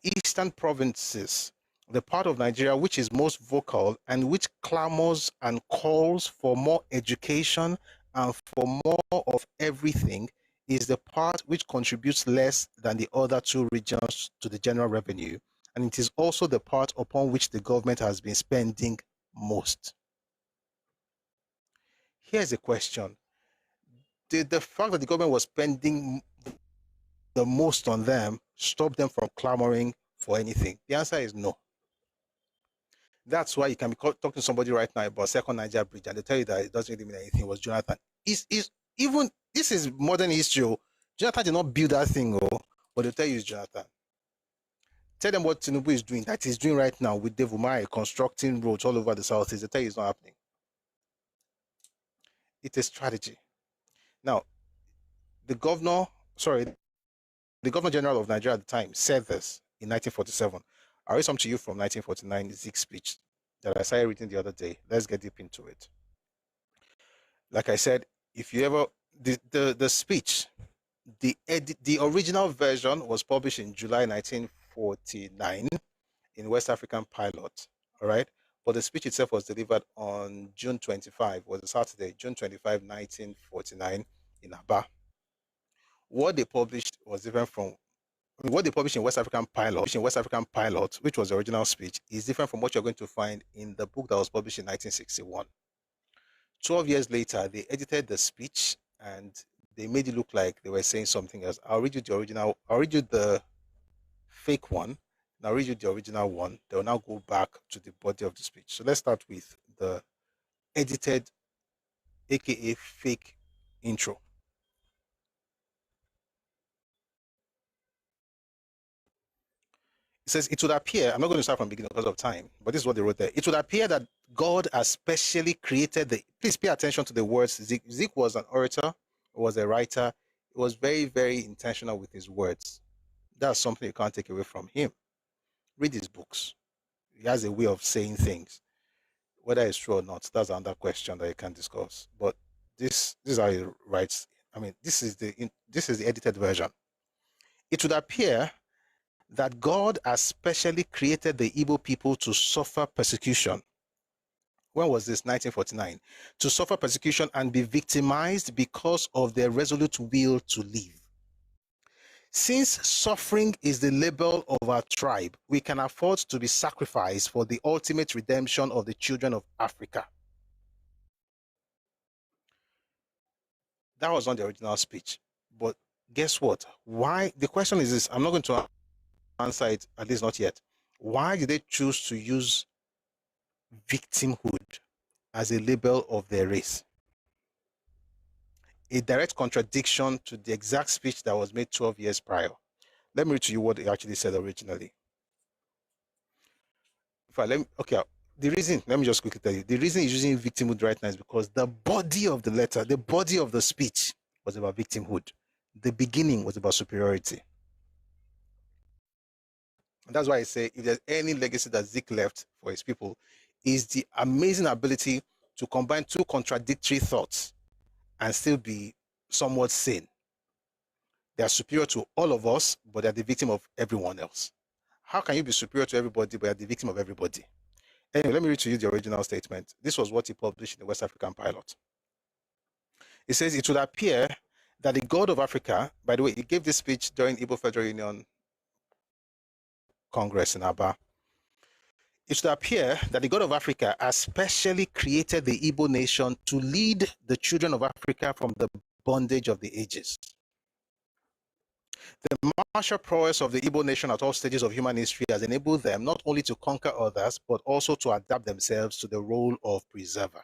eastern provinces, the part of Nigeria which is most vocal and which clamors and calls for more education and for more of everything, is the part which contributes less than the other two regions to the general revenue, and it is also the part upon which the government has been spending most. Here's a question. Did the fact that the government was spending the most on them stop them from clamoring for anything? The answer is no. That's why you can be talking to somebody right now about Second Niger Bridge, and they tell you that it doesn't really mean anything. It was Jonathan. Even this is modern history. Jonathan did not build that thing, but but they'll tell you it's Jonathan. Tell them what Tinubu is doing, that he's doing right now with Dave Umahi, constructing roads all over the Southeast. They tell you it's not happening. It's a strategy. Now, the Governor General of Nigeria at the time said this in 1947. I'll read something to you from 1949, Zeke's speech that I started reading the other day. Let's get deep into it. Like I said, if you ever, the speech, the original version was published in July 1949 in West African Pilot, all right? But the speech itself was delivered on June 25, was a Saturday, June 25, 1949 in Aba. What they published was different from what they published in West African Pilot, which was the original speech, is different from what you're going to find in the book that was published in 1961. 12 years later, they edited the speech and they made it look like they were saying something else. I'll read you the original. I'll read you the fake one. And I'll read you the original one. They'll now go back to the body of the speech. So let's start with the edited, aka fake intro. It says, it would appear, I'm not going to start from the beginning because of time, but this is what they wrote there. It would appear that God has specially created please pay attention to the words. Zeke was an orator, was a writer. He was very, very intentional with his words. That's something you can't take away from him. Read his books. He has a way of saying things. Whether it's true or not, that's another question that you can discuss. But this is how he writes. I mean, this is the edited version. It would appear that God has specially created the Igbo people to suffer persecution. When was this? 1949. To suffer persecution and be victimized because of their resolute will to live. Since suffering is the label of our tribe, we can afford to be sacrificed for the ultimate redemption of the children of Africa. That was not the original speech. But guess what? Why? The question is this. I'm not going to answer it, at least not yet. Why did they choose to use victimhood as a label of their race? A direct contradiction to the exact speech that was made 12 years prior. Let me read to you what they actually said originally. The reason, let me just quickly tell you, the reason he's using victimhood right now is because the body of the letter, the body of the speech was about victimhood. The beginning was about superiority. And that's why I say if there's any legacy that Zeke left for his people, is the amazing ability to combine two contradictory thoughts and still be somewhat sane. They are superior to all of us, but they're the victim of everyone else. How can you be superior to everybody, but you're the victim of everybody? Anyway, let me read to you the original statement. This was what he published in the West African Pilot. It says, it would appear that the God of Africa, by the way, he gave this speech during Igbo Federal Union Congress in Aba. It should appear that the God of Africa has specially created the Igbo nation to lead the children of Africa from the bondage of the ages. The martial prowess of the Igbo nation at all stages of human history has enabled them not only to conquer others, but also to adapt themselves to the role of preserver.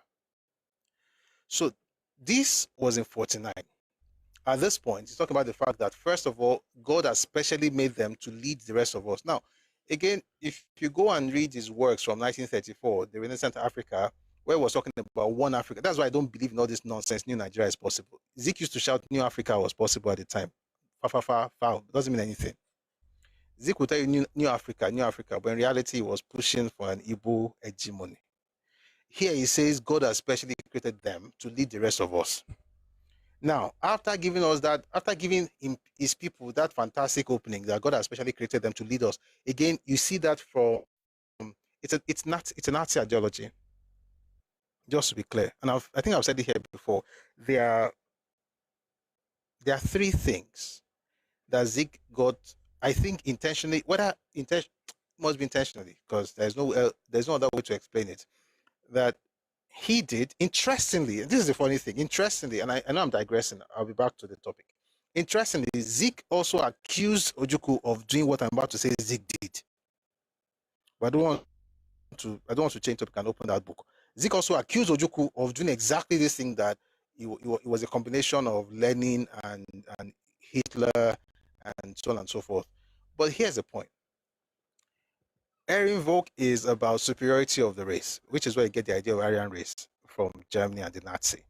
So this was in 49. At this point, he's talking about the fact that, first of all, God has specially made them to lead the rest of us. Now, again, if you go and read his works from 1934, the Renaissance Africa, where he was talking about one Africa, that's why I don't believe in all this nonsense, New Nigeria is possible. Zeke used to shout New Africa was possible at the time. It doesn't mean anything. Zeke will tell you New Africa, but in reality, he was pushing for an Igbo hegemony. Here he says God has specially created them to lead the rest of us. Now, after giving us that, after giving his people that fantastic opening that God has specially created them to lead us, again, you see that from it's a Nazi ideology. Just to be clear, and I think I've said it here before. There are three things that Zeke got, I think intentionally, must be intentionally, because there's no other way to explain it, that he did, interestingly, this is the funny thing, interestingly, and I know I'm digressing, I'll be back to the topic. Interestingly, Zeke also accused Ojukwu of doing what I'm about to say Zeke did. But I don't want to change topic and open that book. Zeke also accused Ojukwu of doing exactly this thing, that it was a combination of Lenin and Hitler and so on and so forth. But here's the point. Ehrenvolk is about superiority of the race, which is where you get the idea of Aryan race from Germany and the Nazi.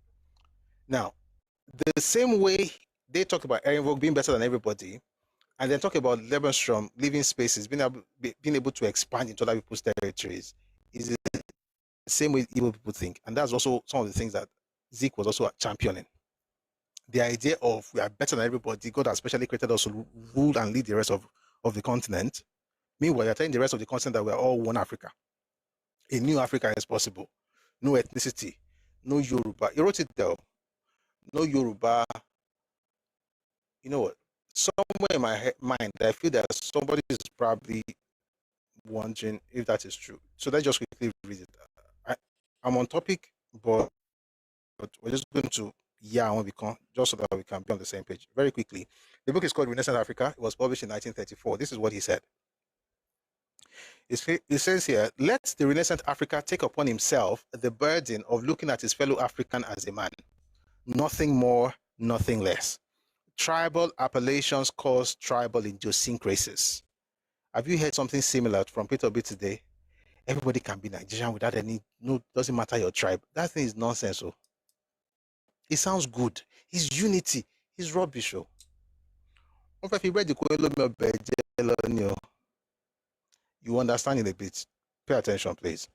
Now, the same way they talk about Ehrenvolk being better than everybody, and then talk about Lebensraum living spaces, being able to expand into other people's territories, is the same way Igbo people think. And that's also some of the things that Zeke was also championing. The idea of we are better than everybody, God has specially created us to rule and lead the rest of the continent. Meanwhile, you're telling the rest of the continent that we are all one Africa. A new Africa is possible. No ethnicity, no Yoruba. You wrote it down. No Yoruba. You know what? Somewhere in my mind, I feel that somebody is probably wondering if that is true. So let's just quickly read it. I'm on topic, but we're just going to when we can, just so that we can be on the same page. Very quickly, the book is called Renaissance Africa. It was published in 1934. This is what he said. It says here, let the Renaissance Africa take upon himself the burden of looking at his fellow African as a man. Nothing more, nothing less. Tribal appellations cause tribal idiosyncrasies. Have you heard something similar from Peter Obi today? Everybody can be Nigerian without doesn't matter your tribe. That thing is nonsense. Oh. It sounds good. It's unity. It's rubbish. Oh. You understand it a bit. Pay attention, please.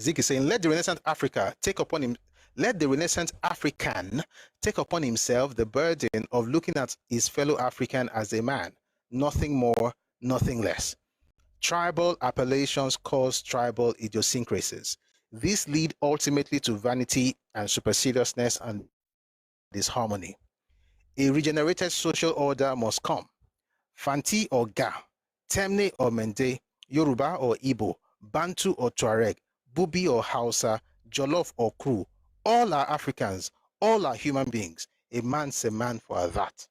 Zeke is saying, let the Renaissance African take upon himself the burden of looking at his fellow African as a man. Nothing more, nothing less. Tribal appellations cause tribal idiosyncrasies. These lead ultimately to vanity and superciliousness and disharmony. A regenerated social order must come. Fanti or Ga, Temne or Mende, Yoruba or Igbo, Bantu or Tuareg, Bubi or Hausa, Jollof or Kru, all are Africans, all are human beings. A man's a man for that.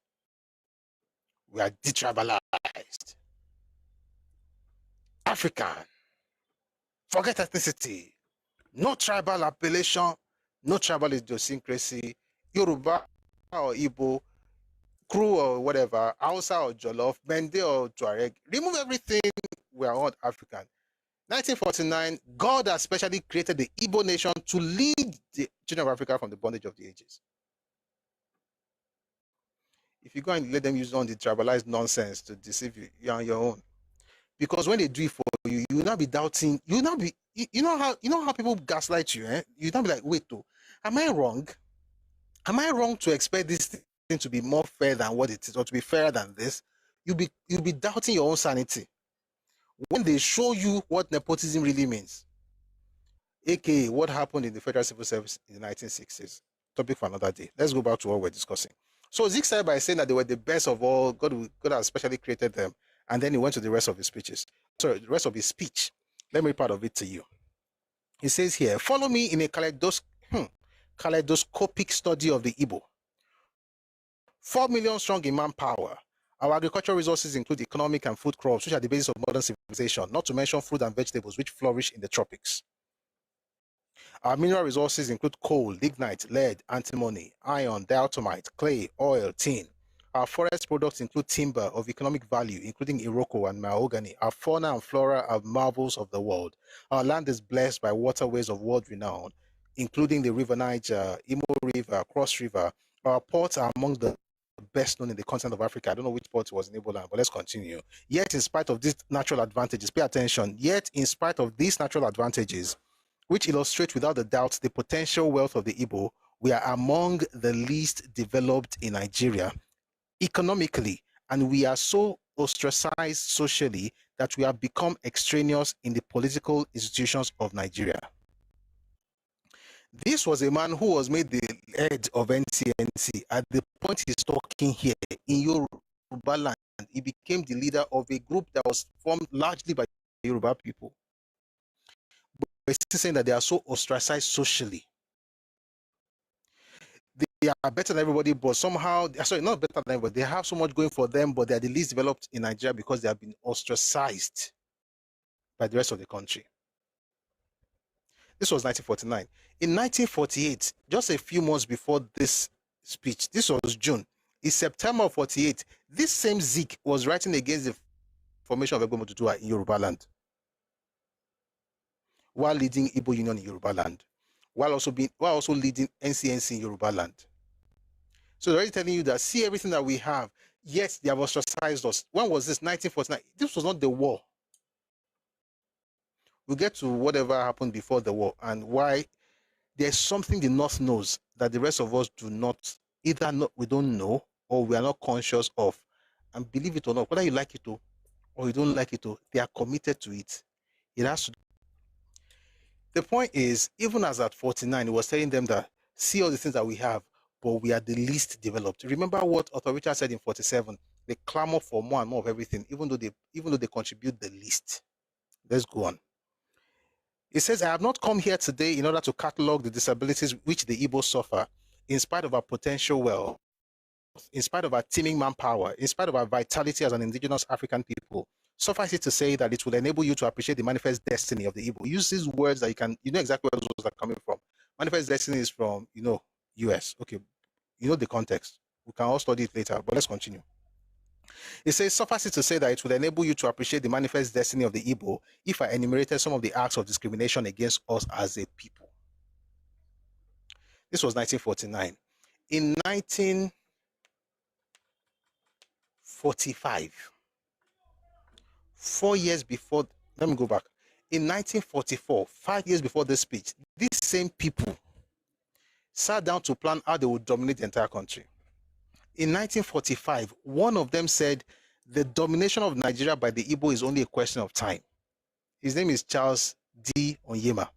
We are detribalized. African. Forget ethnicity. No tribal appellation, no tribal idiosyncrasy. Yoruba or Igbo, Kru or whatever, Hausa or Jollof, Mende or Tuareg. Remove everything. We are all African. 1949, God has specially created the Igbo nation to lead the children of Africa from the bondage of the ages. If you go and let them use on the tribalized nonsense to deceive you, you're on your own. Because when they do it for you, you will not be doubting. You will not be. You know how people gaslight you. You will not be like, wait, though, am I wrong? Am I wrong to expect this thing to be more fair than what it is, or to be fairer than this? You'll be doubting your own sanity when they show you what nepotism really means. AKA what happened in the Federal Civil Service in the 1960s. Topic for another day. Let's go back to what we're discussing. So Zeke started by saying that they were the best of all. God has specially created them. And then he went to the rest of his speeches. Sorry, the rest of his speech. Let me read part of it to you. He says here, follow me in a kaleidoscopic study of the Igbo. 4 million strong in manpower. Our agricultural resources include economic and food crops, which are the basis of modern civilization, not to mention fruit and vegetables, which flourish in the tropics. Our mineral resources include coal, lignite, lead, antimony, iron, diatomite, clay, oil, tin. Our forest products include timber of economic value, including Iroko and mahogany. Our fauna and flora are marvels of the world. Our land is blessed by waterways of world renown, including the River Niger, Imo River, Cross River. Our ports are among the best known in the continent of Africa. I don't know which port was in Ebola, but let's continue. Yet, in spite of these natural advantages, pay attention, yet in spite of these natural advantages, which illustrate without a doubt the potential wealth of the Igbo, we are among the least developed in Nigeria economically, and we are so ostracized socially that we have become extraneous in the political institutions of Nigeria. This was a man who was made the head of NCNC. At the point he's talking here, in Yoruba land, he became the leader of a group that was formed largely by Yoruba people. But we're still saying that they are so ostracized socially. They are better than everybody, but somehow, sorry, not better than everybody, they have so much going for them, but they are the least developed in Nigeria because they have been ostracized by the rest of the country. This was 1949. In 1948, just a few months before this speech, this was June, is September of 48. This same Zik was writing against the formation of Egbomo Tutua in Yoruba land, while leading Igbo Union in Yoruba land, while also leading NCNC in Yoruba land. So they're already telling you that, see everything that we have. Yes, they have ostracized us. When was this? 1949. This was not the war. We'll get to whatever happened before the war and why there's something the North knows that the rest of us do not, either not, we don't know or we are not conscious of. And believe it or not, whether you like it or you don't like it, they are committed to it. It has to. The point is, even as at 49, it was telling them that, see all the things that we have, but we are the least developed. Remember what Arthur Richard said in 47, they clamor for more and more of everything, even though they contribute the least. Let's go on. It says, I have not come here today in order to catalog the disabilities which the Ibos suffer, in spite of our potential wealth, in spite of our teeming manpower, in spite of our vitality as an indigenous African people. Suffice it to say that it will enable you to appreciate the manifest destiny of the Igbo. Use these words that you know exactly where those words are coming from. Manifest destiny is from, US. Okay, you know the context. We can all study it later, but let's continue. It says, suffice it to say that it will enable you to appreciate the manifest destiny of the Igbo if I enumerated some of the acts of discrimination against us as a people. This was 1949. In 1945, 4 years before, let me go back. In 1944, 5 years before this speech, these same people sat down to plan how they would dominate the entire country. In 1945, one of them said, the domination of Nigeria by the Igbo is only a question of time. His name is Charles D. Onyema.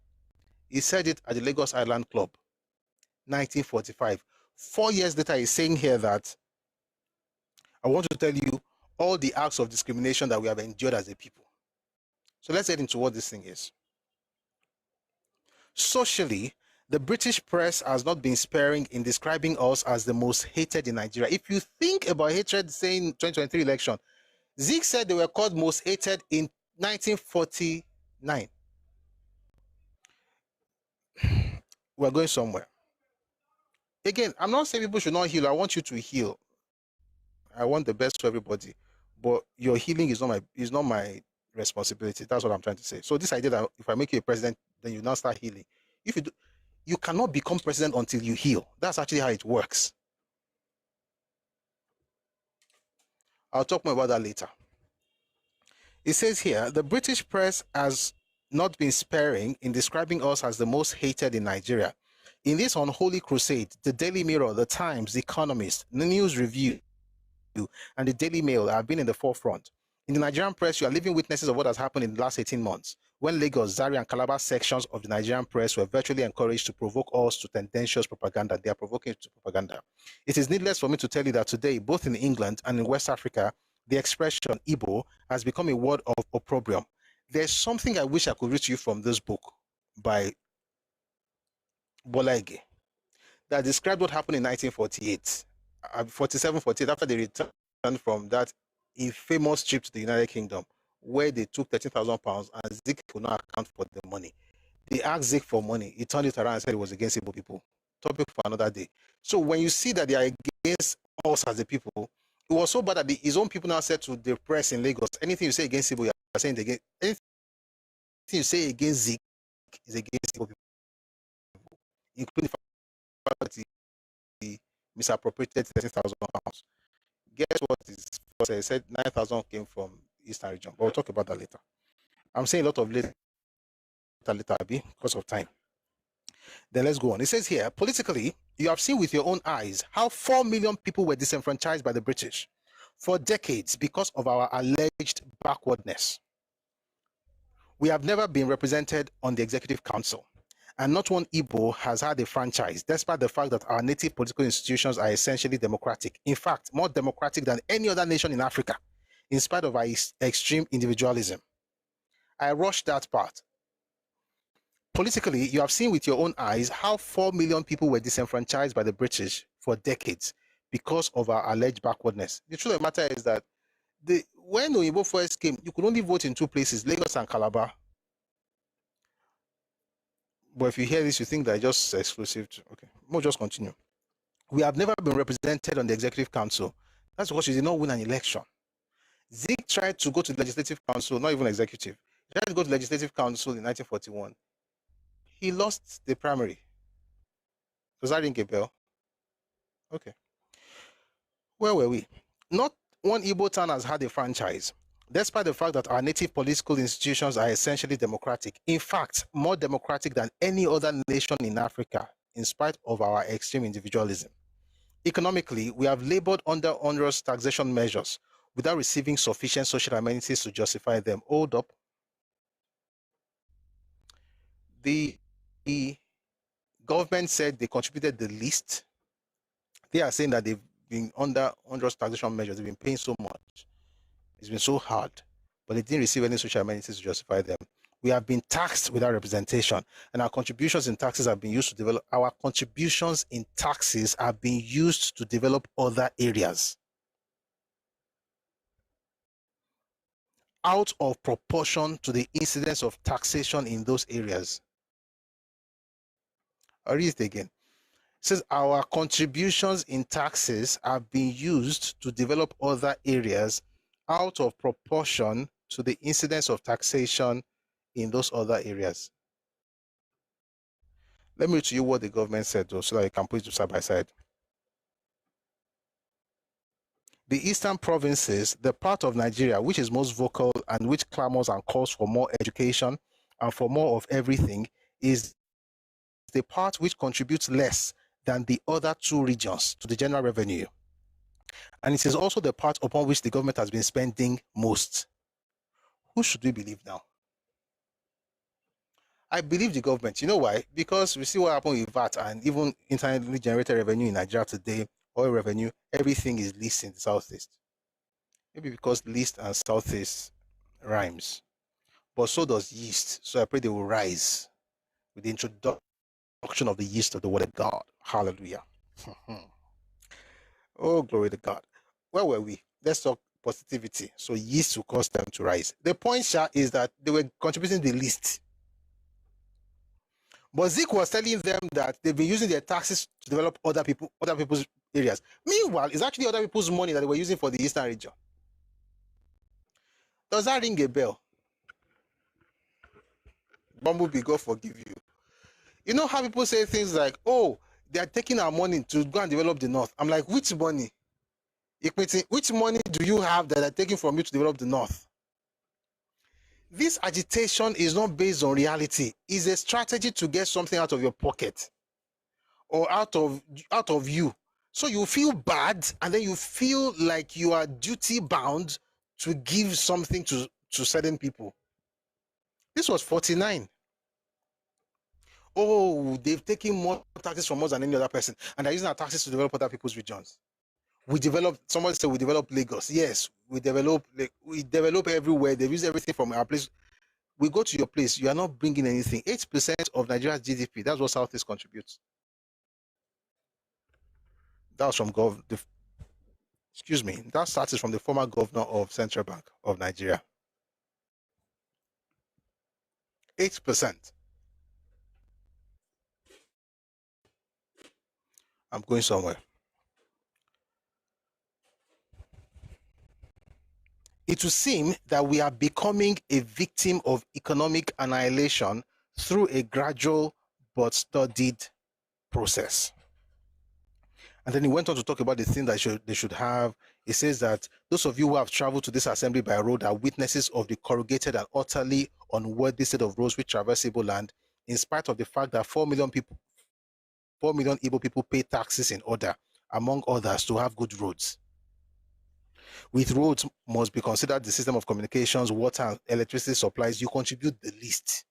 He said it at the Lagos Island Club, 1945. 4 years later, he's saying here that, I want to tell you all the acts of discrimination that we have endured as a people. So let's get into what this thing is. Socially, the British press has not been sparing in describing us as the most hated in Nigeria. If you think about hatred, saying 2023 election, Zeke said they were called most hated in 1949. We're going somewhere. Again, I'm not saying people should not heal. I want you to heal. I want the best for everybody. But your healing is not my responsibility. That's what I'm trying to say. So this idea that if I make you a president, then you now start healing. If you do, you cannot become president until you heal. That's actually how it works. I'll talk more about that later. It says here, the British press has not been sparing in describing us as the most hated in Nigeria. In this unholy crusade, the Daily Mirror, the Times, the Economist, the News Review, and the Daily Mail have been in the forefront. In the Nigerian press, you are living witnesses of what has happened in the last 18 months, when Lagos, Zaria, and Calabar sections of the Nigerian press were virtually encouraged to provoke us to tendentious propaganda. They are provoking to propaganda. It is needless for me to tell you that today, both in England and in West Africa, the expression Igbo has become a word of opprobrium. There's something I wish I could read to you from this book by Bolaige that described what happened in 1948, 47, 48, after they returned from that infamous trip to the United Kingdom, where they took £13,000 and Zik could not account for the money. They asked Zik for money. He turned it around and said it was against Igbo people. Topic for another day. So when you see that they are against us as a people, it was so bad that his own people now said to the press in Lagos, anything you say against Igbo, you are saying against, anything you say against Zik is against Igbo people, including the fact that he misappropriated £13,000. Guess what is first? I said 9,000 came from Eastern region, but we'll talk about that later. I'm saying a lot of later because of time. Then let's go on. It says here, politically, you have seen with your own eyes how 4 million people were disenfranchised by the British for decades because of our alleged backwardness. We have never been represented on the Executive Council, and not one Igbo has had a franchise, despite the fact that our native political institutions are essentially democratic. In fact, more democratic than any other nation in Africa, in spite of our extreme individualism. I rushed that part. Politically, you have seen with your own eyes how 4 million people were disenfranchised by the British for decades because of our alleged backwardness. The truth of the matter is that when Oyibo first came, you could only vote in 2 places, Lagos and Calabar. But if you hear this, you think that it's just exclusive to, okay, we'll just continue. We have never been represented on the Executive Council. That's because she did not win an election. Zik tried to go to the Legislative Council, not even executive. He tried to go to the Legislative Council in 1941. He lost the primary. Does that ring a bell? Okay. Where were we? Not one Igbo town has had a franchise, despite the fact that our native political institutions are essentially democratic. In fact, more democratic than any other nation in Africa, in spite of our extreme individualism. Economically, we have labored under onerous taxation measures without receiving sufficient social amenities to justify them. Hold up. The government said they contributed the least. They are saying that they've been under onerous taxation measures. They've been paying so much. It's been so hard, but they didn't receive any social amenities to justify them. We have been taxed without representation, and our contributions in taxes have been used to develop. Our contributions in taxes have been used to develop other areas. Out of proportion to the incidence of taxation in those areas. I'll read it again. It says our contributions in taxes have been used to develop other areas out of proportion to the incidence of taxation in those other areas. Let me read to you what the government said, though, so that you can put it side by side. The eastern provinces, the part of Nigeria which is most vocal and which clamors and calls for more education and for more of everything, is the part which contributes less than the other two regions to the general revenue. And it is also the part upon which the government has been spending most. Who should we believe now? I believe the government. You know why? Because we see what happened with VAT and even internally generated revenue in Nigeria today, oil revenue, everything is least in the southeast. Maybe because least and southeast rhymes. But so does yeast. So I pray they will rise with the introduction of the yeast of the word of God. Hallelujah. Oh, glory to God. Where were we? Let's talk positivity. So yeast will cause them to rise. The point, Sha, is that they were contributing the least. But Zik was telling them that they've been using their taxes to develop other people's areas. Meanwhile, it's actually other people's money that they were using for the eastern region. Does that ring a bell? Bumblebee, God forgive you. You know how people say things like, oh, they are taking our money to go and develop the north. I'm like, which money? Which money do you have that are taking from you to develop the north? This agitation is not based on reality. It's a strategy to get something out of your pocket or out of you. So you feel bad and then you feel like you are duty bound to give something to certain people. This was 49. Oh, they've taken more taxes from us than any other person, and they're using our taxes to develop other people's regions. Somebody said we develop Lagos. Yes, we develop everywhere. They use everything from our place. We go to your place, you are not bringing anything. 8% of Nigeria's GDP, that's what Southeast contributes. That was from that started from the former governor of Central Bank of Nigeria. 8%. I'm going somewhere. It will seem that we are becoming a victim of economic annihilation through a gradual but studied process. And then he went on to talk about the thing that they should have. He says that those of you who have traveled to this assembly by road are witnesses of the corrugated and utterly unworthy state of roads which traverse Igbo land, in spite of the fact that 4 million Igbo people pay taxes in order, among others, to have good roads. With roads must be considered the system of communications, water and electricity supplies, you contribute the least.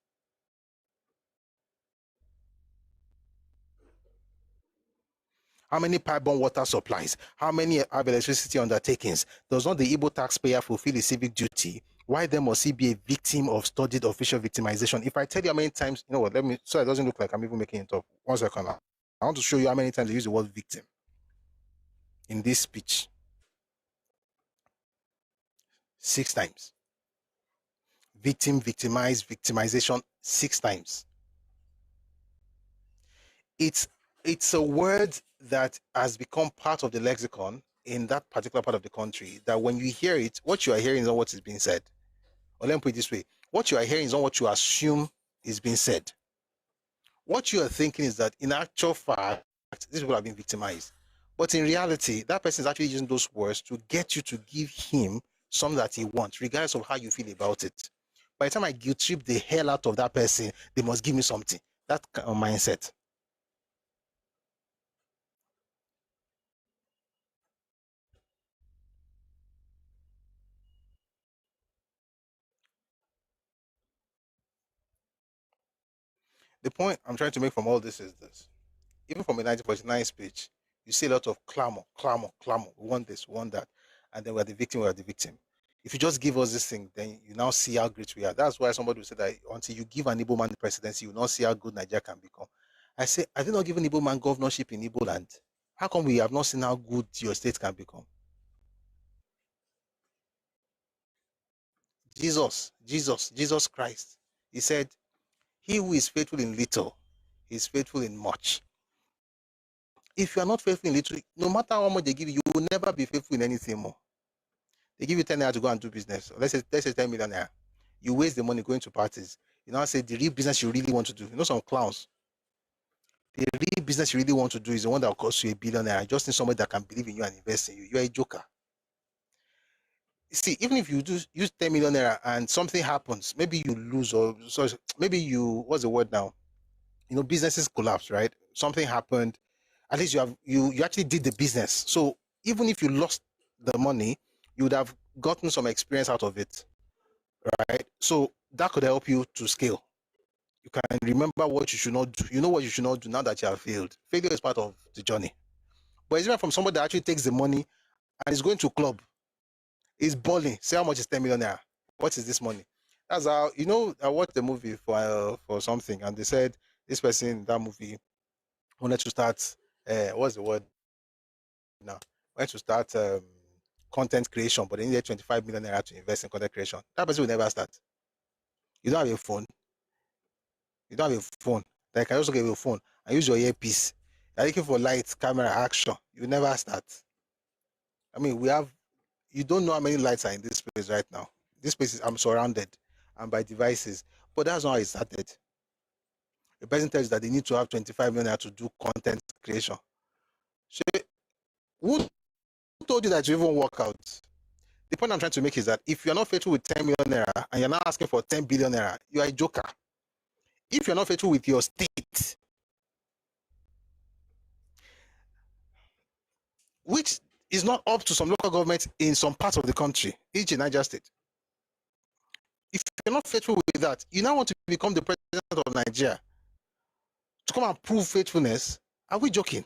How many pipe-borne water supplies? How many have electricity undertakings? Does not the Igbo taxpayer fulfill his civic duty? Why then must he be a victim of studied official victimization? If I tell you how many times, you know what, so it doesn't look like I'm even making it up. 1 second now. I want to show you how many times they use the word victim in this speech. 6 times. Victim, victimize, victimization, 6 times. It's a word that has become part of the lexicon in that particular part of the country, that when you hear it, what you are hearing is not what is being said. Or let me put it this way, what you are hearing is not what you assume is being said. What you are thinking is that in actual fact, these people have been victimized. But in reality, that person is actually using those words to get you to give him something that he wants, regardless of how you feel about it. By the time I guilt trip the hell out of that person, they must give me something. That kind of mindset. The point I'm trying to make from all this is this. Even from a 1949 speech, you see a lot of clamor. We want this, we want that. And then we're the victim. If you just give us this thing, then you now see how great we are. That's why somebody will say that until you give an Igbo man the presidency, you will not see how good Nigeria can become. I say, I did not give an Igbo man governorship in Igbo land. How come we have not seen how good your state can become? Jesus Christ. He said, he who is faithful in little is faithful in much. If you are not faithful in little, no matter how much they give you, you will never be faithful in anything more. They give you 10 naira to go and do business. Let's say 10 million naira. You waste the money going to parties. You now say the real business you really want to do. You know some clowns. The real business you really want to do is the one that will cost you $1 billion naira. Just need somebody that can believe in you and invest in you. You are a joker. See, even if you do use 10 million naira and something happens, maybe you lose, or so maybe you, what's the word now? You know, businesses collapse, right? Something happened. At least you actually did the business. So even if you lost the money, you would have gotten some experience out of it, right? So that could help you to scale. You can remember what you should not do. You know what you should not do now that you have failed. Failure is part of the journey. But it's even from somebody that actually takes the money and is going to club, is balling. Say how much is 10 million naira? What is this money? That's how, you know, I watched the movie for something, and they said this person in that movie wanted to start, what's the word now? Wanted to start content creation, but they needed 25 million naira to invest in content creation. That person will never start. You don't have a phone. You don't have a phone. Like I also give you a phone and use your earpiece. You're looking for lights, camera, action. You never start. I mean, you don't know how many lights are in this place right now. This place is, I'm surrounded and by devices, but that's not how it started. The person tells you that they need to have 25 million to do content creation. So, who told you that you even work out? The point I'm trying to make is that if you're not faithful with 10 million naira and you're not asking for 10 billion naira, you are a joker. If you're not faithful with your state, which is not up to some local governments in some parts of the country, e.g. Niger State. If you're not faithful with that, you now want to become the president of Nigeria to come and prove faithfulness. Are we joking?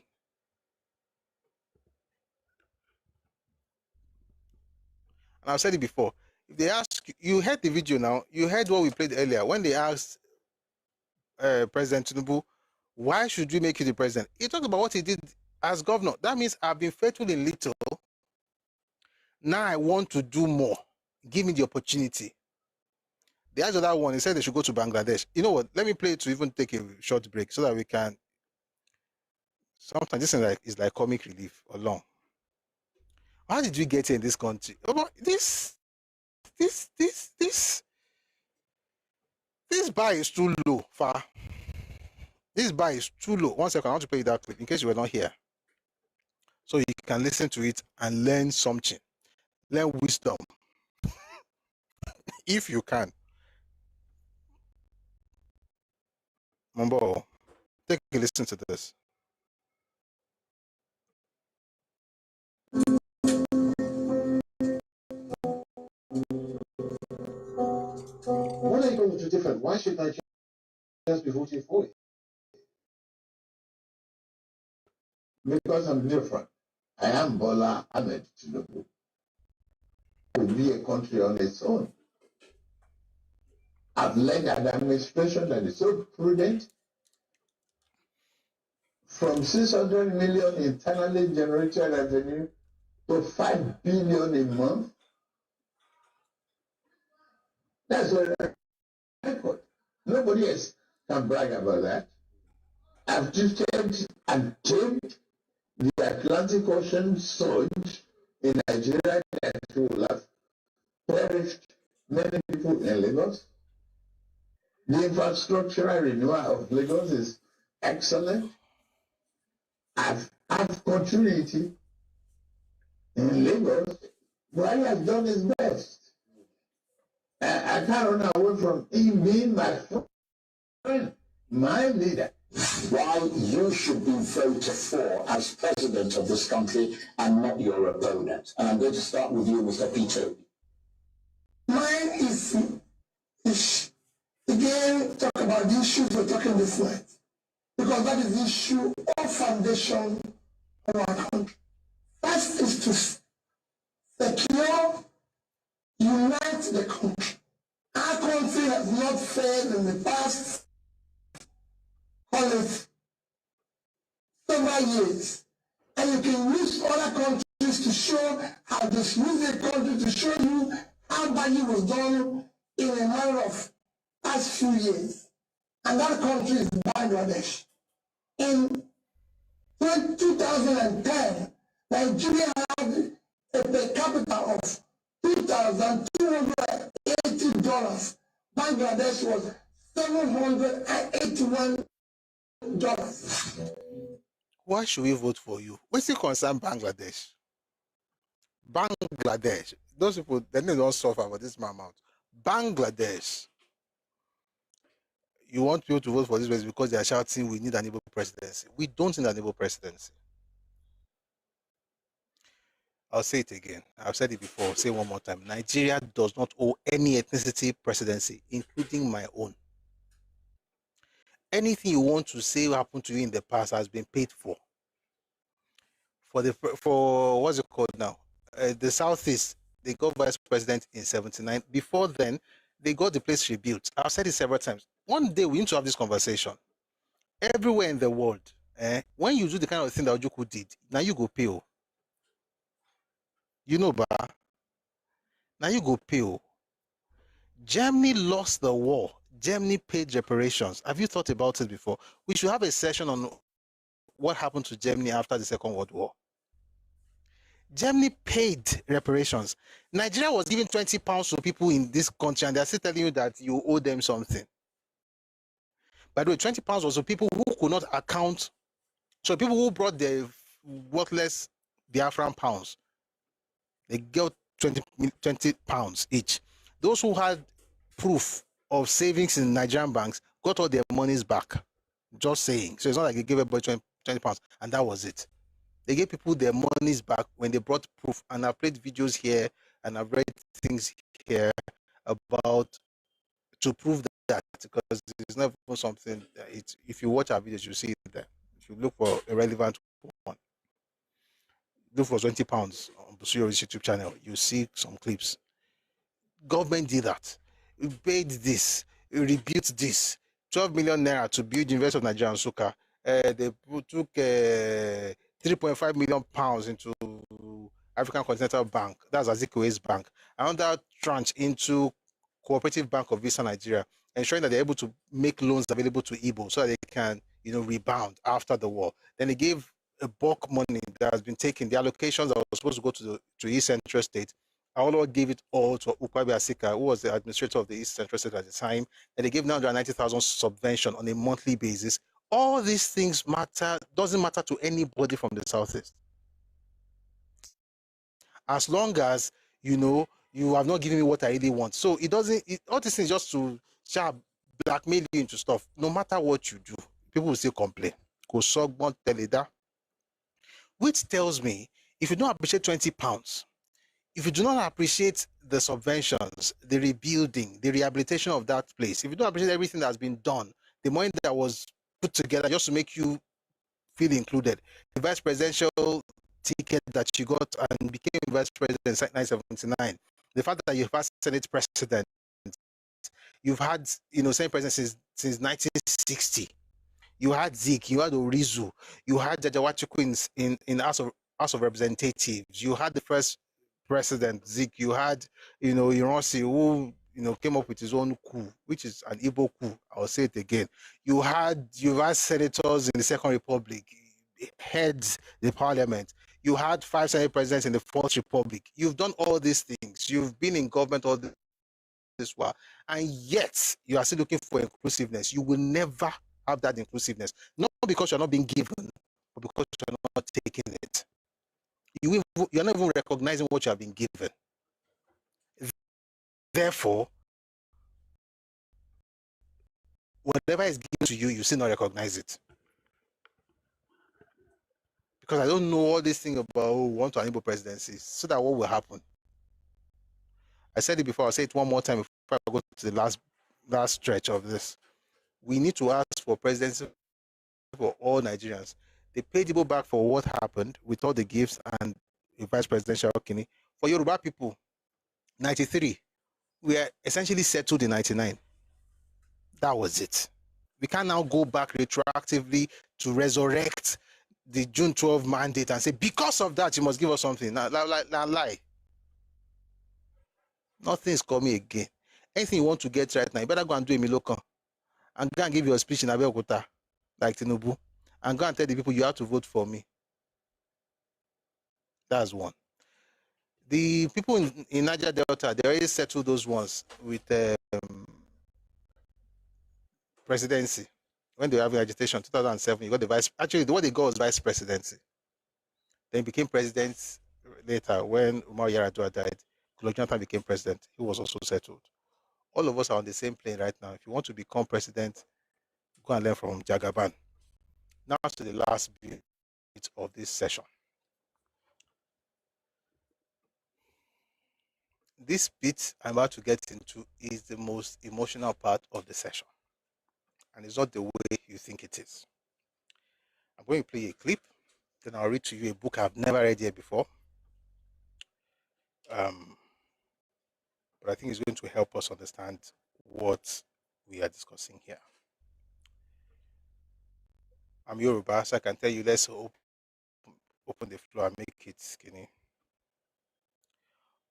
And I've said it before. If they ask, you heard the video now, you heard what we played earlier, when they asked President Tinubu, why should we make you the president? He talked about what he did as governor. That means I've been faithful in little. Now I want to do more. Give me the opportunity. The other one, he said they should go to Bangladesh. You know what? Let me play it to even take a short break so that we can. Sometimes this is like comic relief alone. How did we get here in this country? This bar is too low, far. This bar is too low. 1 second, I want to play you that clip in case you were not here. So you can listen to it and learn something. Learn wisdom. If you can. Mambo, take a listen to this. What are you going to do different? Why should I just be voting for it? Because I'm different. I am Bola Ahmed Tinubu. To be a country on its own. I've led an administration that is so prudent. From 600 million internally generated revenue to 5 billion a month. That's a record. Nobody else can brag about that. I've drifted and tamed the Atlantic Ocean surge in Nigeria will have perished many people in Lagos. The infrastructural renewal of Lagos is excellent. I've continuity in Lagos. Buhari has done his best. I can't run away from him being my friend, my leader. Why you should be voted for as president of this country and not your opponent. And I'm going to start with you, Mr. Peter. Mine is again talk about the issues we're talking this night, because that is the issue of foundation of our country. First is to secure, unite the country. Our country has not failed in the past, call it, several years. And you can use other countries to show how this use a country to show you how badly was done in a matter of past few years. And that country is Bangladesh. In 2010, Nigeria had a per capita of $2,280. Bangladesh was $781. Why should we vote for you? What's it concern Bangladesh? Bangladesh. Those people, they don't suffer for this amount. Bangladesh. You want people to vote for this place because they are shouting, we need an able presidency. We don't need an able presidency. I'll say it again. I've said it before. I'll say it one more time. Nigeria does not owe any ethnicity presidency, including my own. Anything you want to say happened to you in the past has been paid for. For what's it called now? The Southeast, they got vice president in 79. Before then, they got the place rebuilt. I've said it several times. One day we need to have this conversation. Everywhere in the world, when you do the kind of thing that Ojukwu did, now you go pay. You know, ba? Now you go pay. Germany lost the war. Germany paid reparations. Have you thought about it before? We should have a session on what happened to Germany after the Second World War. Germany paid reparations. Nigeria was giving £20 to people in this country, and they're still telling you that you owe them something. By the way, £20 was for people who could not account. So people who brought their worthless Biafran pounds, they got £20 each. Those who had proof of savings in Nigerian banks got all their monies back. Just saying. So it's not like they gave everybody £20, and that was it. They gave people their monies back when they brought proof. And I played videos here and I've read things here about to prove that, because it's not something that if you watch our videos, you see it there. If you look for a relevant one, look for £20 on Busuyo's YouTube channel, you see some clips. Government did that. We paid this, we rebuilt this. 12 million naira to build University of Nigeria and Nsukka. They took 3.5 million pounds into African Continental Bank. That's Azikwe's bank. Another tranche into Cooperative Bank of Eastern Nigeria, ensuring that they're able to make loans available to Ibos so that they can, rebound after the war. Then they gave a bulk money that has been taken. The allocations that were supposed to go to East Central State, Awolowo gave it all to Ukwabi Asika, who was the administrator of the East Central State at the time, and they gave 990,000 subvention on a monthly basis. All these things matter, doesn't matter to anybody from the Southeast. As long as, you have not given me what I really want. So all these things just to blackmail you into stuff. No matter what you do, people will still complain. Which tells me, if you don't appreciate £20, if you do not appreciate the subventions, the rebuilding, the rehabilitation of that place, if you don't appreciate everything that's been done, the money that was put together just to make you feel included, the vice presidential ticket that you got and became vice president in 1979, the fact that you've had Senate president, you've had Senate president since 1960, you had Zik, you had Orizu, you had Jajawachukwu in House of Representatives, you had the first president Zik, you had Ironsi, who came up with his own coup, which is an Igbo coup. I'll say it again. You've had senators in the Second Republic, heads the parliament. You had 5 Senate presidents in the Fourth Republic. You've done all these things. You've been in government all this while, and yet you are still looking for inclusiveness. You will never have that inclusiveness, not because you're not being given, but because you're not taking it. You're not even recognizing what you have been given. Therefore, whatever is given to you, you still not recognize it. Because I don't know all this thing about who want to enable presidency, so that what will happen? I said it before, I'll say it one more time before I go to the last stretch of this. We need to ask for presidency for all Nigerians. They paid people back for what happened with all the gifts and the vice presidential kidney. For Yoruba people, 93, we are essentially settled in 99. That was it. We can now go back retroactively to resurrect the June 12 mandate and say, because of that, you must give us something. Now, lie. Nothing is coming again. Anything you want to get right now, you better go and do a Milokan and go and give your speech in Abeokuta, like Tinubu, and go and tell the people you have to vote for me. That's one. The people in Niger Delta, they already settled those ones with presidency. When they were having agitation, 2007, you got the vice. Actually, what they got was vice presidency. Then became president later when Umar Yar'Adua died. Goodluck Jonathan became president. He was also settled. All of us are on the same plane right now. If you want to become president, go and learn from Jagaban. Now to the last bit of this session. This bit I'm about to get into is the most emotional part of the session. And it's not the way you think it is. I'm going to play a clip, then I'll read to you a book I've never read here before. But I think it's going to help us understand what we are discussing here. I'm Yoruba, so I can tell you, let's open the floor and make it skinny.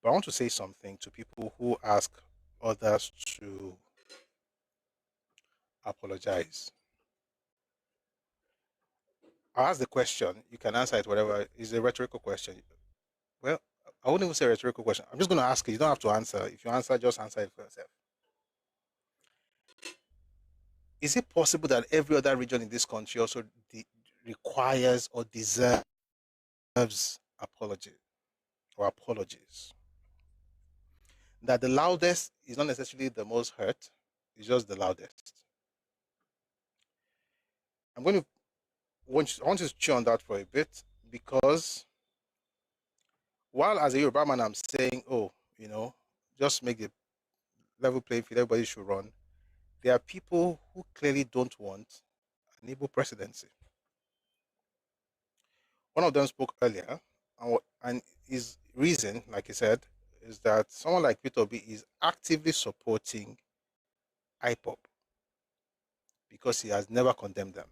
But I want to say something to people who ask others to apologize. I'll ask the question, you can answer it whatever. It's a rhetorical question. Well, I wouldn't even say a rhetorical question. I'm just going to ask it. You don't have to answer. If you answer, just answer it for yourself. Is it possible that every other region in this country also requires or deserves apology or apologies? That the loudest is not necessarily the most hurt, it's just the loudest. I want you to chew on that for a bit, because while as a Yoruba man I'm saying, just make the level playing field, everybody should run, there are people who clearly don't want an Igbo presidency. One of them spoke earlier, and his reason, like he said, is that someone like Peter Obi is actively supporting IPOB because he has never condemned them.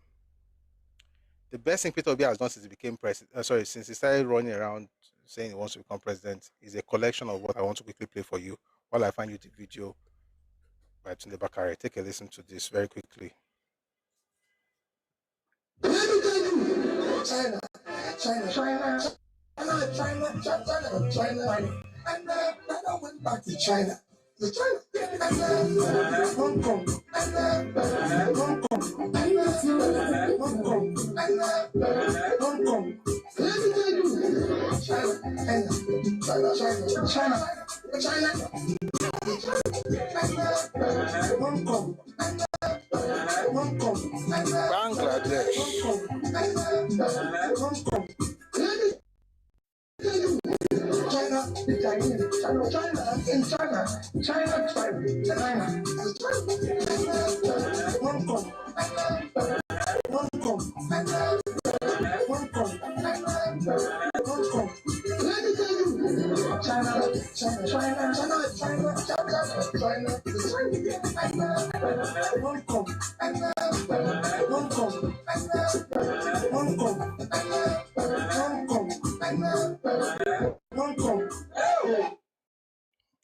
The best thing Peter Obi has done since he became president, since he started running around saying he wants to become president, is a collection of what I want to quickly play for you while I find you the video by Tunde Bakare. Take a listen to this very quickly. China. And then I went back to China. Hong Kong. Bangladesh.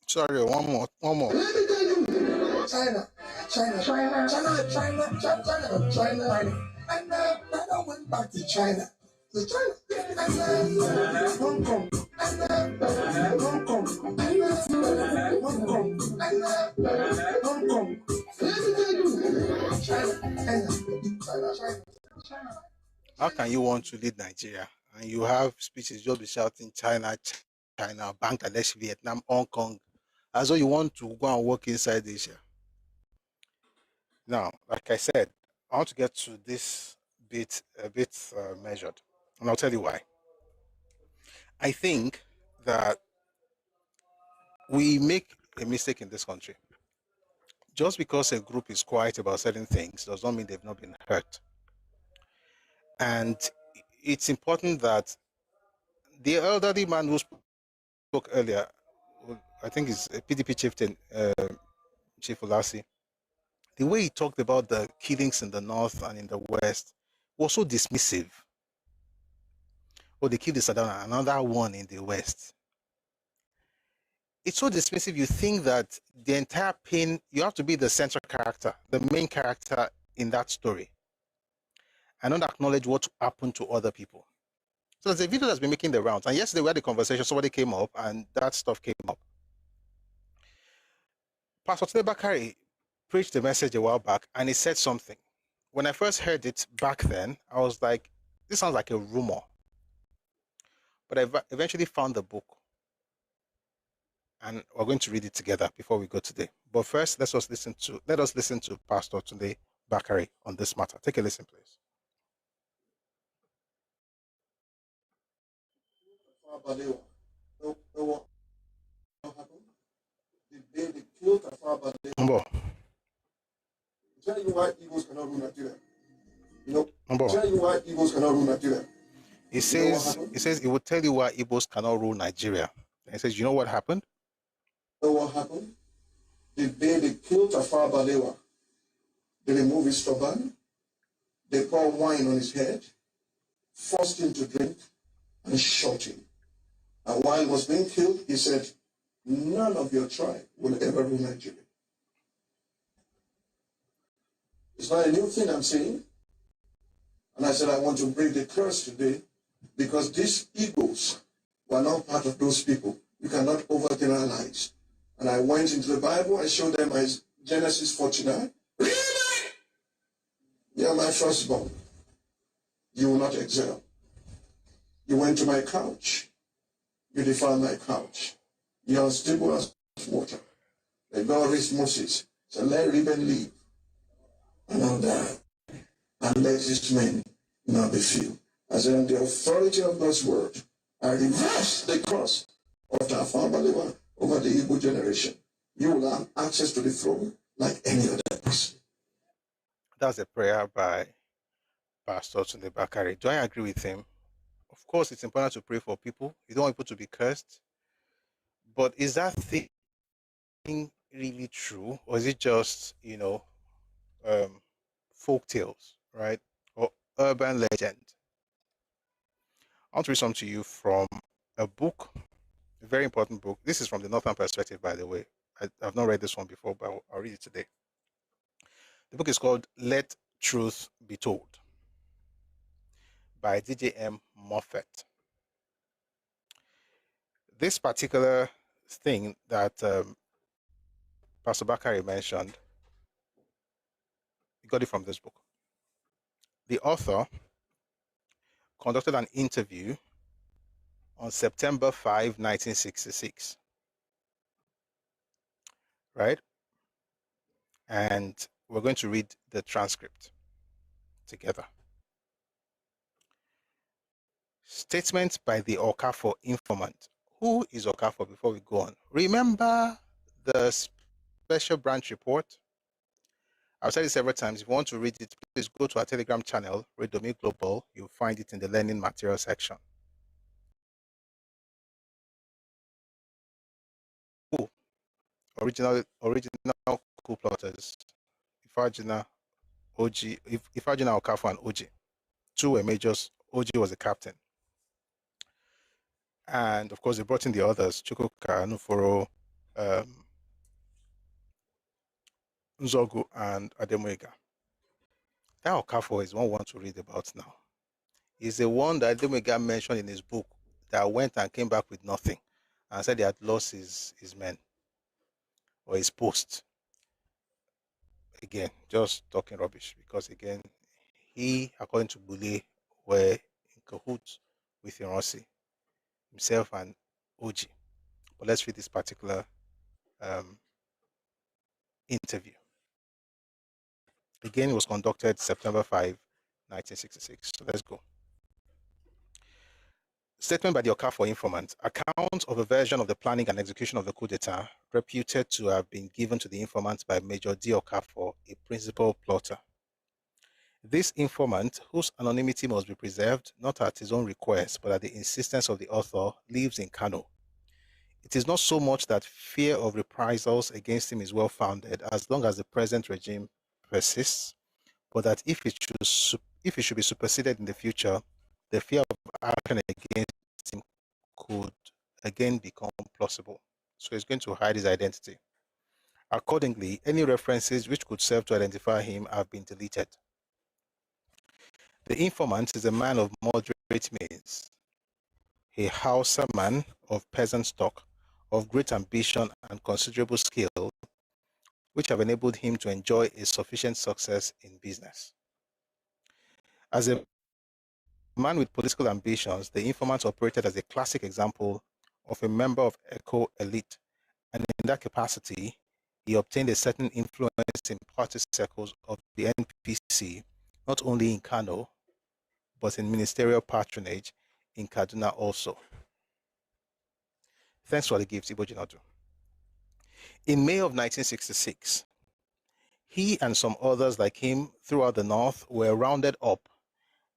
Sorry, one more. China. And then I went back to China. The China, Hong Kong, Hong Kong, Hong Kong, Hong Kong. China. How can you want to lead Nigeria and you have speeches you'll be shouting China, China, Bangladesh, Vietnam, Hong Kong, as though you want to go and work inside Asia? Now, like I said, I want to get to this bit a bit measured, and I'll tell you why. I think that we make a mistake in this country. Just because a group is quiet about certain things does not mean they've not been hurt. And it's important that the elderly man who spoke earlier, I think is a PDP chieftain, Chief Ulasi, the way he talked about the killings in the north and in the west was so dismissive. Oh, they killed the Sadana, another one in the west. It's so dismissive. You think that the entire pain, you have to be the central character, the main character in that story, and not acknowledge what happened to other people. So there's a video that's been making the rounds. And yesterday we had a conversation, somebody came up and that stuff came up. Pastor Tune Bakari preached the message a while back and he said something. When I first heard it back then, I was like, this sounds like a rumor. But I eventually found the book. And we're going to read it together before we go today. But first, let us listen to Pastor Tune Bakari on this matter. Take a listen, please. Tell you why Ibos cannot rule Nigeria. Tell you why Ibos cannot rule Nigeria. He says he will tell you why Ibos cannot rule Nigeria. And he says, you know what happened? You know what happened? The day they killed Tafawa Balewa, they removed his turban, they poured wine on his head, forced him to drink, and shot him. And while he was being killed, he said, none of your tribe will ever rule Nigeria. It's not a new thing I'm saying. And I said, I want to bring the curse today because these Igos were not part of those people. You cannot overgeneralize. And I went into the Bible, I showed them my Genesis 49. Really? You are my firstborn. You will not excel. You went to my couch. You defiled my couch. You are unstable as water. Then God raised Moses. Said, let Reuben leave. And I'll die. And let his men not be few. As in the authority of God's word, I reverse the curse of Tafawa Balewa over the Igbo generation. You will have access to the throne like any other person. That's a prayer by Pastor Tune Bakari. Do I agree with him? Of course, it's important to pray for people. You don't want people to be cursed. But is that thing really true? Or is it just, folk tales, right? Or urban legend? I want to read something to you from a book, a very important book. This is from the Northern perspective, by the way. I've not read this one before, but I'll read it today. The book is called Let Truth Be Told by DJ Moffett. This particular thing that Pastor Bakari mentioned, he got it from this book. The author conducted an interview on September 5, 1966. Right? And we're going to read the transcript together. Statement by the Okafor informant. Who is Okafor before we go on? Remember the special branch report? I've said it several times. If you want to read it, please go to our Telegram channel, Redomi Global. You'll find it in the learning material section. Who? Original coup plotters. Ifajina, OG, Ifajina Okafor and OG. Two were majors. OG was the captain. And of course, they brought in the others, Chukwuka, Nuforo, Nzogu, and Ademuega. That Okafor is one we want to read about now. is the one that Demega mentioned in his book that went and came back with nothing and said he had lost his men or his post. Again, just talking rubbish, because again, he, according to Bule, were in cahoots with Ironsi, himself and Oji. But let's read this particular interview. Again, it was conducted September 5, 1966. So let's go. Statement by the Okafor informant. Account of a version of the planning and execution of the coup d'etat reputed to have been given to the informant by Major D. Okafor, a principal plotter. This informant, whose anonymity must be preserved, not at his own request, but at the insistence of the author, lives in Kano. It is not so much that fear of reprisals against him is well-founded, as long as the present regime persists, but that if it should be superseded in the future, the fear of action against him could again become plausible. So he's going to hide his identity. Accordingly, any references which could serve to identify him have been deleted. The informant is a man of moderate means, a Hausa man of peasant stock, of great ambition and considerable skill, which have enabled him to enjoy a sufficient success in business. As a man with political ambitions, the informant operated as a classic example of a member of Eco elite, and in that capacity, he obtained a certain influence in party circles of the NPC, not only in Kano, but in ministerial patronage in Kaduna also. Thanks for the gift, Ibo Jinadu. In May of 1966, he and some others like him throughout the North were rounded up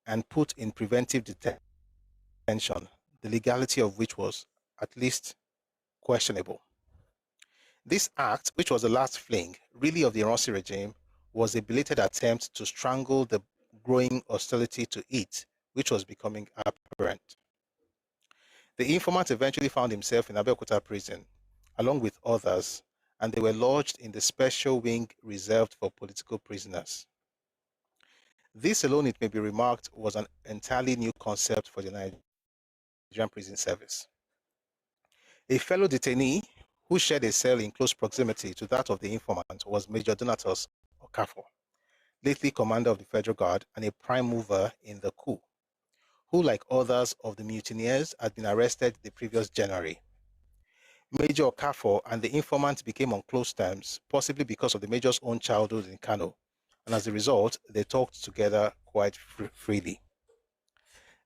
and put in preventive detention, the legality of which was at least questionable. This act, which was the last fling, really, of the Ironsi regime, was a belated attempt to strangle the growing hostility to it, which was becoming apparent. The informant eventually found himself in Abeokuta prison, along with others, and they were lodged in the special wing reserved for political prisoners. This alone, it may be remarked, was an entirely new concept for the Nigerian prison service. A fellow detainee who shared a cell in close proximity to that of the informant was Major Donatus Okafor, lately commander of the Federal Guard and a prime mover in the coup, who, like others of the mutineers, had been arrested the previous January. Major Okafor and the informant became on close terms, possibly because of the Major's own childhood in Kano, and as a result, they talked together quite freely.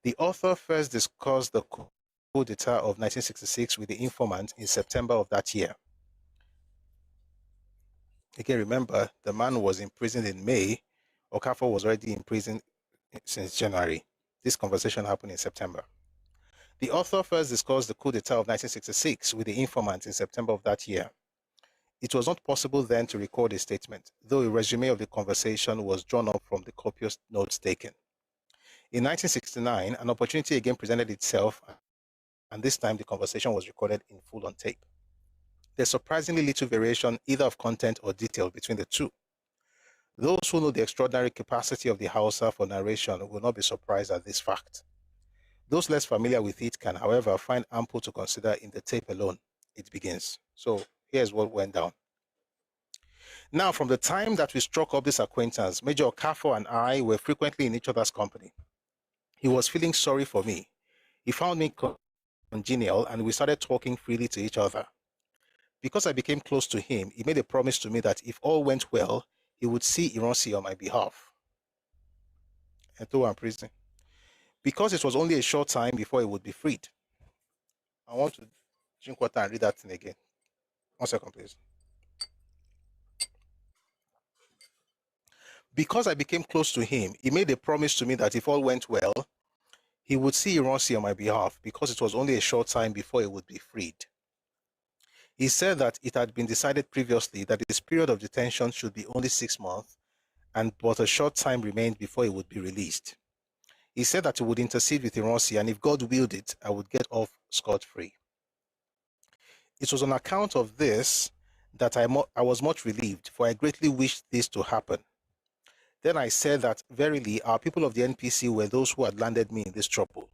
The author first discussed the coup d'etat of 1966 with the informant in September of that year. Again, remember, the man was imprisoned in May. Okafor was already in prison since January. This conversation happened in September. The author first discussed the coup d'etat of 1966 with the informant in September of that year. It was not possible then to record a statement, though a resume of the conversation was drawn up from the copious notes taken. In 1969, an opportunity again presented itself, and this time the conversation was recorded in full on tape. There's surprisingly little variation either of content or detail between the two. Those who know the extraordinary capacity of the Hausa for narration will not be surprised at this fact. Those less familiar with it can, however, find ample to consider in the tape alone. It begins. So here's what went down. Now, from the time that we struck up this acquaintance, Major Okafor and I were frequently in each other's company. He was feeling sorry for me. He found me congenial, and we started talking freely to each other. Because I became close to him, he made a promise to me that if all went well, he would see Ironsi on my behalf. And throw him prison. Because it was only a short time before he would be freed. I want to drink water and read that thing again. 1 second, please. Because I became close to him, he made a promise to me that if all went well, he would see Ironsi on my behalf, because it was only a short time before he would be freed. He said that it had been decided previously that his period of detention should be only 6 months, and but a short time remained before he would be released. He said that he would intercede with Ironsi, and if God willed it, I would get off scot-free. It was on account of this that I was much relieved, for I greatly wished this to happen. Then I said that verily our people of the NPC were those who had landed me in this trouble.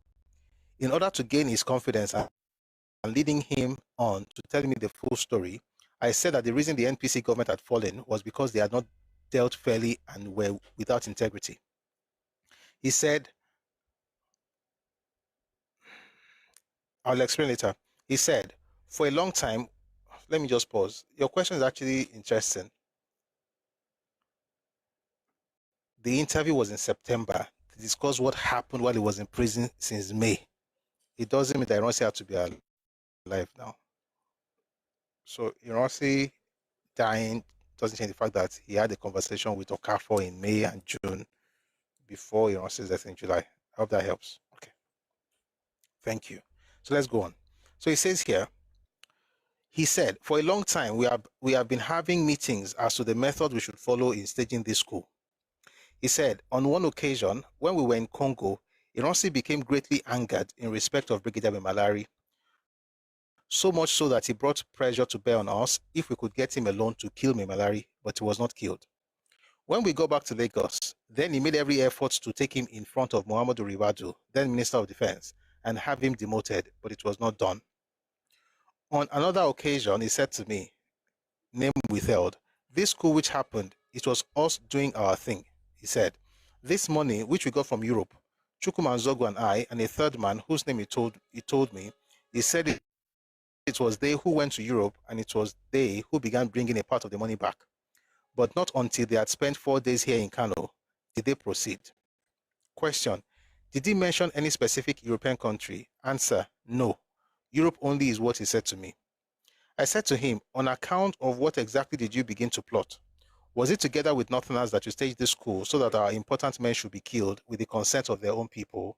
In order to gain his confidence and leading him on to tell me the full story, I said that the reason the NPC government had fallen was because they had not dealt fairly and were without integrity. He said, I'll explain later. He said, for a long time, let me just pause. Your question is actually interesting. The interview was in September to discuss what happened while he was in prison since May. It doesn't mean that Ironsi had to be alive now. So Ironsi dying doesn't change the fact that he had a conversation with Okafor in May and June before Ironsi's death in July. I hope that helps. Okay. Thank you. So let's go on. So he says here, he said, for a long time, we have been having meetings as to the method we should follow in staging this coup. He said, on one occasion, when we were in Congo, Ironsi became greatly angered in respect of Brigadier Malari, so much so that he brought pressure to bear on us if we could get him alone to kill Malari, but he was not killed. When we got back to Lagos, then he made every effort to take him in front of Muhammadu Ribadu, then Minister of Defense, and have him demoted, but it was not done. On another occasion, he said to me, name withheld, this coup which happened, it was us doing our thing. He said, this money which we got from Europe, Chukwuma Nzogu and I, and a third man whose name he told me, he said it was they who went to Europe and it was they who began bringing a part of the money back. But not until they had spent 4 days here in Kano did they proceed. Question, did he mention any specific European country? Answer, no. Europe only is what he said to me. I said to him, on account of what exactly did you begin to plot? Was it together with Northerners that you staged this coup so that our important men should be killed with the consent of their own people?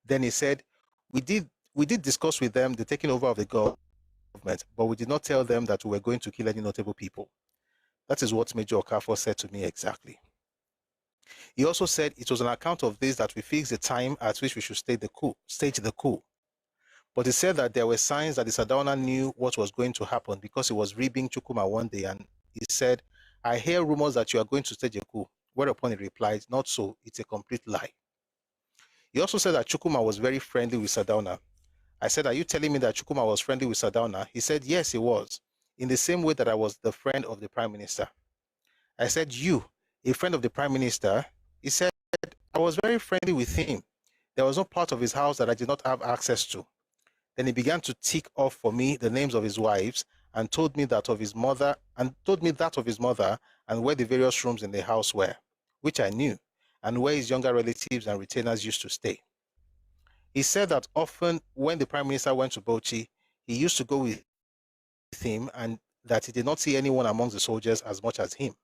Then he said, we did discuss with them the taking over of the government, but we did not tell them that we were going to kill any notable people. That is what Major Okafor said to me exactly. He also said it was on account of this that we fixed the time at which we should stage the coup. But he said that there were signs that the Sardauna knew what was going to happen because he was ribbing Chukwuma one day, and he said, I hear rumors that you are going to stage a coup, whereupon he replied, not so, it's a complete lie. He also said that Chukwuma was very friendly with Sardauna. I said, are you telling me that Chukwuma was friendly with Sardauna? He said, yes, he was, in the same way that I was the friend of the Prime Minister. I said, you, a friend of the Prime Minister? He said, I was very friendly with him. There was no part of his house that I did not have access to. Then he began to tick off for me the names of his wives and told me that of his mother and where the various rooms in the house were, which I knew, and where his younger relatives and retainers used to stay. He said that often when the Prime Minister went to Bauchi, he used to go with him and that he did not see anyone among the soldiers as much as him.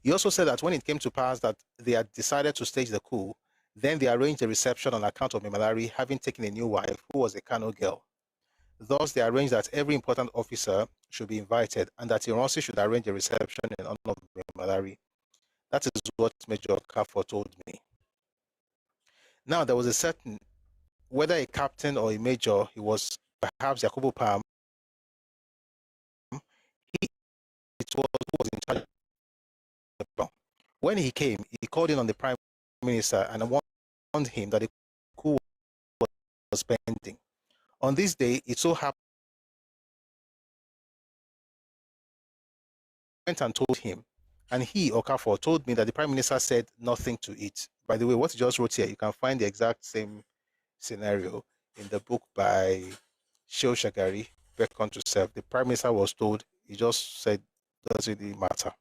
He also said that when it came to pass that they had decided to stage the coup, then they arranged a reception on account of Malari having taken a new wife who was a Kano girl. Thus, they arranged that every important officer should be invited and that Ironsi should arrange a reception in honor of Malari. That is what Major Okafor told me. Now, there was a certain, whether a captain or a major, he was perhaps Yakubu Pam, it was who was in charge. When he came, he called in on the Prime Minister and warned him that the coup was pending. On this day, it so happened I went and told him, and he, Okafor, told me that the Prime Minister said nothing to it. By the way, what he just wrote here, you can find the exact same scenario in the book by Sheo Shagari, Beckon to Serve. The Prime Minister was told, he just said, doesn't really matter.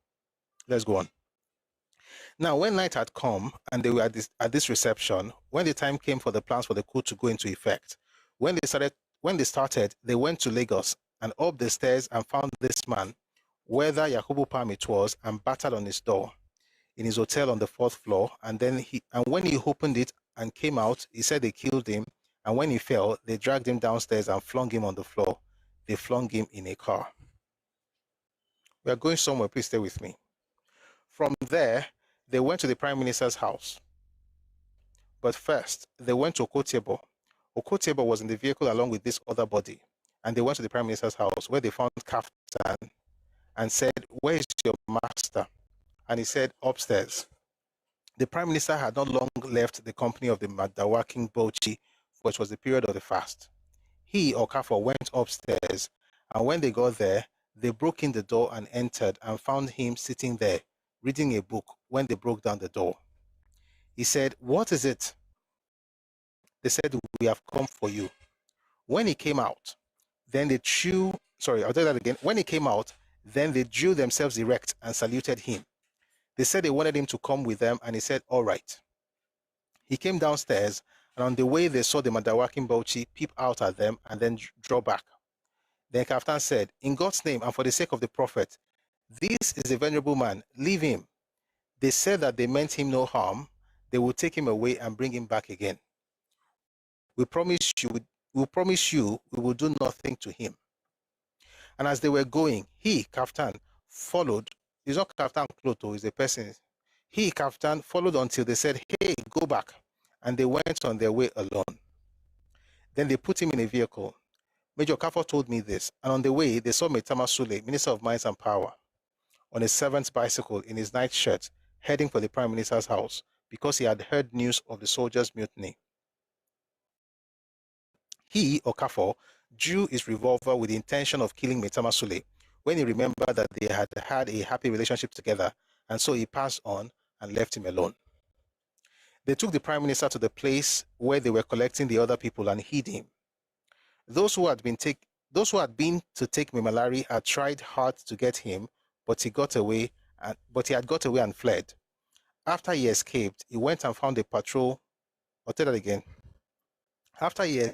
Let's go on. Now, when night had come and they were at this reception, when the time came for the plans for the coup to go into effect, when they started, they went to Lagos and up the stairs and found this man, whether Yakubu Pam it was, and battered on his door in his hotel on the 4th floor. And when he opened it and came out, he said they killed him. And when he fell, they dragged him downstairs and flung him on the floor. They flung him in a car. We are going somewhere. Please stay with me. From there, they went to the Prime Minister's house. But first, they went to Okotiebo. Okotiebo was in the vehicle along with this other body. And they went to the Prime Minister's house where they found Kaftan and said, where is your master? and he said, upstairs. The Prime Minister had not long left the company of the Madawaking Bochi, for it was the period of the fast. He, Okafor, went upstairs, and when they got there, they broke in the door and entered and found him sitting there, reading a book when they broke down the door. He said, "What is it?" They said, "We have come for you." When he came out, then they drew, sorry, I'll tell that again. When he came out, then they drew themselves erect and saluted him. They said they wanted him to come with them, and he said, all right. He came downstairs, and on the way they saw the Madawaking Bauchi peep out at them and then draw back. Then Kaftan said, in God's name and for the sake of the prophet, this is a venerable man, leave him. They said that they meant him no harm. They will take him away and bring him back again. We promise you we will do nothing to him. And as they were going, he, Kaftan, followed. He's not Kaftan Kloto, he's a person. He, Kaftan, followed until they said, hey, go back. And they went on their way alone. Then they put him in a vehicle. Major Kafo told me this. And on the way, they saw Metama Sule, Minister of Mines and Power, on a servant's bicycle in his nightshirt, heading for the Prime Minister's house because he had heard news of the soldiers' mutiny. He, Okafor, drew his revolver with the intention of killing Metama Sule when he remembered that they had had a happy relationship together, and so he passed on and left him alone. They took the Prime Minister to the place where they were collecting the other people and hid him. Those who had been to take Mimalari had tried hard to get him, but he had got away and fled. After he escaped, he went and found a patrol. I'll tell that again. After he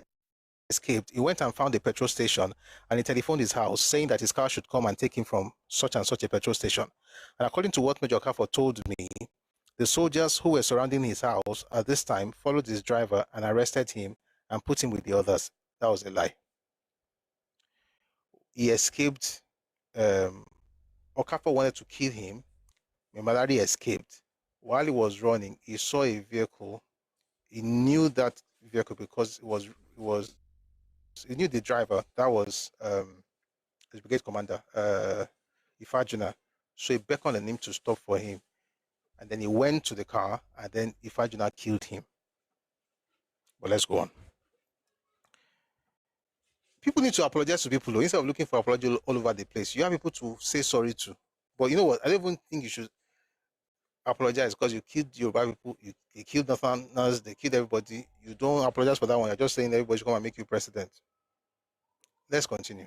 escaped, he went and found a petrol station, and he telephoned his house saying that his car should come and take him from such and such a petrol station. And according to what Major Kafo told me, the soldiers who were surrounding his house at this time followed his driver and arrested him and put him with the others. That was a lie. He escaped. Okafor wanted to kill him. Memalari escaped. While he was running, he saw a vehicle. He knew that vehicle because he knew the driver. That was his brigade commander, Ifajuna. So he beckoned on him to stop for him. And then he went to the car, and then Ifajuna killed him. But let's go on. People need to apologize to people, though, instead of looking for apology all over the place. You have people to say sorry to. But you know what? I don't even think you should apologize because you killed Yoruba people, you killed Northerners, they killed everybody. You don't apologize for that one. You're just saying everybody should come and make you president. Let's continue.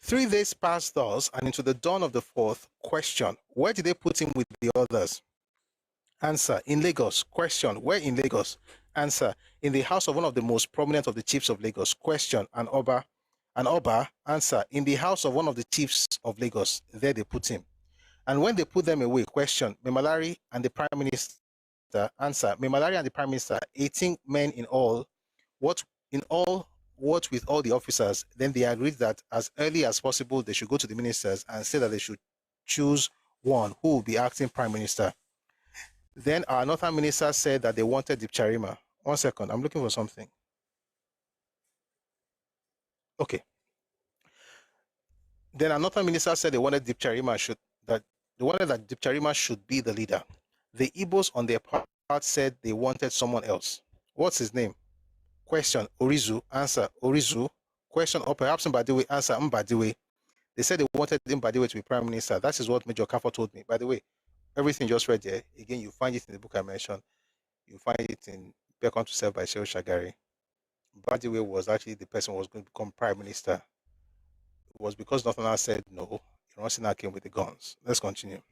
Three days passed thus, and into the dawn of the fourth, question, where did they put him with the others? Answer, in Lagos. Question, where in Lagos? Answer, in the house of one of the most prominent of the chiefs of Lagos. Question, and Oba? Answer, in the house of one of the chiefs of Lagos. There they put him. And when they put them away, question, Memalari and the Prime Minister. Answer, Memalari and the Prime Minister, 18 men in all. What with all the officers? Then they agreed that as early as possible, they should go to the ministers and say that they should choose one who will be acting Prime Minister. Then our northern minister said that they wanted Dipcharima. 1 second, I'm looking for something. Okay. Then our northern minister said they wanted that Dipcharima should be the leader. The Ibos on their part said they wanted someone else. What's his name? Question, Orizu. Answer, Orizu. Question, or perhaps Mbadiwe. Answer, Mbadiwe. They said they wanted Mbadiwe to be Prime Minister. That is what Major Kafo told me. By the way, everything just read there, again, you find it in the book I mentioned. You find it in Beckoned to Serve by Shehu Shagari. Mbadiwe was actually the person who was going to become Prime Minister. It was because Northerners said no. Ironsina came with the guns. Let's continue.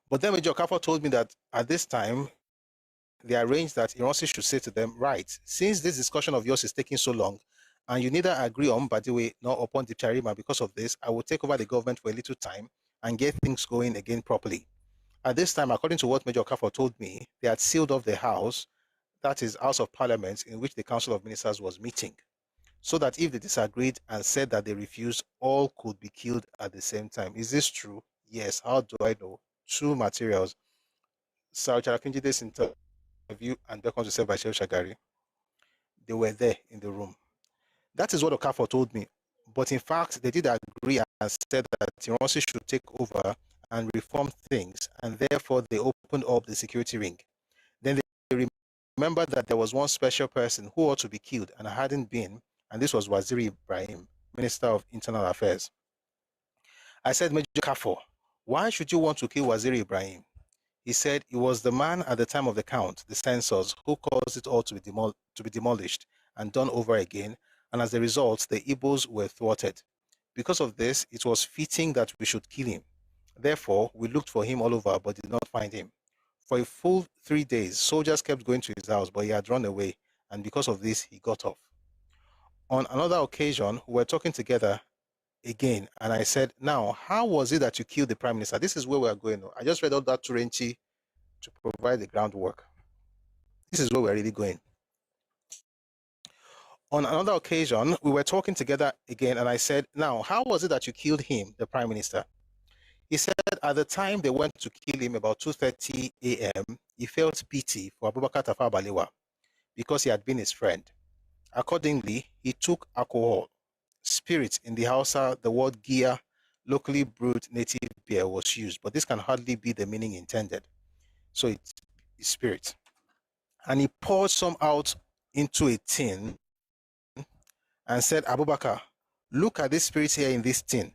But then Major Kafo told me that at this time, they arranged that Ironsi should say to them, right, since this discussion of yours is taking so long, and you neither agree on Mbadiwe nor upon Dipcharima because of this, I will take over the government for a little time and get things going again properly. At this time, according to what Major Kafo told me, they had sealed off the house, that is House of Parliament, in which the Council of Ministers was meeting, so that if they disagreed and said that they refused, all could be killed at the same time. Is this true? Yes. How do I know? Two materials. Sir Charakinjide's interview and Beckoned to Serve by Shehu Shagari. They were there in the room. That is what Okafor told me. But in fact, they did agree and said that Ironsi should take over and reform things, and therefore they opened up the security ring. Then they remembered that there was one special person who ought to be killed and hadn't been, and this was Waziri Ibrahim, Minister of Internal Affairs. I said, Major Okafor, why should you want to kill Waziri Ibrahim? He said he was the man at the time of the count, the censors, who caused it all to be demolished and done over again, and as a result, the Ibos were thwarted. Because of this, it was fitting that we should kill him. Therefore, we looked for him all over but did not find him. For a full 3 days, soldiers kept going to his house, but he had run away, and because of this, he got off. On another occasion, we were talking together again, and I said, now, how was it that you killed the Prime Minister? This is where we are going. I just read out that Turenchi to provide the groundwork. This is where we're really going. On another occasion, we were talking together again, and I said, now, how was it that you killed him, the Prime Minister? He said at the time they went to kill him about 2:30 a.m., he felt pity for Abubakar Tafawa Balewa because he had been his friend. Accordingly, he took alcohol, spirits. In the Hausa, the word giya, locally brewed native beer, was used, but this can hardly be the meaning intended. So it's spirit. And he poured some out into a tin and said, Abubakar, look at this spirit here in this tin.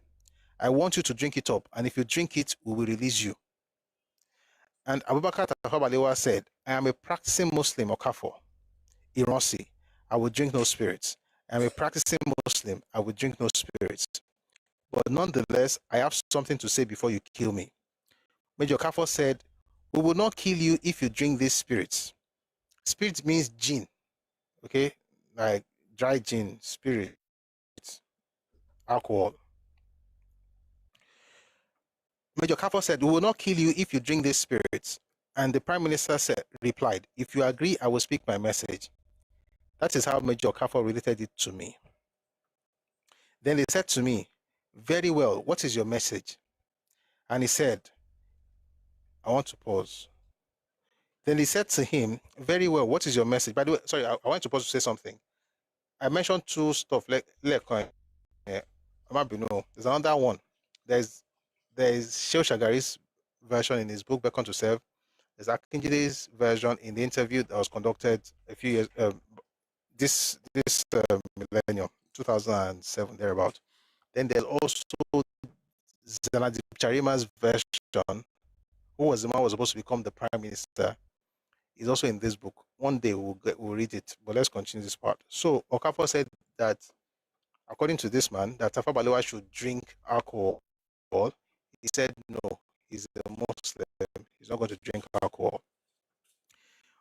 I want you to drink it up, and if you drink it, we will release you. And Abubakar Tafawa Balewa said, I am a practicing Muslim, Okafor, Ironsi, I will drink no spirits. I am a practicing Muslim, I will drink no spirits. But nonetheless, I have something to say before you kill me. Major Okafor said, we will not kill you if you drink these spirits. Spirit means gin, okay? Like dry gin, spirit, alcohol. Major Okafor said, we will not kill you if you drink these spirits. And the Prime Minister replied, if you agree, I will speak my message. That is how Major Okafor related it to me. Then he said to me, very well, what is your message? And he said, I want to pause. Then he said to him, very well, what is your message? By the way, sorry, I want to pause to say something. I mentioned two stuff, there's another one. There's Shehu Shagari's version in his book, Beckon to Serve. There's Akinjide's version in the interview that was conducted a few years, this millennium, 2007, thereabout. Then there's also Zanadi Charima's version, who was the man who was supposed to become the Prime Minister. Is also in this book. One day we'll read it, but let's continue this part. So Okafor said that, according to this man, that Tafawa Balewa should drink alcohol. He said no, he's a Muslim, he's not going to drink alcohol.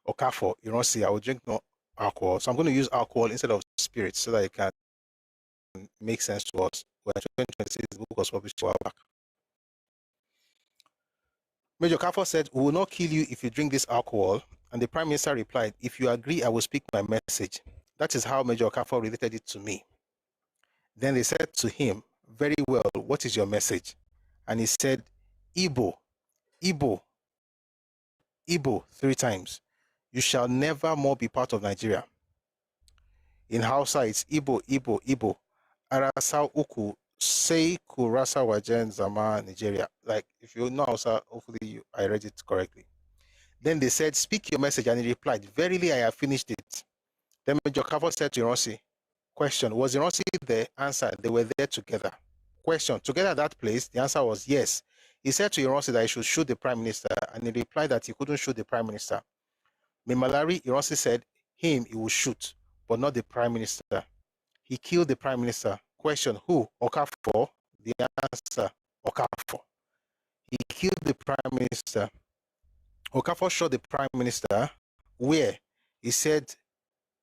Okafor, you don't see, I will drink no alcohol. So I'm going to use alcohol instead of spirits so that it can make sense to us. When 2026, the book was published a while back. Major Okafor said, we will not kill you if you drink this alcohol. And the Prime Minister replied, if you agree, I will speak my message. That is how Major Okafor related it to me. Then they said to him, very well, what is your message? And he said, Ibo, Ibo, Ibo, 3 times. You shall never more be part of Nigeria. In Hausa, it's Ibo, Ibo, Ibo. Arasa Uku, Sei Kurasa Wajen Zama, Nigeria. Like, if you know Hausa, hopefully I read it correctly. Then they said, speak your message. And he replied, verily, I have finished it. Then Major Okafor said to Ironsi, question, was Ironsi there? Answer, they were there together. Question, together at that place? The answer was yes. He said to Ironsi that he should shoot the Prime Minister, and he replied that he couldn't shoot the Prime Minister. Mimalari, Ironsi said, him he would shoot, but not the Prime Minister. He killed the Prime Minister. Question, who? Okafor? The answer, Okafor. He killed the Prime Minister. Okafor shot the Prime Minister. Where? He said,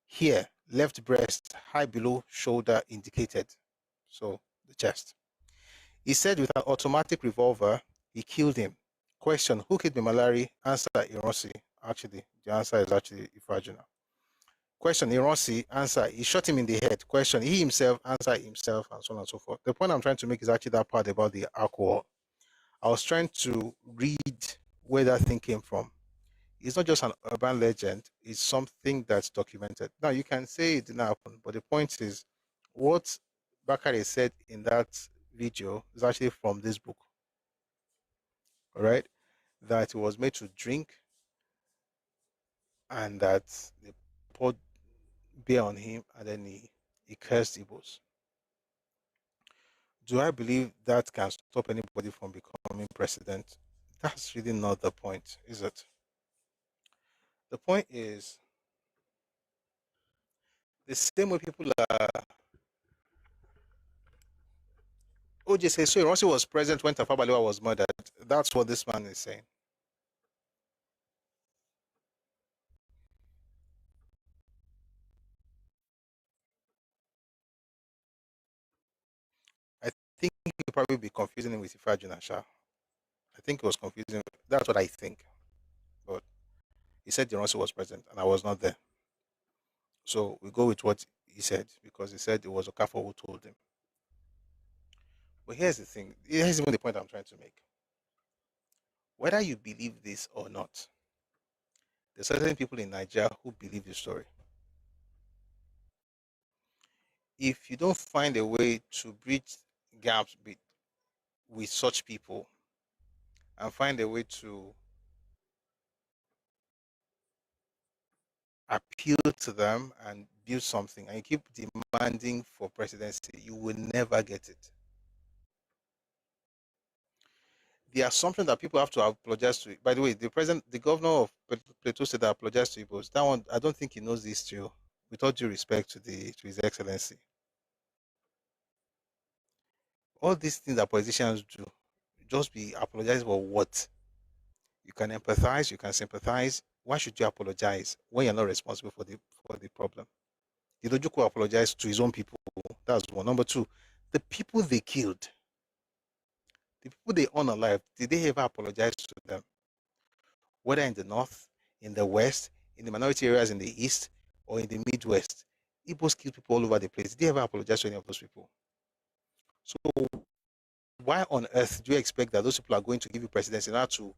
here, left breast, high below shoulder indicated. So, the chest. He said with an automatic revolver, he killed him. Question, who killed Mimalari? Answer, Ironsi. Actually, the answer is actually Ifajuna. Question, Ironsi. Answer, he shot him in the head. Question, he himself. Answer, himself, and so on and so forth. The point I'm trying to make is actually that part about the alcohol. I was trying to read where that thing came from. It's not just an urban legend, it's something that's documented. Now, you can say it didn't happen, but the point is, what Bakari said in that video is actually from this book. All right, that he was made to drink, and that they poured beer on him, and then he cursed Ibos. Do I believe that can stop anybody from becoming president? That's really not the point, is it? The point is the same way people are. OJ says, so Ironsi was present when Tafawa Balewa was murdered. That's what this man is saying. I think he'll probably be confusing him with Ifa Junasha. I think it was confusing. That's what I think. But he said Ironsi was present and I was not there. So we go with what he said because he said it was Okafor who told him. But here's the thing. Here's even the point I'm trying to make. Whether you believe this or not, there's certain people in Nigeria who believe this story. If you don't find a way to bridge gaps with such people and find a way to appeal to them and build something, and you keep demanding for presidency, you will never get it. The assumption that people have to apologize to, by the way, the governor of Plateau State that apologized to Ibos, that one, I don't think he knows this too, with all due respect to His Excellency. All these things that politicians do, just be apologized for what? You can empathize, you can sympathize. Why should you apologize when you're not responsible for the problem? Did Ojukwu apologize to his own people? That's one. Number two, the people they killed, the people they own alive, did they ever apologize to them? Whether in the north, in the west, in the minority areas in the east, or in the Midwest, Igbos kill people all over the place. Did they ever apologize to any of those people? So why on earth do you expect that those people are going to give you presidency in order to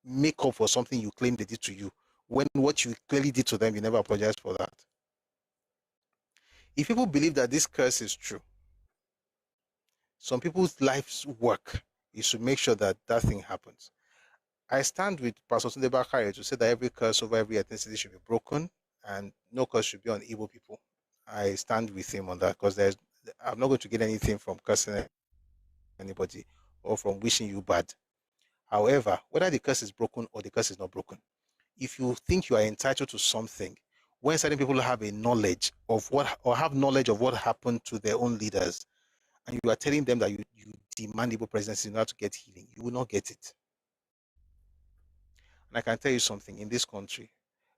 make up for something you claim they did to you, when what you clearly did to them, you never apologized for that? If people believe that this curse is true, some people's life's work is to make sure that that thing happens. I stand with Pastor Tunde Bakare to say that every curse over every ethnicity should be broken and no curse should be on Igbo people. I stand with him on that because I'm not going to get anything from cursing anybody or from wishing you bad. However, whether the curse is broken or the curse is not broken, if you think you are entitled to something, when certain people have a knowledge of what, or have knowledge of what happened to their own leaders, and you are telling them that you demand Igbo presidency in order to get healing, you will not get it. And I can tell you something, in this country,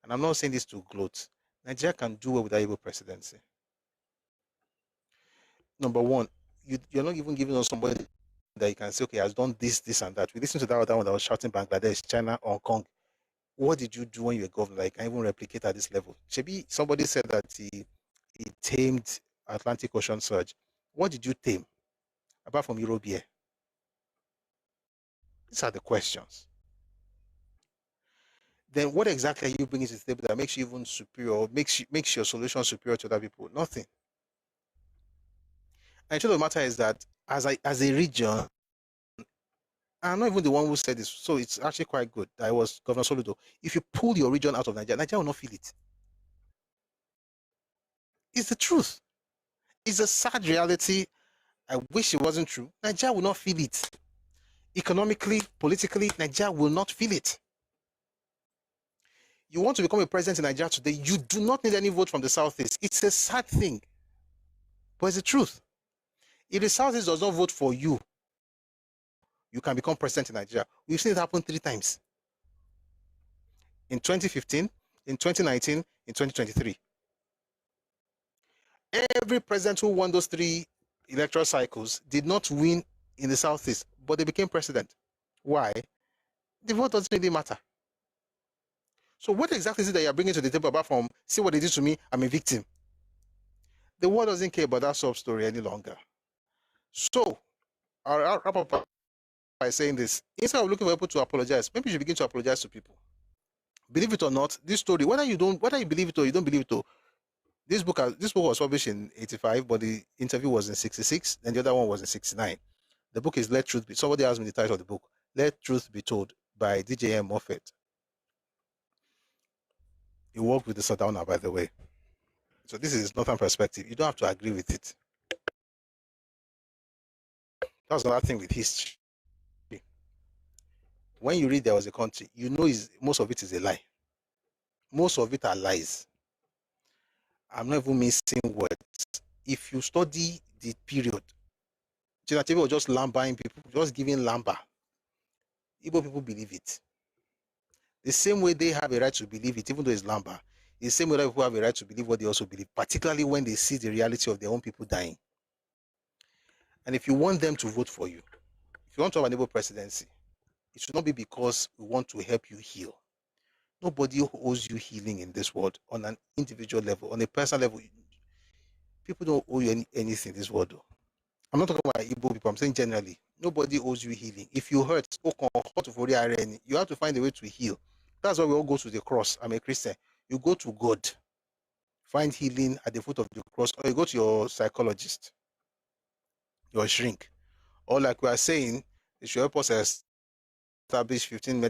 and I'm not saying this to gloat, Nigeria can do well without Igbo presidency. Number one, you're not even giving us somebody that you can say, okay, has done this, this, and that. We listened to that other one that was shouting Bangladesh, China, Hong Kong. What did you do when you were governor? Like, I can't even replicate at this level. Maybe somebody said that he tamed Atlantic Ocean surge. What did you tame, apart from Eurobia? These are the questions. Then what exactly are you bringing to the table that makes you even superior, makes your solution superior to other people? Nothing. And the truth of the matter is that as a region, I'm not even the one who said this, so it's actually quite good that I was Governor Soludo. If you pull your region out of Nigeria, Nigeria will not feel it. It's the truth. It's a sad reality. I wish it wasn't true. Nigeria will not feel it. Economically, politically, Nigeria will not feel it. You want to become a president in Nigeria today, you do not need any vote from the Southeast. It's a sad thing, but it's the truth. If the Southeast does not vote for you, you can become president in Nigeria. We've seen it happen 3 times. In 2015, in 2019, in 2023. Every president who won those 3 electoral cycles did not win in the Southeast, but they became president. Why? The vote doesn't really matter. So what exactly is it that you're bringing to the table apart from, see what they did to me, I'm a victim? The world doesn't care about that sub story any longer. So, I'll wrap up by saying this. Instead of looking for people to apologize, maybe you should begin to apologize to people. Believe it or not, this story, whether you believe it or you don't believe it, This book was published in 85, but the interview was in 66, and the other one was in 69. The book is Let Truth Be. Somebody asked me the title of the book. Let Truth Be Told by D.J.M. Moffett. He worked with the Sardauna, by the way. So this is Northern perspective. You don't have to agree with it. That's another thing with history. When you read There Was a Country, you know most of it is a lie. Most of it are lies. I'm not even missing words. If you study the period, Chinatebe was just lambaing people, just giving lamba. Igbo people believe it. The same way they have a right to believe it, even though it's lamba. The same way that people have a right to believe what they also believe, particularly when they see the reality of their own people dying. And if you want them to vote for you, if you want to have an Igbo presidency, it should not be because we want to help you heal. Nobody owes you healing in this world on an individual level, on a personal level. People don't owe you anything in this world, though. I'm not talking about Igbo people, I'm saying generally. Nobody owes you healing. If you hurt, you have to find a way to heal. That's why we all go to the cross. I'm a Christian. You go to God, find healing at the foot of the cross, or you go to your psychologist, your shrink. Or like we are saying, it should help us establish 15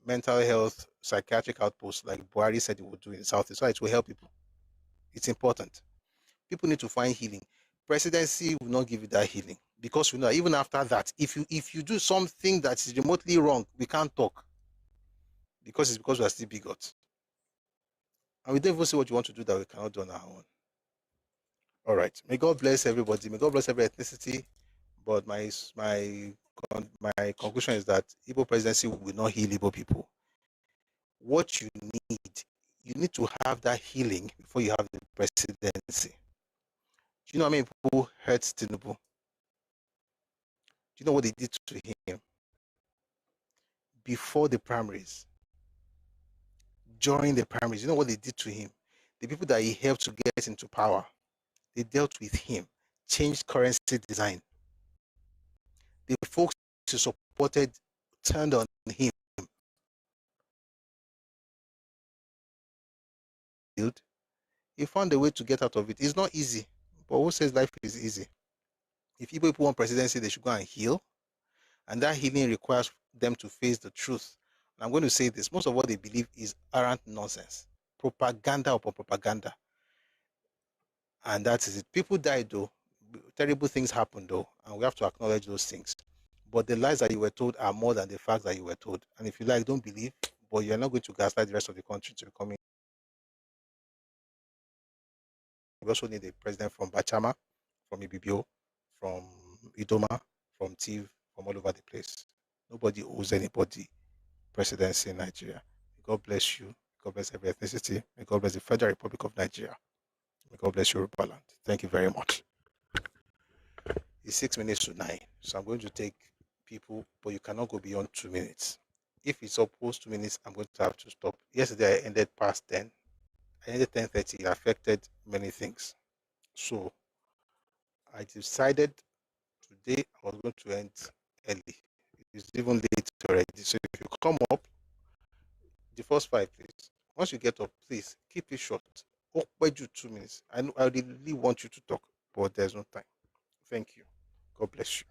mental health psychiatric outposts like Buhari said he would do in Southeast. So it will help people. It's important. People need to find healing. Presidency will not give you that healing because we know even after that, if you do something that is remotely wrong, we can't talk because we are still bigots. And we don't even see what you want to do that we cannot do on our own. All right. May God bless everybody. May God bless every ethnicity. But my conclusion is that Igbo presidency will not heal Igbo people. What you need to have that healing before you have the presidency. Do you know how many people hurt Tinubu? Do you know what they did to him before the primaries? During the primaries, you know what they did to him? The people that he helped to get into power, they dealt with him, changed currency design. The folks who supported turned on him. He found a way to get out of it. It's not easy, but who says life is easy? If people want presidency, they should go and heal. And that healing requires them to face the truth. And I'm going to say this, most of what they believe is arrant nonsense. Propaganda upon propaganda. And that is it. People died though. Terrible things happened though. And we have to acknowledge those things. But the lies that you were told are more than the facts that you were told. And if you like, don't believe, but you're not going to gaslight the rest of the country to becoming. We also need a president from Bachama, from Ibibio, from Idoma, from Tiv, from all over the place. Nobody owes anybody presidency in Nigeria. May God bless you. May God bless every ethnicity. May God bless the Federal Republic of Nigeria. May God bless Yoruba land. Thank you very much. It's 6 minutes to 9. So I'm going to take people, but you cannot go beyond 2 minutes. If it's opposed 2 minutes, I'm going to have to stop. Yesterday I ended past 10. I ended 10:30. It affected many things. So I decided today I was going to end early. It's even late already. So if you come up, the first 5, please. Once you get up, please keep it short. Oh, why do 2 minutes? I really want you to talk, but there's no time. Thank you. God bless you.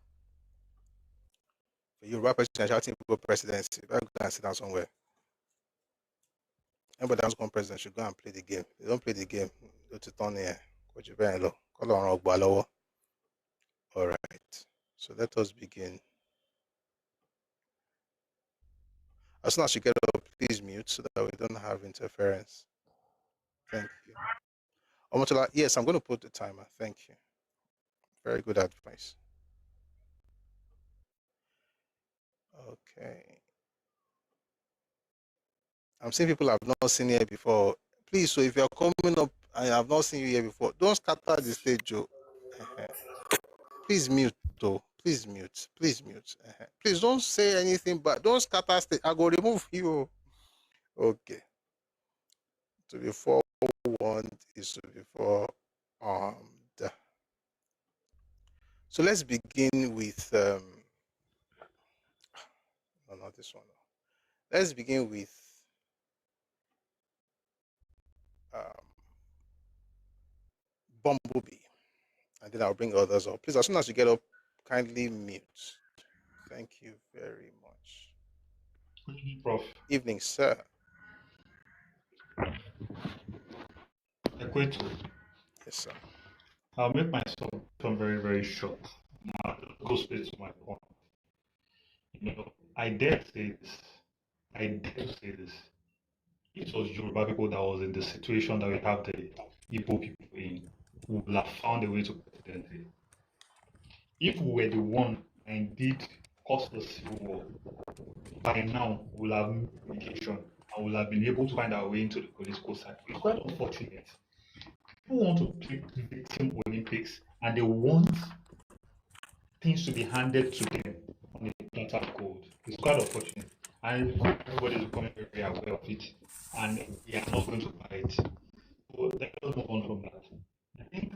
For you, rappers shouting for presidency. I'm going to sit down somewhere. Anybody that's going president should go and play the game. They don't play the game. Go to turn here. Coach very low. Call on Ogbalowo. All right. So let us begin. As soon as you get up, please mute so that we don't have interference. Thank you. Omotola, yes, I'm going to put the timer. Thank you. Very good advice. Okay. I'm seeing people I've not seen here before. Please, so if you're coming up and I've not seen you here before, don't scatter the stage, Joe. Please mute, though. Please mute. Please mute. Please don't say anything, but don't scatter stage. I go remove you. Okay. To be forewarned is to be forearmed. So let's begin with no, not this one. Let's begin with Bumblebee, and then I'll bring others up. Please, as soon as you get up, kindly mute. Thank you very much. Good evening, Prof. Evening, sir. Equator. Yes, sir. I'll make myself become very, very short. I'll go straight to my point. You know, I dare say this. I dare to say this. If it was Yoruba people that was in the situation that we have the Igbo people in, we would have found a way to presidency. If we were the one and did cause the civil war, by now we'll have mediation and we'll have been able to find our way into the political side. It's quite unfortunate. People want to play victim Olympics and they want things to be handed to them on a platter of gold. It's quite unfortunate. And everybody is becoming very aware of it and they are not going to buy it. So let us move on from that. I think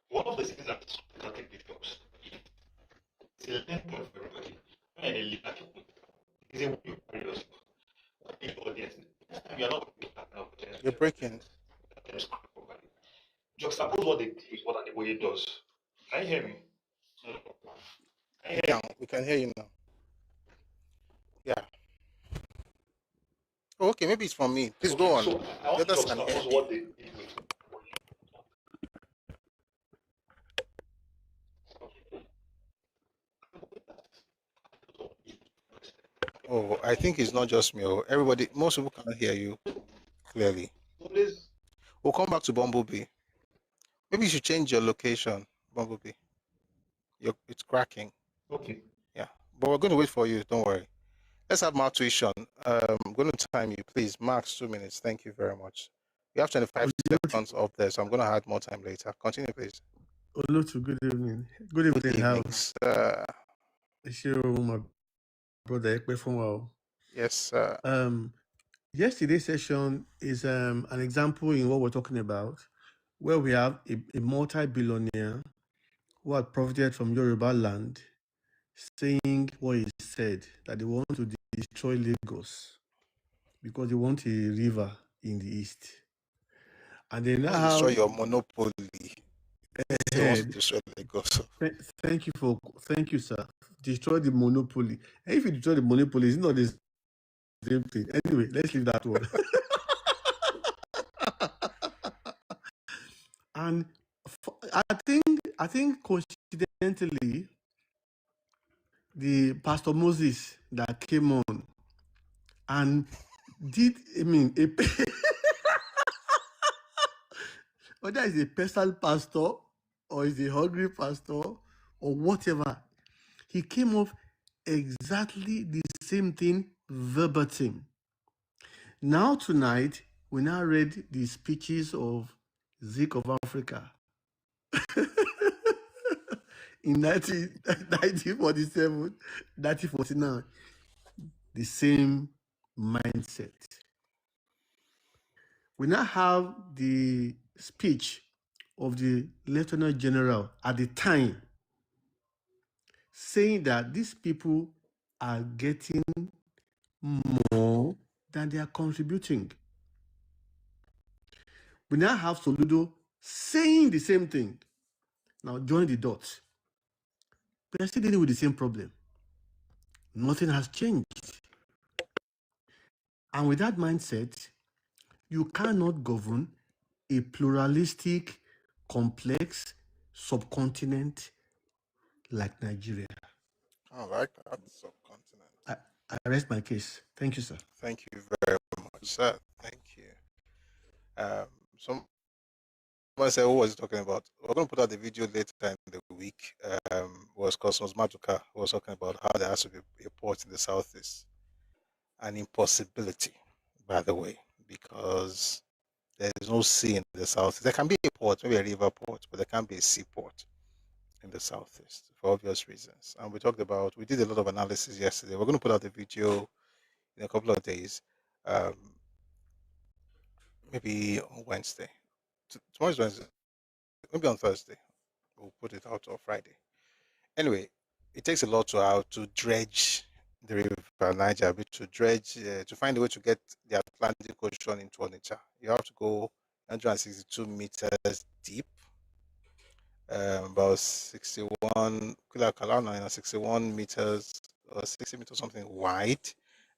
one of the things that can take the jobs is a learning point for everybody. When I leave at home, is it when you carry yourself? What is the audience? You are not going to now. You're breaking. Juxtapose what they did, what the way it does. Can you hear me? Yeah, we can hear you now. Yeah. Oh, okay, maybe it's from me. Please go on. So I want to juxtapose what they did with. Oh, I think it's not just me. Everybody, most people cannot hear you clearly. We'll come back to Bumblebee. Maybe you should change your location, Bumblebee. It's cracking. Okay. Yeah, but we're going to wait for you. Don't worry. Let's have Mark tuition. I'm going to time you, please. Max, 2 minutes. Thank you very much. We have 25 seconds up there, so I'm going to add more time later. Continue, please. Olutu, good evening. Good evening, Good evening, sir. My brother, yes, sir. Yesterday's session is an example in what we're talking about, where we have a multi-billionaire who had profited from Yoruba land, saying what he said, that they want to destroy Lagos because they want a river in the east. And then now destroy your monopoly. They want to destroy Lagos. Thank you, sir. Destroy the monopoly. And if you destroy the monopoly, it's not the same thing. Anyway, let's leave that one. And I think coincidentally, the Pastor Moses that came on and did, whether it's a personal pastor or is a hungry pastor or whatever, he came off exactly the same thing verbatim. Now tonight, we now read the speeches of Zik of Africa in 1947, 1949, the same mindset. We now have the speech of the Lieutenant General at the time saying that these people are getting more than they are contributing. We now have Soludo saying the same thing. Now join the dots. We are still dealing with the same problem. Nothing has changed. And with that mindset, you cannot govern a pluralistic, complex subcontinent like Nigeria. I like that subcontinent. I rest my case. Thank you, sir. Thank you very much, sir. Thank you. Someone said, who was he talking about? We're going to put out the video later in the week. Was Cosmos Maduka, who was talking about how there has to be a port in the southeast. An impossibility, by the way, because there is no sea in the southeast. There can be a port, maybe a river port, but there can't be a seaport in the southeast for obvious reasons. And we did a lot of analysis yesterday. We're going to put out the video in a couple of days, maybe on Wednesday. Tomorrow's Wednesday, maybe on Thursday. We'll put it out on Friday. Anyway, it takes a lot to dredge the river River Niger, be to dredge, to find a way to get the Atlantic Ocean into Onitsha. You have to go 162 meters deep, about 61, 61 meters or 60 meters something wide,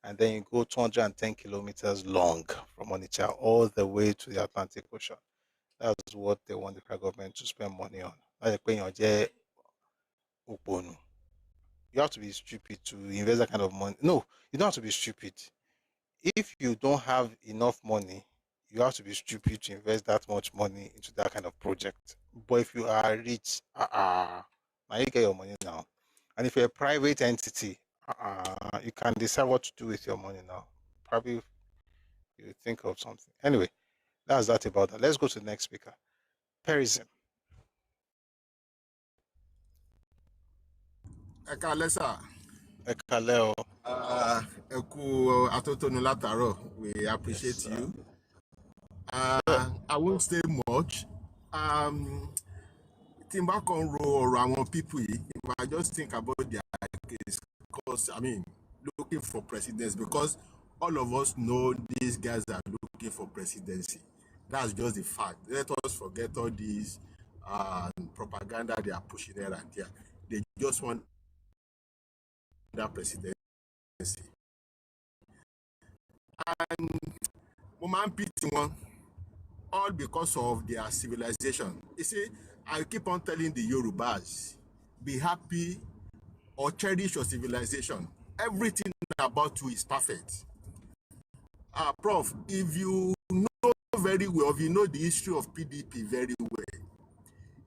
and then you go 210 kilometers long from Onitsha all the way to the Atlantic Ocean. That's what they want the federal government to spend money on. You have to be stupid to invest that kind of money. No, you don't have to be stupid. If you don't have enough money, you have to be stupid to invest that much money into that kind of project. But if you are rich, now you get your money now. And if you're a private entity, you can decide what to do with your money now. Probably you think of something. Anyway, that's that about that. Let's go to the next speaker. Perism. Ekalesa. Ekaleo. Eku Atotonu Lataro. We appreciate you. I won't say much. Timba can roll around people. If I just think about their case, because I mean, looking for presidents, because all of us know these guys are looking for presidency. That's just the fact. Let us forget all these propaganda they are pushing there and there. They just want that presidency. And woman pity one, all because of their civilization. You see, I keep on telling the Yorubas, be happy or cherish your civilization. Everything about you is perfect. Prof, if you know very well, if you know the history of PDP very well,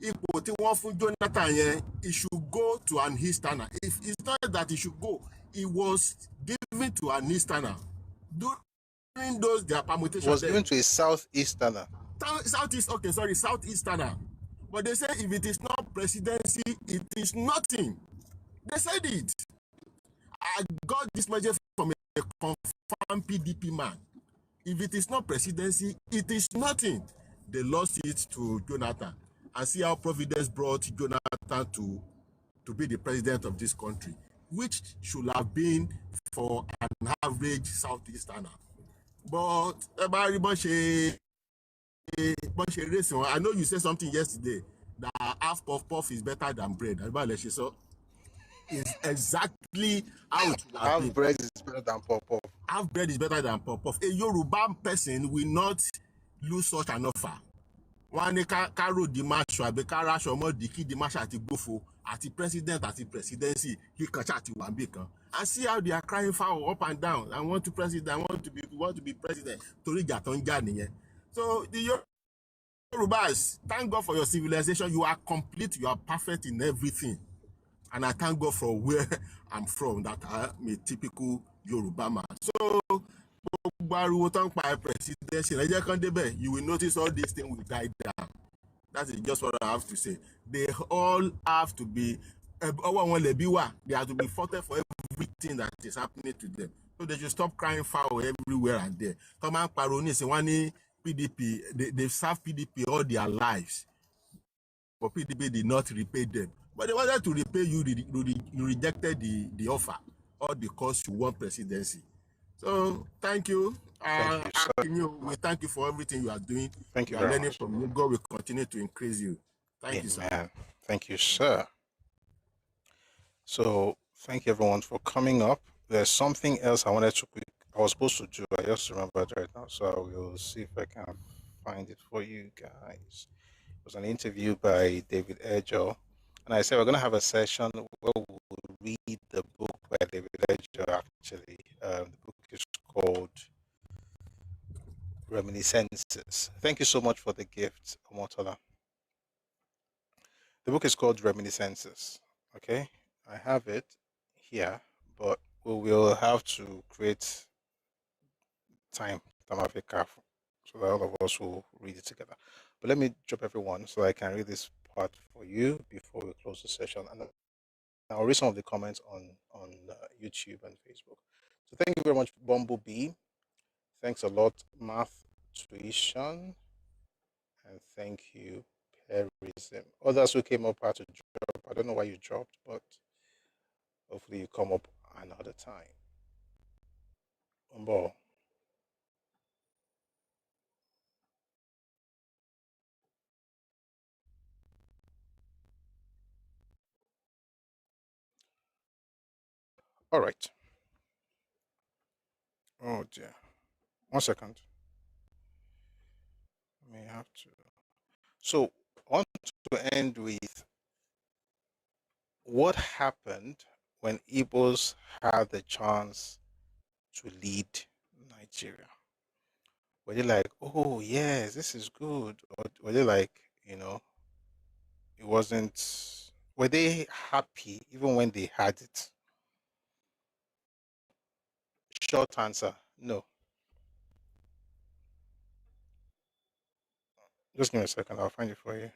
ipò tí wọ́n fún Jonathan yẹn, he should go to an Easterner. If it's not that he should go, he was given to an Easterner. During those their permutation, was given to a Southeasterner. Southeast, okay, sorry, Southeasterner. But they say if it is not presidency, it is nothing. They said it. I got this message from a confirmed PDP man. If it is not presidency, it is nothing. They lost it to Jonathan. And see how Providence brought Jonathan to be the president of this country, which should have been for an average Southeasterner. But I know you said something yesterday that half puff is better than bread. So is exactly how it will half bread is better than puff. Half bread is better than puff. A Yoruba person will not lose such an offer. One caro di macho abe kara shomo diki di macho ati gbofo ati president ati presidency he kan chat one kan. And see how they are crying foul up and down. I want to president, I want to be president. Tori ja ton ja niyen. So the Yorubas, thank God for your civilization. You are complete, you are perfect in everything. And I thank God for where I'm from, that I'm a typical Yoruba man. So, presidency, you will notice all these things will die down. That is just what I have to say. They all have to be, they have to be fought for everything that is happening to them. So they should stop crying foul everywhere and there. Come on, Paroni, say one PDP, they've served PDP all their lives. But PDP did not repay them. But they wanted to repay you, you rejected the offer, all because you want presidency. So thank you. We thank you for everything you are doing. Thank you very very much. From you. God will continue to increase you. Thank you, sir. Thank you, sir. So thank you everyone for coming up. There's something else I was supposed to do. I just remembered right now. So I will see if I can find it for you guys. It was an interview by David Edjo. And I said we're going to have a session where we'll read the book by David Edjo, actually. The book is called Reminiscences. Thank you so much for the gift, Omotola. The book is called Reminiscences. Okay? I have it here, but we will have to create time careful, so that all of us will read it together. But let me drop everyone so I can read this part for you before we close the session. And I'll read some of the comments on YouTube and Facebook. So thank you very much, Bumblebee. Thanks a lot, Math Tuition. And thank you, Perism. Others who came up had to drop. I don't know why you dropped, but hopefully you come up another time. On ball. All right. Oh dear. 1 second. May have to. So I want to end with what happened when Ibos had the chance to lead Nigeria. Were they like, oh yes, this is good, or were they like, it wasn't? Were they happy even when they had it? Short answer, no. Just give me a second. I'll find it for you.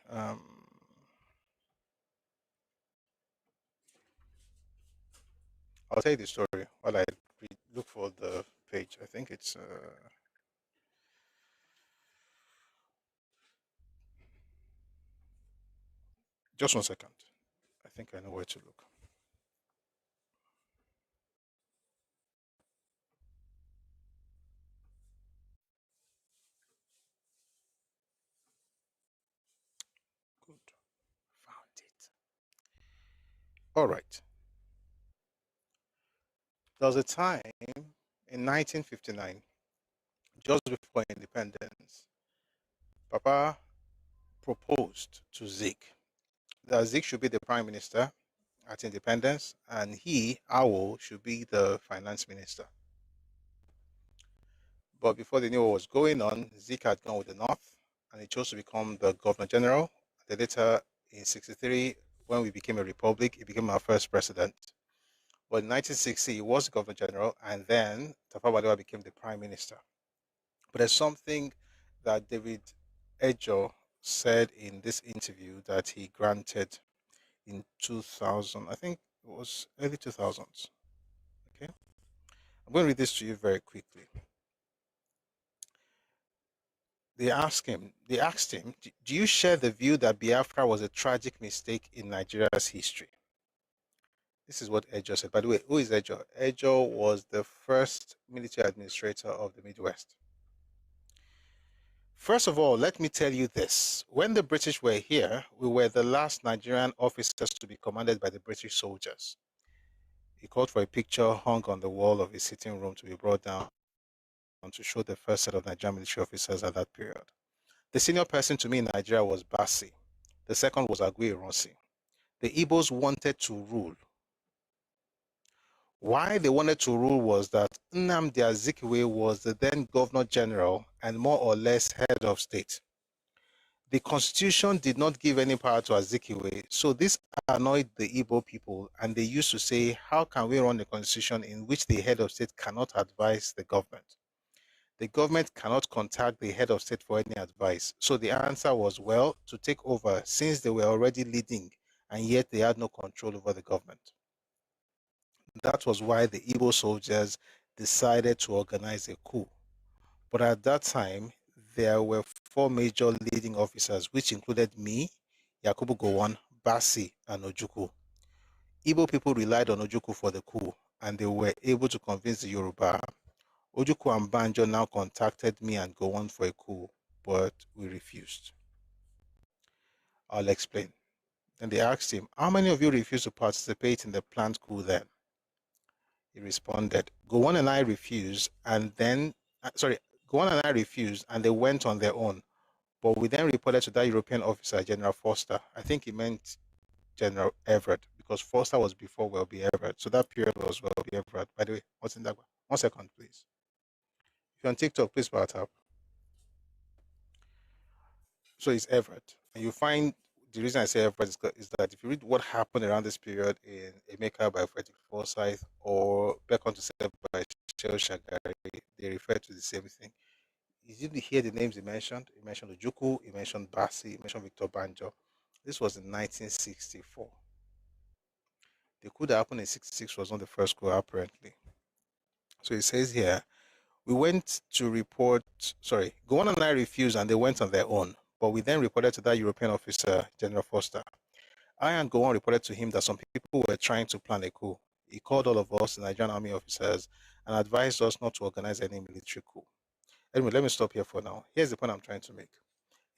I'll tell you the story while I look for the page. I think it's just 1 second. I think I know where to look. Good. Found it. All right. There was a time in 1959, just before independence, Papa proposed to Zik that Zik should be the prime minister at independence, and he, Awo, should be the finance minister. But before they knew what was going on, Zik had gone with the North, and he chose to become the governor general. Then later, in '63, when we became a republic, he became our first president. But in 1960, he was the governor general, and then Tafawa Balewa became the prime minister. But there's something that David Ejo said in this interview that he granted in 2000. I think it was early 2000s. Okay, I'm going to read this to you very quickly. They asked him, do you share the view that Biafra was a tragic mistake in Nigeria's history? This is what Ejo said. By the way, who is Ejo? Ejo was the first military administrator of the Midwest. First of all, let me tell you this. When the British were here, we were the last Nigerian officers to be commanded by the British soldiers. He called for a picture hung on the wall of his sitting room to be brought down to show the first set of Nigerian military officers at that period. The senior person to me in Nigeria was Bassi. The second was Agui Ironsi. The Ibos wanted to rule. Why they wanted to rule was that Nnamdi Azikiwe was the then governor general and more or less head of state. The constitution did not give any power to Azikiwe, so this annoyed the Igbo people, and they used to say, how can we run a constitution in which the head of state cannot advise the government? The government cannot contact the head of state for any advice. So the answer was, well, to take over since they were already leading and yet they had no control over the government. That was why the Igbo soldiers decided to organize a coup. But at that time, there were 4 major leading officers, which included me, Yakubu Gowon, Basi, and Ojukwu. Igbo people relied on Ojukwu for the coup, and they were able to convince the Yoruba. Ojukwu and Banjo now contacted me and Gowon for a coup, but we refused. I'll explain. Then they asked him, how many of you refused to participate in the planned coup then? He responded, Gowon and I refused, and then, Gowon and I refused, and they went on their own. But we then reported to that European officer, General Foster. I think he meant General Everett, because Foster was before Welby Everett. So that period was Welby Everett. By the way, what's in that one? 1 second, please. If you're on TikTok, please power tap. So it's Everett. And you find the reason I say Everett is that if you read what happened around this period in Emeka by Frederick Forsyth or Beckon to Serve by Shel Shagari, they refer to the same thing. You didn't hear the names he mentioned. He mentioned Ojukwu, he mentioned Basi, he mentioned Victor Banjo. This was in 1964. The coup that happened in 66 was not the first coup, apparently. So it says here, we went to report, Gowon and I refused and they went on their own. But we then reported to that European officer, General Foster. I and Gowon reported to him that some people were trying to plan a coup. He called all of us, the Nigerian army officers, and advised us not to organize any military coup. Anyway, let me stop here for now. Here's the point I'm trying to make.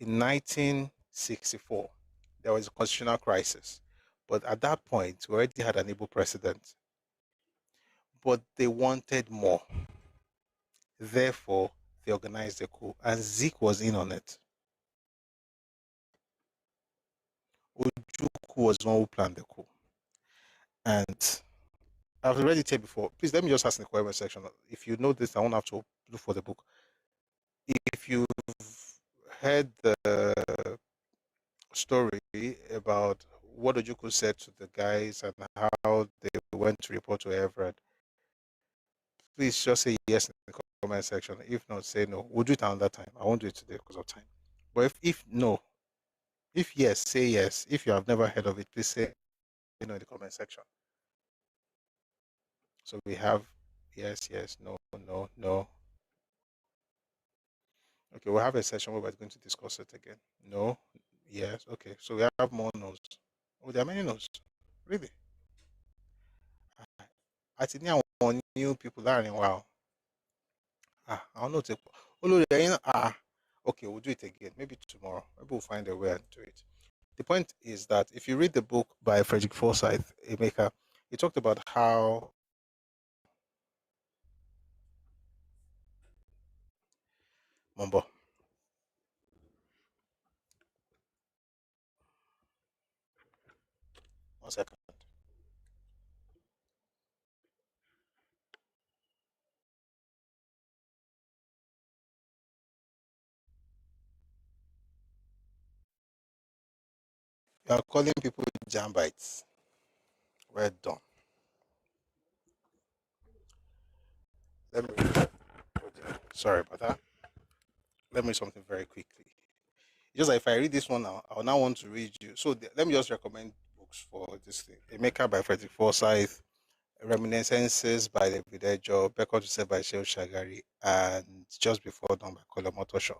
In 1964, there was a constitutional crisis, but at that point, we already had an able president. But they wanted more. Therefore, they organized a coup, and Zeke was in on it. Ojukwu was the one who planned the coup. And I've already said before, please let me just ask in the comment section. If you know this, I won't have to look for the book. If you've heard the story about what Ojukwu said to the guys and how they went to report to Everett, please just say yes in the comment section. If not, say no. We'll do it another time. I won't do it today because of time. But if no, if yes, say yes. If you have never heard of it, please say no in the comment section. So we have yes, yes, no, no, no. Okay, we'll have a session where we're going to discuss it again. No, yes, okay. So we have more no's. Oh, there are many no's. Really? I think now new people learning. Wow. I don't know. Okay, we'll do it again. Maybe tomorrow. Maybe we'll find a way and do it. The point is that if you read the book by Frederick Forsyth, Emeka, he talked about how Mumbo. One second. You are calling people jambites. Well done. Let me sorry about that. Let me read something very quickly. Just like if I read this one now, I will now want to read you. So let me just recommend books for this thing. Emeka by Frederick Forsyth, Reminiscences by David Ejo, Becker to Say by Sheo Shagari, and Just Before Dawn by Kola Motosho.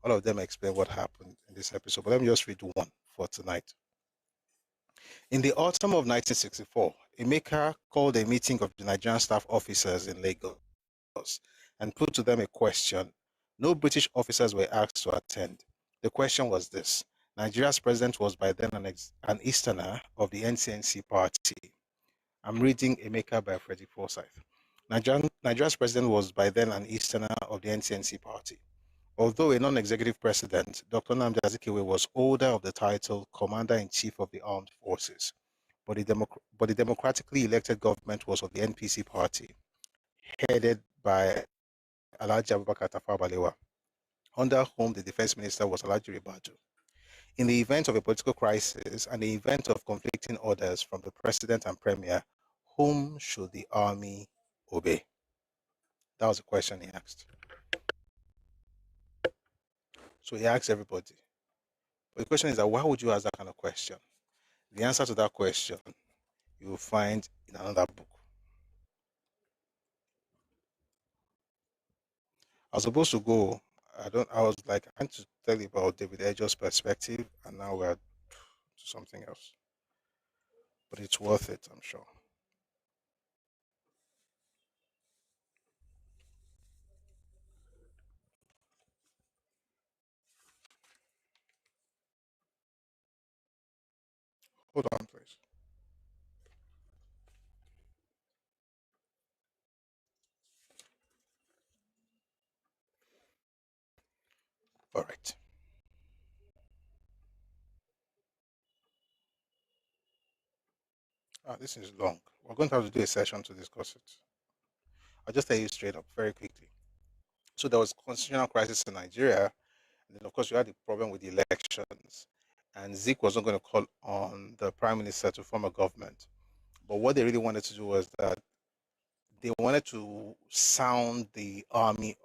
All of them explain what happened in this episode. But let me just read one for tonight. In the autumn of 1964, Emeka called a meeting of the Nigerian staff officers in Lagos and put to them a question. No British officers were asked to attend. The question was this. Nigeria's president was by then an Easterner of the NCNC party. I'm reading Emeka by Frederick Forsyth. Nigeria's president was by then an Easterner of the NCNC party. Although a non-executive president, Dr. Nnamdi Azikiwe was holder of the title Commander-in-Chief of the Armed Forces, but the democratically elected government was of the NPC party, headed by Alhaji Abubakar Tafawa Balewa, under whom the defense minister was Alhaji Ribadu. In the event of a political crisis and the event of conflicting orders from the president and premier, whom should the army obey? That was the question he asked. So he asked everybody. But the question is that why would you ask that kind of question? The answer to that question you will find in another book. I was supposed to go. I was like, I want to tell you about David Ejo's perspective, and now we're to something else. But it's worth it, I'm sure. Hold on, please. All right. This is long. We're going to have to do a session to discuss it. I'll just tell you straight up very quickly. So there was constitutional crisis in Nigeria, and then of course you had the problem with the elections, and Zeke was not going to call on the prime minister to form a government. But what they really wanted to do was that they wanted to sound the army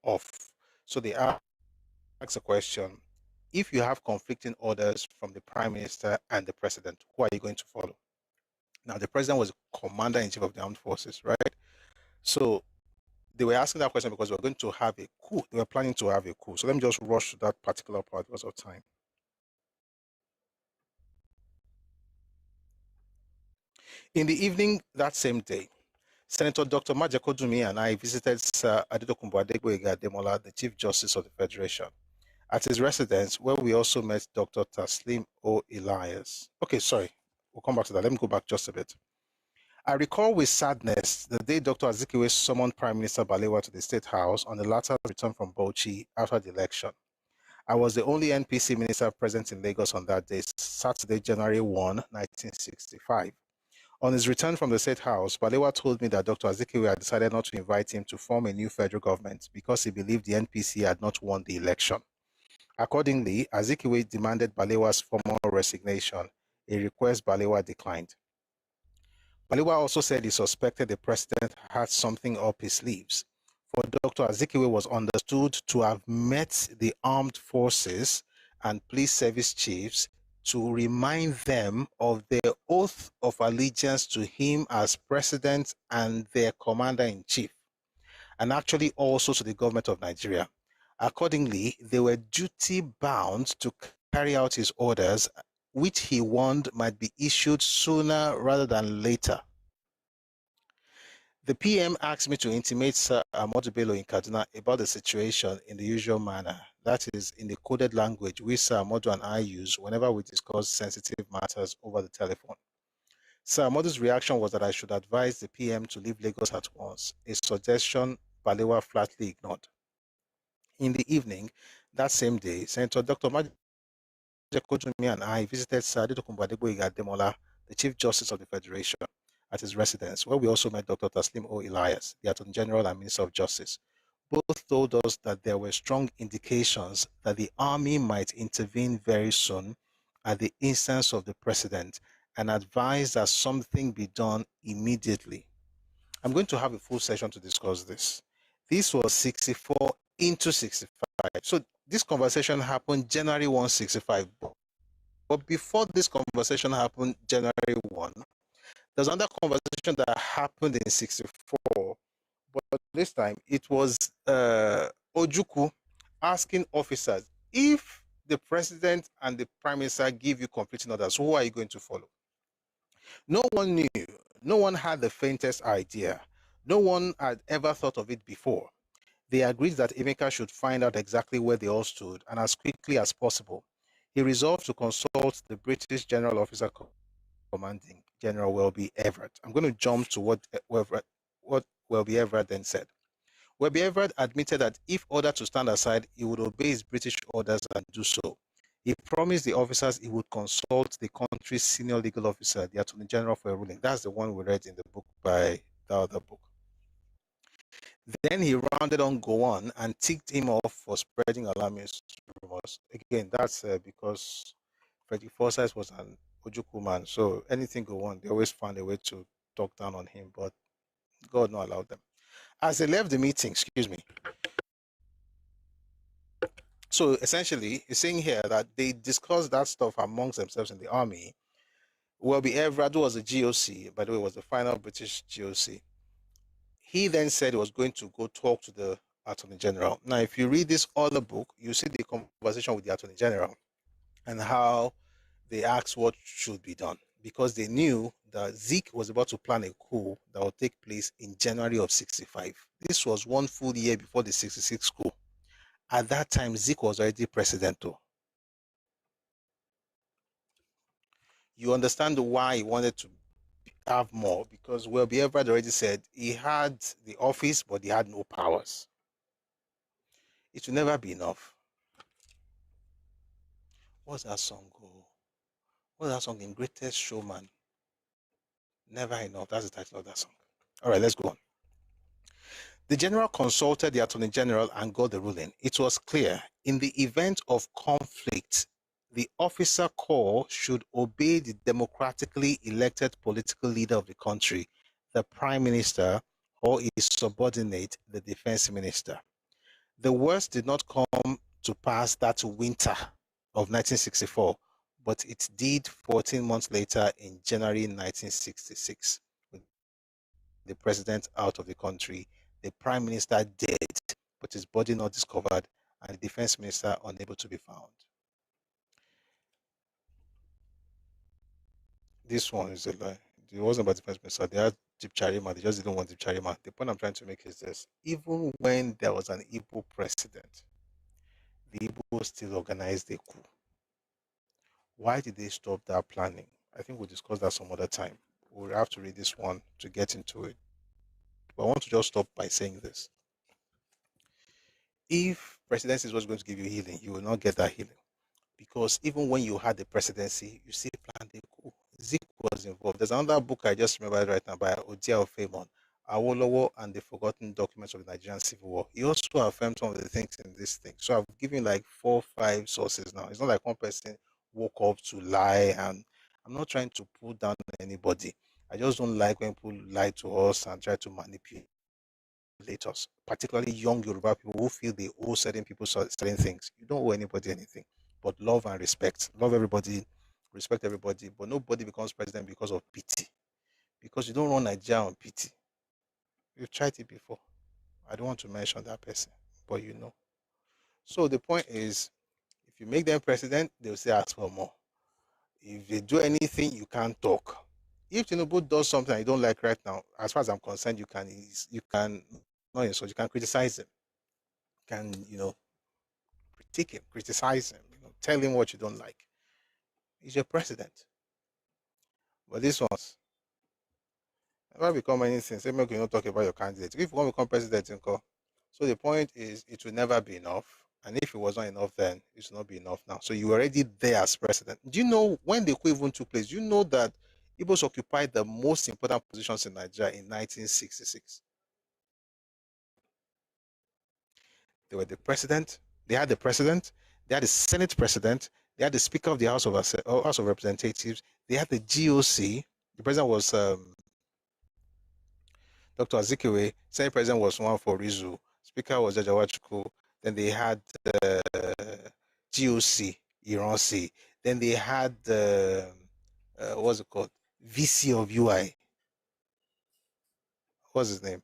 off. So they asked a question: if you have conflicting orders from the prime minister and the president, who are you going to follow? Now the president was commander-in-chief of the armed forces, right? So they were asking that question because we were going to have a coup. They were planning to have a coup. So let me just rush to that particular part because of time. In the evening that same day, Senator Dr. Majekodunmi and I visited Sir Adedokunbo Adegboyega Ademola, the Chief Justice of the Federation, at his residence, where we also met Dr. Taslim O. Elias. Okay, sorry, we'll come back to that. Let me go back just a bit. I recall with sadness the day Dr. Azikiwe summoned Prime Minister Balewa to the State House on the latter's return from Bauchi after the election. I was the only NPC minister present in Lagos on that day, Saturday, January 1, 1965. On his return from the State House, Balewa told me that Dr. Azikiwe had decided not to invite him to form a new federal government because he believed the NPC had not won the election. Accordingly, Azikiwe demanded Balewa's formal resignation, a request Balewa declined. Balewa also said he suspected the president had something up his sleeves, for Dr. Azikiwe was understood to have met the armed forces and police service chiefs to remind them of their oath of allegiance to him as president and their commander-in-chief, and actually also to the government of Nigeria. Accordingly, they were duty-bound to carry out his orders, which he warned might be issued sooner rather than later. The PM asked me to intimate Sir Ahmadu Bello in Kaduna about the situation in the usual manner, that is, in the coded language which Sir Ahmadu and I use whenever we discuss sensitive matters over the telephone. Sir Ahmadu's reaction was that I should advise the PM to leave Lagos at once, a suggestion Balewa flatly ignored. In the evening, that same day, Senator Dr. Majekodunmi and I visited Sir Adedokunbo Adegboyega Ademola, the Chief Justice of the Federation, at his residence, where we also met Dr. Taslim O. Elias, the Attorney General and Minister of Justice. Both told us that there were strong indications that the army might intervene very soon at the instance of the president and advised that something be done immediately. I'm going to have a full session to discuss this. This was 64 into 65. So this conversation happened January 1, 65. But before this conversation happened January 1, there's another conversation that happened in 64, but this time it was Ojukwu asking officers, if the president and the prime minister give you conflicting orders, who are you going to follow? No one knew. No one had the faintest idea. No one had ever thought of it before. They agreed that Emeka should find out exactly where they all stood, and as quickly as possible. He resolved to consult the British General Officer Commanding, General Welby Everett. I'm going to jump to what Welby Everett then said. Welby Everett admitted that if ordered to stand aside, he would obey his British orders and do so. He promised the officers he would consult the country's senior legal officer, the Attorney General, for a ruling. That's the one we read in the book by the other book. Then he rounded on Gowon and ticked him off for spreading alarmist rumors. Again, that's because Frederick Forsyth was an Ojukwu man, so anything Gowon, they always found a way to talk down on him, but God not allowed them. As they left the meeting, so essentially, he's saying here that they discussed that stuff amongst themselves in the army. Welby Everett was the GOC, by the way, was the final British GOC. He then said he was going to go talk to the Attorney General. Now, if you read this other book, you see the conversation with the Attorney General and how they asked what should be done, because they knew that Zeke was about to plan a coup that would take place in January of 65. This was 1 full year before the 66 coup. At that time, Zeke was already president, though. You understand why he wanted to have more, because Welby Everett already said he had the office, but he had no powers. It will never be enough. What's that song go? What's that song in Greatest Showman? Never enough. That's the title of that song. All right, let's go on. The general consulted the Attorney General and got the ruling. It was clear, in the event of conflict, the officer corps should obey the democratically elected political leader of the country, the Prime Minister, or his subordinate, the Defense Minister. The worst did not come to pass that winter of 1964, but it did 14 months later in January 1966, with the president out of the country, the Prime Minister dead, but his body not discovered, and the Defense Minister unable to be found. This one is a lie. It wasn't about the Defense Minister. They had Deep Charima. They just didn't want Deep Charima. The point I'm trying to make is this: even when there was an Igbo president, the Igbo still organized a coup. Why did they stop that planning? I think we'll discuss that some other time. We'll have to read this one to get into it. But I want to just stop by saying this. If presidency was going to give you healing, you will not get that healing. Because even when you had the presidency, you still planned a coup. Zik was involved. There's another book I just remembered right now by Odia Ofemon, Awolowo and the Forgotten Documents of the Nigerian Civil War. He also affirmed some of the things in this thing. So I've given like 4 or 5 sources now. It's not like one person woke up to lie, and I'm not trying to pull down anybody. I just don't like when people lie to us and try to manipulate us, particularly young Yoruba people who feel they owe certain people certain things. You don't owe anybody anything, but love and respect. Love everybody, respect everybody, but nobody becomes president because of pity. Because you don't run Nigeria on pity. You've tried it before. I don't want to mention that person, but you know. So the point is, if you make them president, they'll say ask for more. If they do anything, you can't talk. If Tinubu does something you don't like right now, as far as I'm concerned, you can not insult, you can criticize him. You can, critique him, criticize him, tell him what you don't like. He's your president. But this one's never become anything. Say, make you not talk about your candidate. If you want to become president, so the point is, it will never be enough. And if it was not enough then, it will not be enough now. So you were already there as president. Do you know when the coup even took place? Do you know that Ibos occupied the most important positions in Nigeria in 1966? They were the president. They had the president. They had the Senate president. They had the Speaker of the House of Representatives. They had the GOC. The president was Dr. Azikiwe. Senate president was one for Rizu. Speaker was Jajawachuku. Then they had GOC, Iransi. Then they had what's it called? VC of UI. What's his name?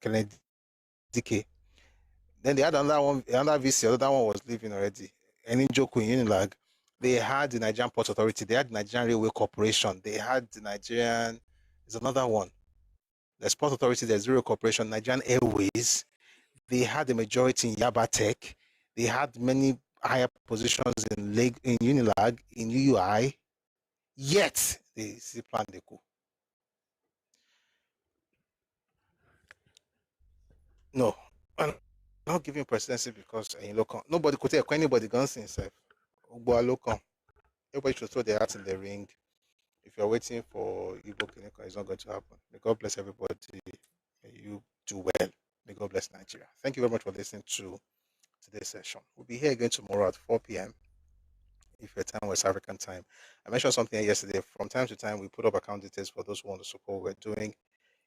Kennedy Dike. Then they had another VC. Another one was leaving already. And in Joku in Unilag, they had the Nigerian Port Authority. They had the Nigerian Railway Corporation. They had the Nigerian. There's another one. There's Port Authority. There's Railway Corporation. Nigerian Airways. They had the majority in Yaba Tech. They had many higher positions in Unilag, in UI. Yet they still planned the coup. No, I'm not giving presidency because nobody could take anybody guns himself. Everybody should throw their hats in the ring. If you're waiting for Igbo Kineko, it's not going to happen. May God bless everybody. May you do well. May God bless Nigeria. Thank you very much for listening to today's session. We'll be here again tomorrow at 4 p.m. if your time West African time. I mentioned something yesterday. From time to time, we put up account details for those who want to support what we're doing.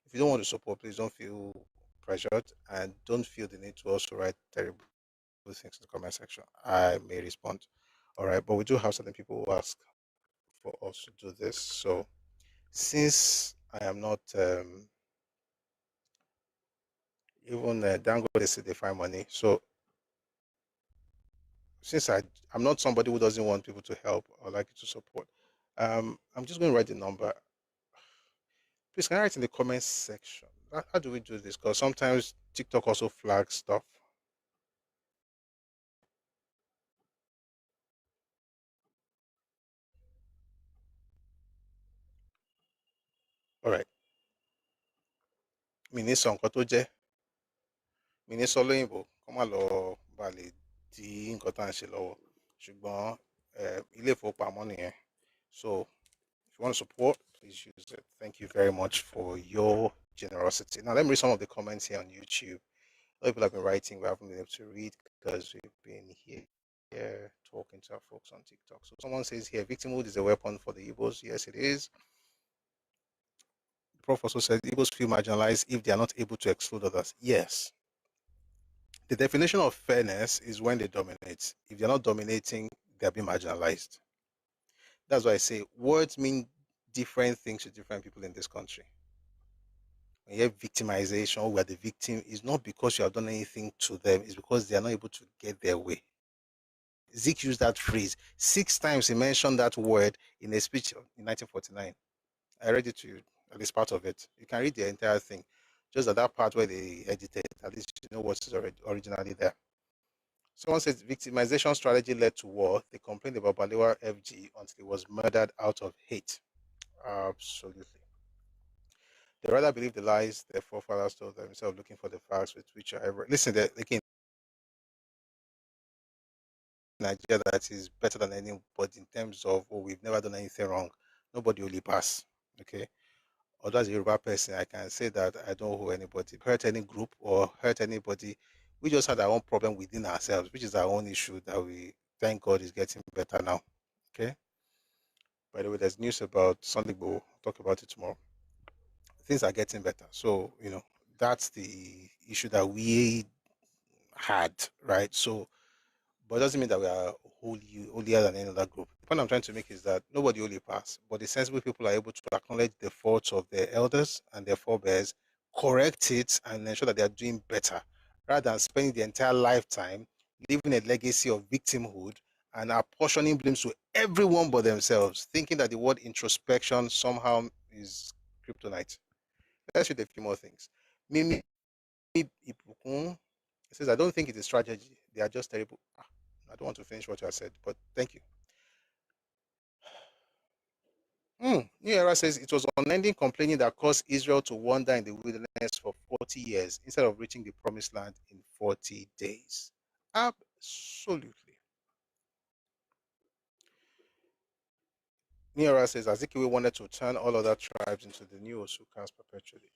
If you don't want to support, please don't feel pressured and don't feel the need to also write terrible things in the comment section. I may respond. All right, but we do have certain people who ask for us to do this. So since I am not even Dango, they say they find money. So since I'm not somebody who doesn't want people to help or like you to support, I'm just going to write the number. Please can I write in the comments section? How do we do this? Because sometimes TikTok also flags stuff. All right. Mi ní sọ nǹkan tó jẹ́. Mi ní sọ lóyìnbó kó má lọ bá lè di nǹkan tá à ń ṣe lọ́wọ́. Ṣùgbọ́n ilé ìfowópamọ́ nìyẹn. So if you want to support, please use it. Thank you very much for your generosity. Now let me read some of the comments here on YouTube. A lot of people have been writing, we haven't been able to read because we've been here talking to our folks on TikTok. So someone says here, victimhood is a weapon for the Ibos. Yes, it is. The Prof also said Ibos feel marginalized if they are not able to exclude others. Yes. The definition of fairness is when they dominate. If they're not dominating, they're being marginalized. That's why I say words mean different things to different people in this country. When you have victimization, where the victim is not because you have done anything to them, it's because they are not able to get their way. Zik used that phrase 6 times. He mentioned that word in a speech in 1949. I read it to you. at least part of it. You can read the entire thing. Just that part where they edited, at least you know what's originally there. Someone says victimization strategy led to war. They complained about Balewa FG until he was murdered out of hate. Absolutely. They rather believe the lies their forefathers told them instead of looking for the facts with which are listen, again, Nigeria that is better than anybody in terms of, oh, we've never done anything wrong. Nobody will pass. Okay. Although as a Yoruba person, I can say that I don't owe anybody, hurt any group or hurt anybody. We just had our own problem within ourselves, which is our own issue that we, thank God, is getting better now. Okay. By the way, there's news about Sunday. We'll talk about it tomorrow. Things are getting better. So, you know, that's the issue that we had, right? So, but it doesn't mean that we are holier than any other group. The point I'm trying to make is that nobody only pass, but the sensible people are able to acknowledge the faults of their elders and their forebears, correct it, and ensure that they are doing better, rather than spending the entire lifetime living a legacy of victimhood and apportioning blames to everyone but themselves, thinking that the word introspection somehow is kryptonite. Let's read a few more things. Mimi Ipukun says, I don't think it is tragedy. They are just terrible. I don't want to finish what you have said, but thank you. New Era says it was unending complaining that caused Israel to wander in the wilderness for 40 years instead of reaching the promised land in 40 days. Absolutely. New Era says Azikiwe wanted to turn all other tribes into the new Osukas perpetually.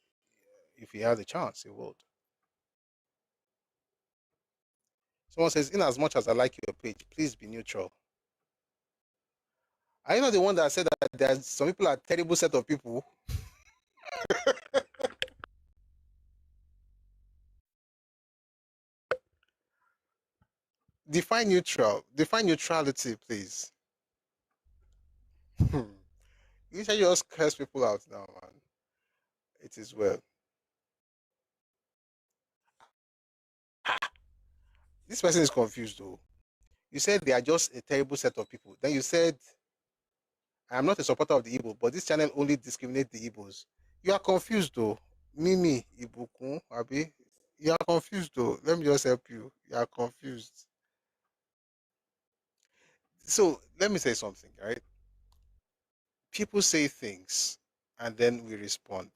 If he had the chance, he would. Someone says, in as much as I like your page, please be neutral. Are you not the one that said that there's some people are a terrible set of people? Define neutral. Define neutrality, please. You should just curse people out now, man. It is well. This person is confused, though. You said they are just a terrible set of people. Then you said, I am not a supporter of the Igbo, but this channel only discriminates the Igbos. You are confused, though. Mimi, Ibukun, Abi. You are confused, though. Let me just help you. You are confused. So, let me say something, right? People say things, and then we respond.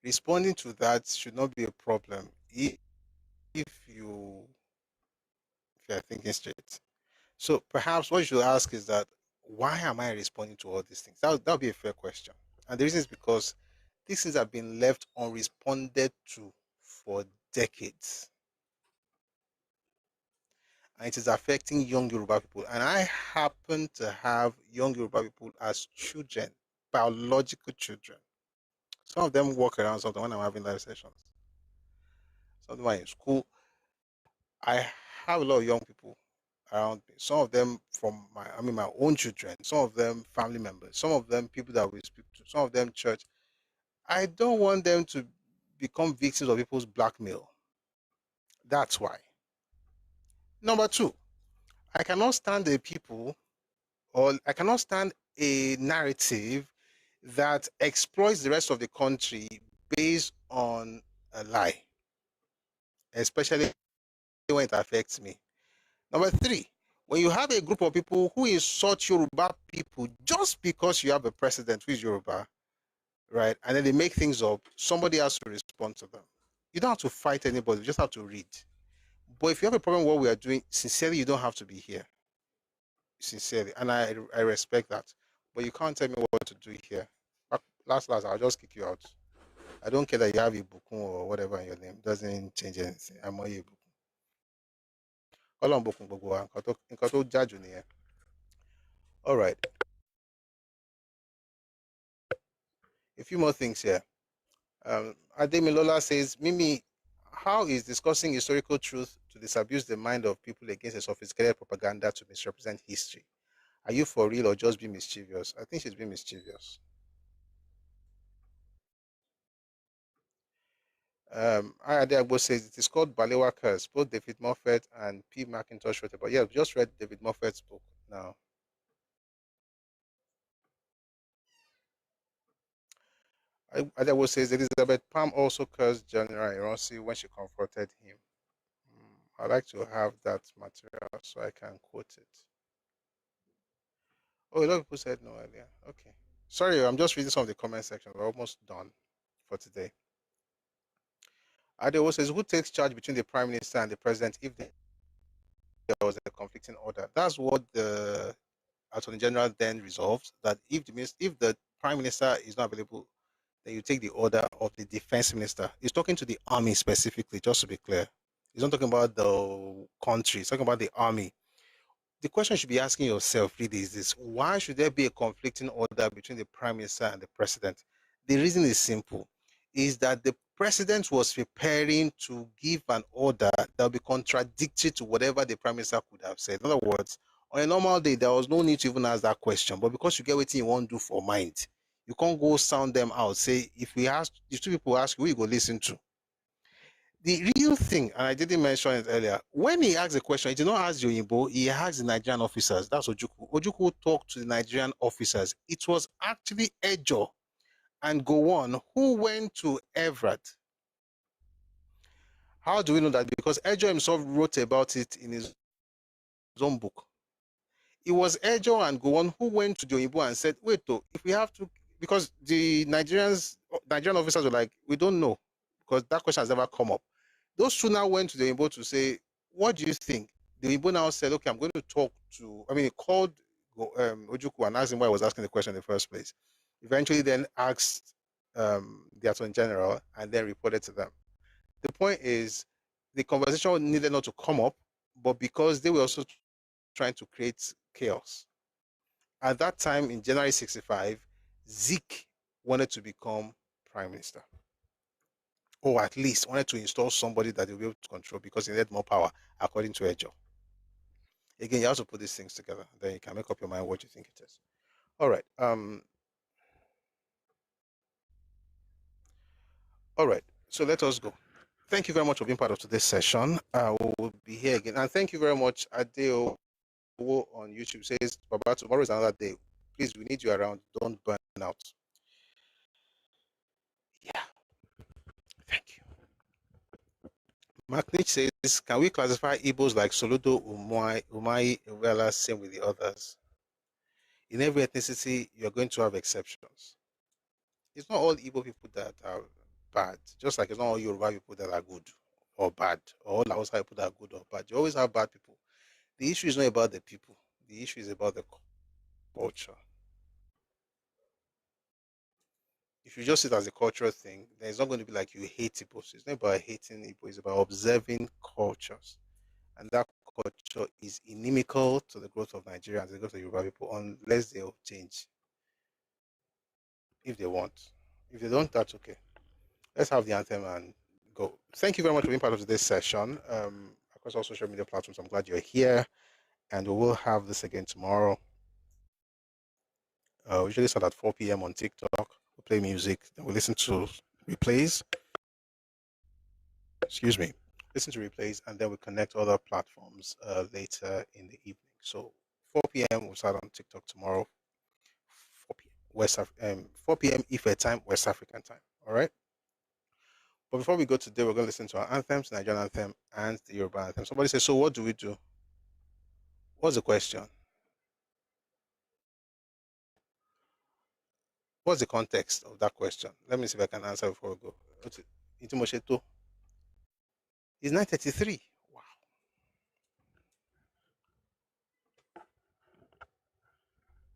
Responding to that should not be a problem if you are thinking straight. So perhaps what you should ask is that, why am I responding to all these things? That would be a fair question. And the reason is because these things have been left unresponded to for decades. And it is affecting young Yoruba people. And I happen to have young Yoruba people as children, biological children. Some of them walk around, some of them when I'm having live sessions. Some of them are in school. I have a lot of young people around me. Some of them from my own children, some of them family members, some of them people that we speak to, some of them church. I don't want them to become victims of people's blackmail. That's why. Number two, I cannot stand a people, or I cannot stand a narrative that exploits the rest of the country based on a lie, especially when it affects me. Number three, when you have a group of people who insult Yoruba people just because you have a president who is Yoruba, right? And then they make things up, somebody has to respond to them. You don't have to fight anybody, you just have to read. But if you have a problem with what we are doing, sincerely, you don't have to be here. Sincerely. And I respect that. But you can't tell me what to do here. Last, I'll just kick you out. I don't care that you have Ibukun or whatever in your name. It doesn't change anything. I'm not Ibukun. All right. A few more things here. Ademilola says, Mimi, how is discussing historical truth to disabuse the mind of people against a sophisticated propaganda to misrepresent history? Are you for real or just being mischievous? I think she's being mischievous. Ayade says it is called Balewa Curse. Both David Moffett and P. McIntosh wrote about. Yeah, I've just read David Moffett's book now. Adewo says Elizabeth Palm also cursed General Ironsi when she confronted him. I'd like to have that material so I can quote it. Oh, a lot of people said no earlier. Okay. Sorry, I'm just reading some of the comment section. We're almost done for today. Adewo says, who takes charge between the Prime Minister and the President if there was a conflicting order? That's what the Attorney General then resolved, that if the Prime Minister is not available, then you take the order of the Defense Minister. He's talking to the Army specifically, just to be clear. He's not talking about the country. He's talking about the Army. The question you should be asking yourself really is this: why should there be a conflicting order between the Prime Minister and the President? The reason is simple, is that the President was preparing to give an order that will be contradictory to whatever the Prime Minister could have said. In other words, on a normal day, there was no need to even ask that question, but because you get what you want to do for mind, you can't go sound them out. Say, if two people ask you, who you go listen to? The real thing, and I didn't mention it earlier, when he asked the question, he did not ask the Oyinbo, he asked the Nigerian officers. That's Ojukwu. Ojukwu talked to the Nigerian officers. It was actually Ejo and Gowon who went to Everett. How do we know that? Because Ejo himself wrote about it in his own book. It was Ejo and Gowon who went to the Oyinbo and said, wait, though, if we have to, because the Nigerian officers were like, we don't know, because that question has never come up. Those two now went to the Igbo to say, what do you think? The Igbo now said, okay, I'm going to talk to, he called Ojukwu and asked him why he was asking the question in the first place. Eventually then asked the Attorney General and then reported to them. The point is, the conversation needed not to come up, but because they were also trying to create chaos. At that time, in January 65, Zik wanted to become Prime Minister, or at least wanted to install somebody that they'll be able to control because he had more power, according to Ejo. Again, you have to put these things together. Then you can make up your mind what you think it is. All right. All right. So let us go. Thank you very much for being part of today's session. We'll be here again. And thank you very much. Adeo on YouTube says, Baba, tomorrow is another day. Please, we need you around. Don't burn out. Yeah. Thank you. Mark Nich says, can we classify Ibos like Soludo, Umai, Uwela, same with the others? In every ethnicity, you're going to have exceptions. It's not all Igbo people that are bad, just like it's not all Yoruba people that are good or bad, or all Hausa people that are good or bad. You always have bad people. The issue is not about the people. The issue is about the culture. If you just see it as a cultural thing, then it's not going to be like you hate Igbos. It's not about hating Igbo. It's about observing cultures. And that culture is inimical to the growth of Nigeria and the growth of Yoruba people unless they'll change. If they want. If they don't, that's okay. Let's have the anthem and go. Thank you very much for being part of today's session. Across all social media platforms, I'm glad you're here. And we will have this again tomorrow. We usually start at 4 p.m. on TikTok. We play music. Then we listen to replays. Excuse me. Listen to replays. And then we connect other platforms later in the evening. So 4 p.m. we'll start on TikTok tomorrow. 4 p.m. Ife time, West African time. All right. But before we go today, we're going to listen to our anthems, Nigerian anthem and the Yoruba anthem. Somebody says, so what do we do? What's the question? What's the context of that question? Let me see if I can answer before we go. It's 9:33. Wow.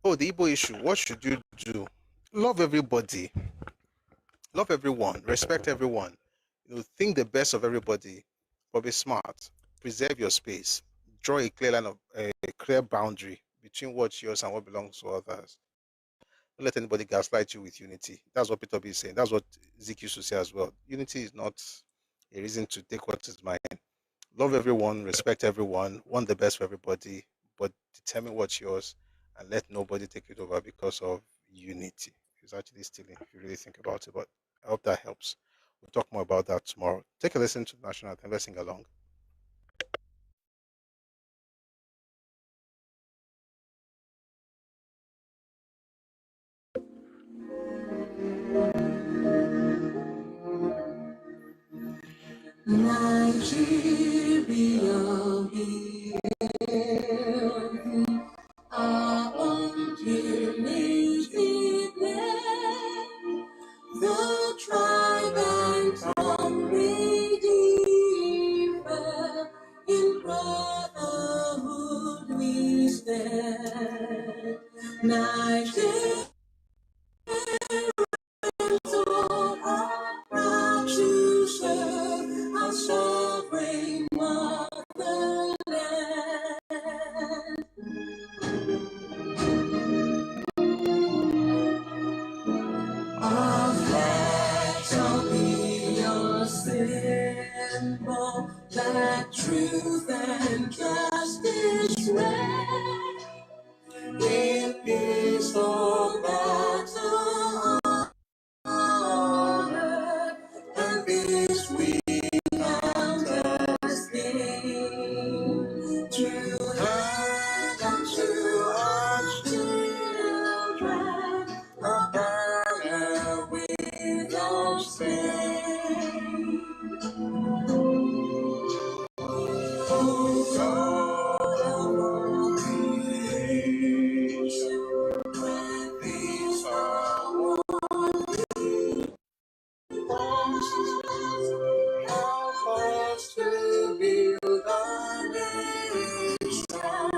Oh, the Igbo issue. What should you do? Love everybody. Love everyone. Respect everyone. Think the best of everybody, but be smart. Preserve your space. Draw a clear line of a clear boundary between what's yours and what belongs to others. Don't let anybody gaslight you with unity. That's what Peter B is saying. That's what Zeke used to say as well. Unity is not a reason to take what is mine. Love everyone, respect everyone, want the best for everybody, but determine what's yours and let nobody take it over because of unity. It's actually stealing if you really think about it, but I hope that helps. We'll talk more about that tomorrow. Take a listen to the national anthem. Let's sing along. Nigeria, we our unlimited land, the tribe and tongue redeemer, in brotherhood we stand. Nigeria, are proud to serve our sovereign motherland. Our flag shall be your symbol that truth and justice reign. In peaceful battle, honor and peace we count as gain. To hand unto our children a banner without stain. Oh God of all creation, when these are help us to build a nation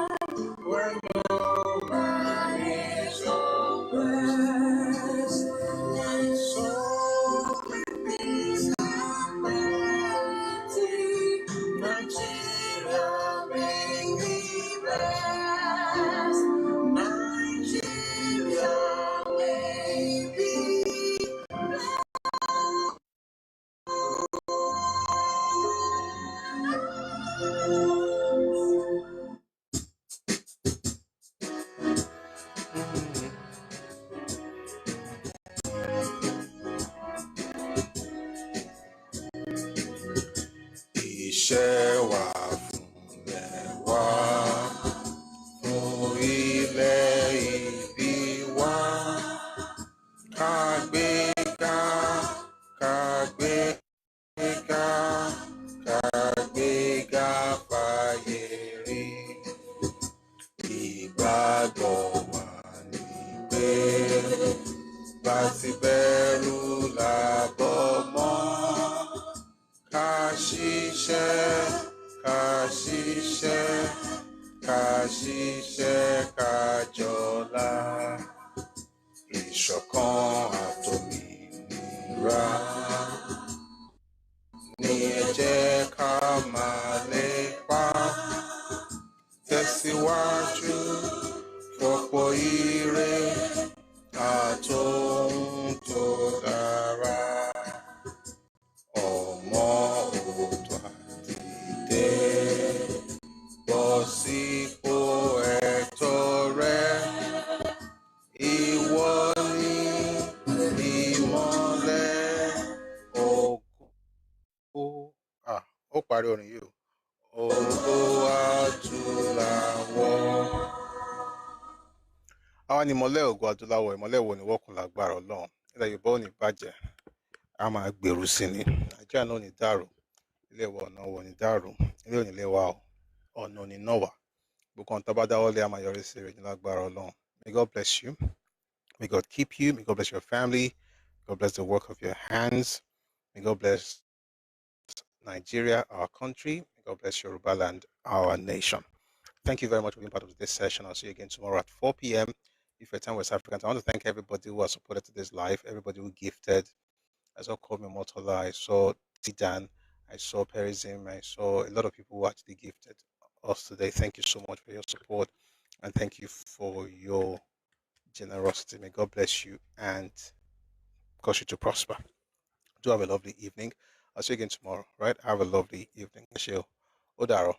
where no man is oppressed, and so with peace and plenty, Nigeria may be blessed. Nigeria may be blessed. Iṣẹ́ wa fúnlẹ̀ wá, fún ilẹ̀ ìbí wa. Kàgbéga, kàgbéga, kàgbéga fàyè rí. Ìgbàgbọ́ wa ni pé bá ti bẹ̀rù làbọ̀ mọ́. Ká ṣiṣẹ́, ká ṣiṣẹ́, ká ṣiṣẹ́, ká jọlá. Ìṣọ̀kan àtòmìnira ni ẹ jẹ́ ká máa lépa. Tẹ̀síwájú fọ̀pọ̀ ire àtòhun tó dára. Ọmọ Oòduà dìde, bọ́ sípò ẹ̀tọ́ rẹ. Ìwọ ni ìmọ́lẹ̀ ògo. Ó parí orin yìí o. Ògo adúláwọ̀. Àwa ni ìmọ́lẹ̀ ògo adúláwọ̀. Ìmọ́lẹ̀ wo ni wọ́kùn lágbára Ọlọ́run. Ilẹ̀ Yorùbá ò ní bàjẹ́, a máa gbèrú sí ni. Nàìjíríà náà ò ní dàrú, ilé wa ọ̀nà wa ò ní dàrú, ilé ò ní lé wa o, ọ̀nà ò ní ná wa. Gbogbo ohun tó bá dáwọ́lé a máa yọrí sí rere ní lágbára Ọlọ́run. May God bless you. May God keep you. May God bless your family. May God bless the work of your hands. May God bless Nigeria, our country. May God bless Yoruba land, our nation. Thank you very much for being part of this session. I'll see you again tomorrow at 4 p.m. If you're time West African. I want to thank everybody who has supported today's live, everybody who gifted. I saw Komi Motola, I saw Tidan, I saw Perizim, I saw a lot of people who actually gifted us today. Thank you so much for your support and thank you for your generosity. May God bless you and cause you to prosper. Do have a lovely evening. I'll see you again tomorrow, right? Have a lovely evening. Odaro.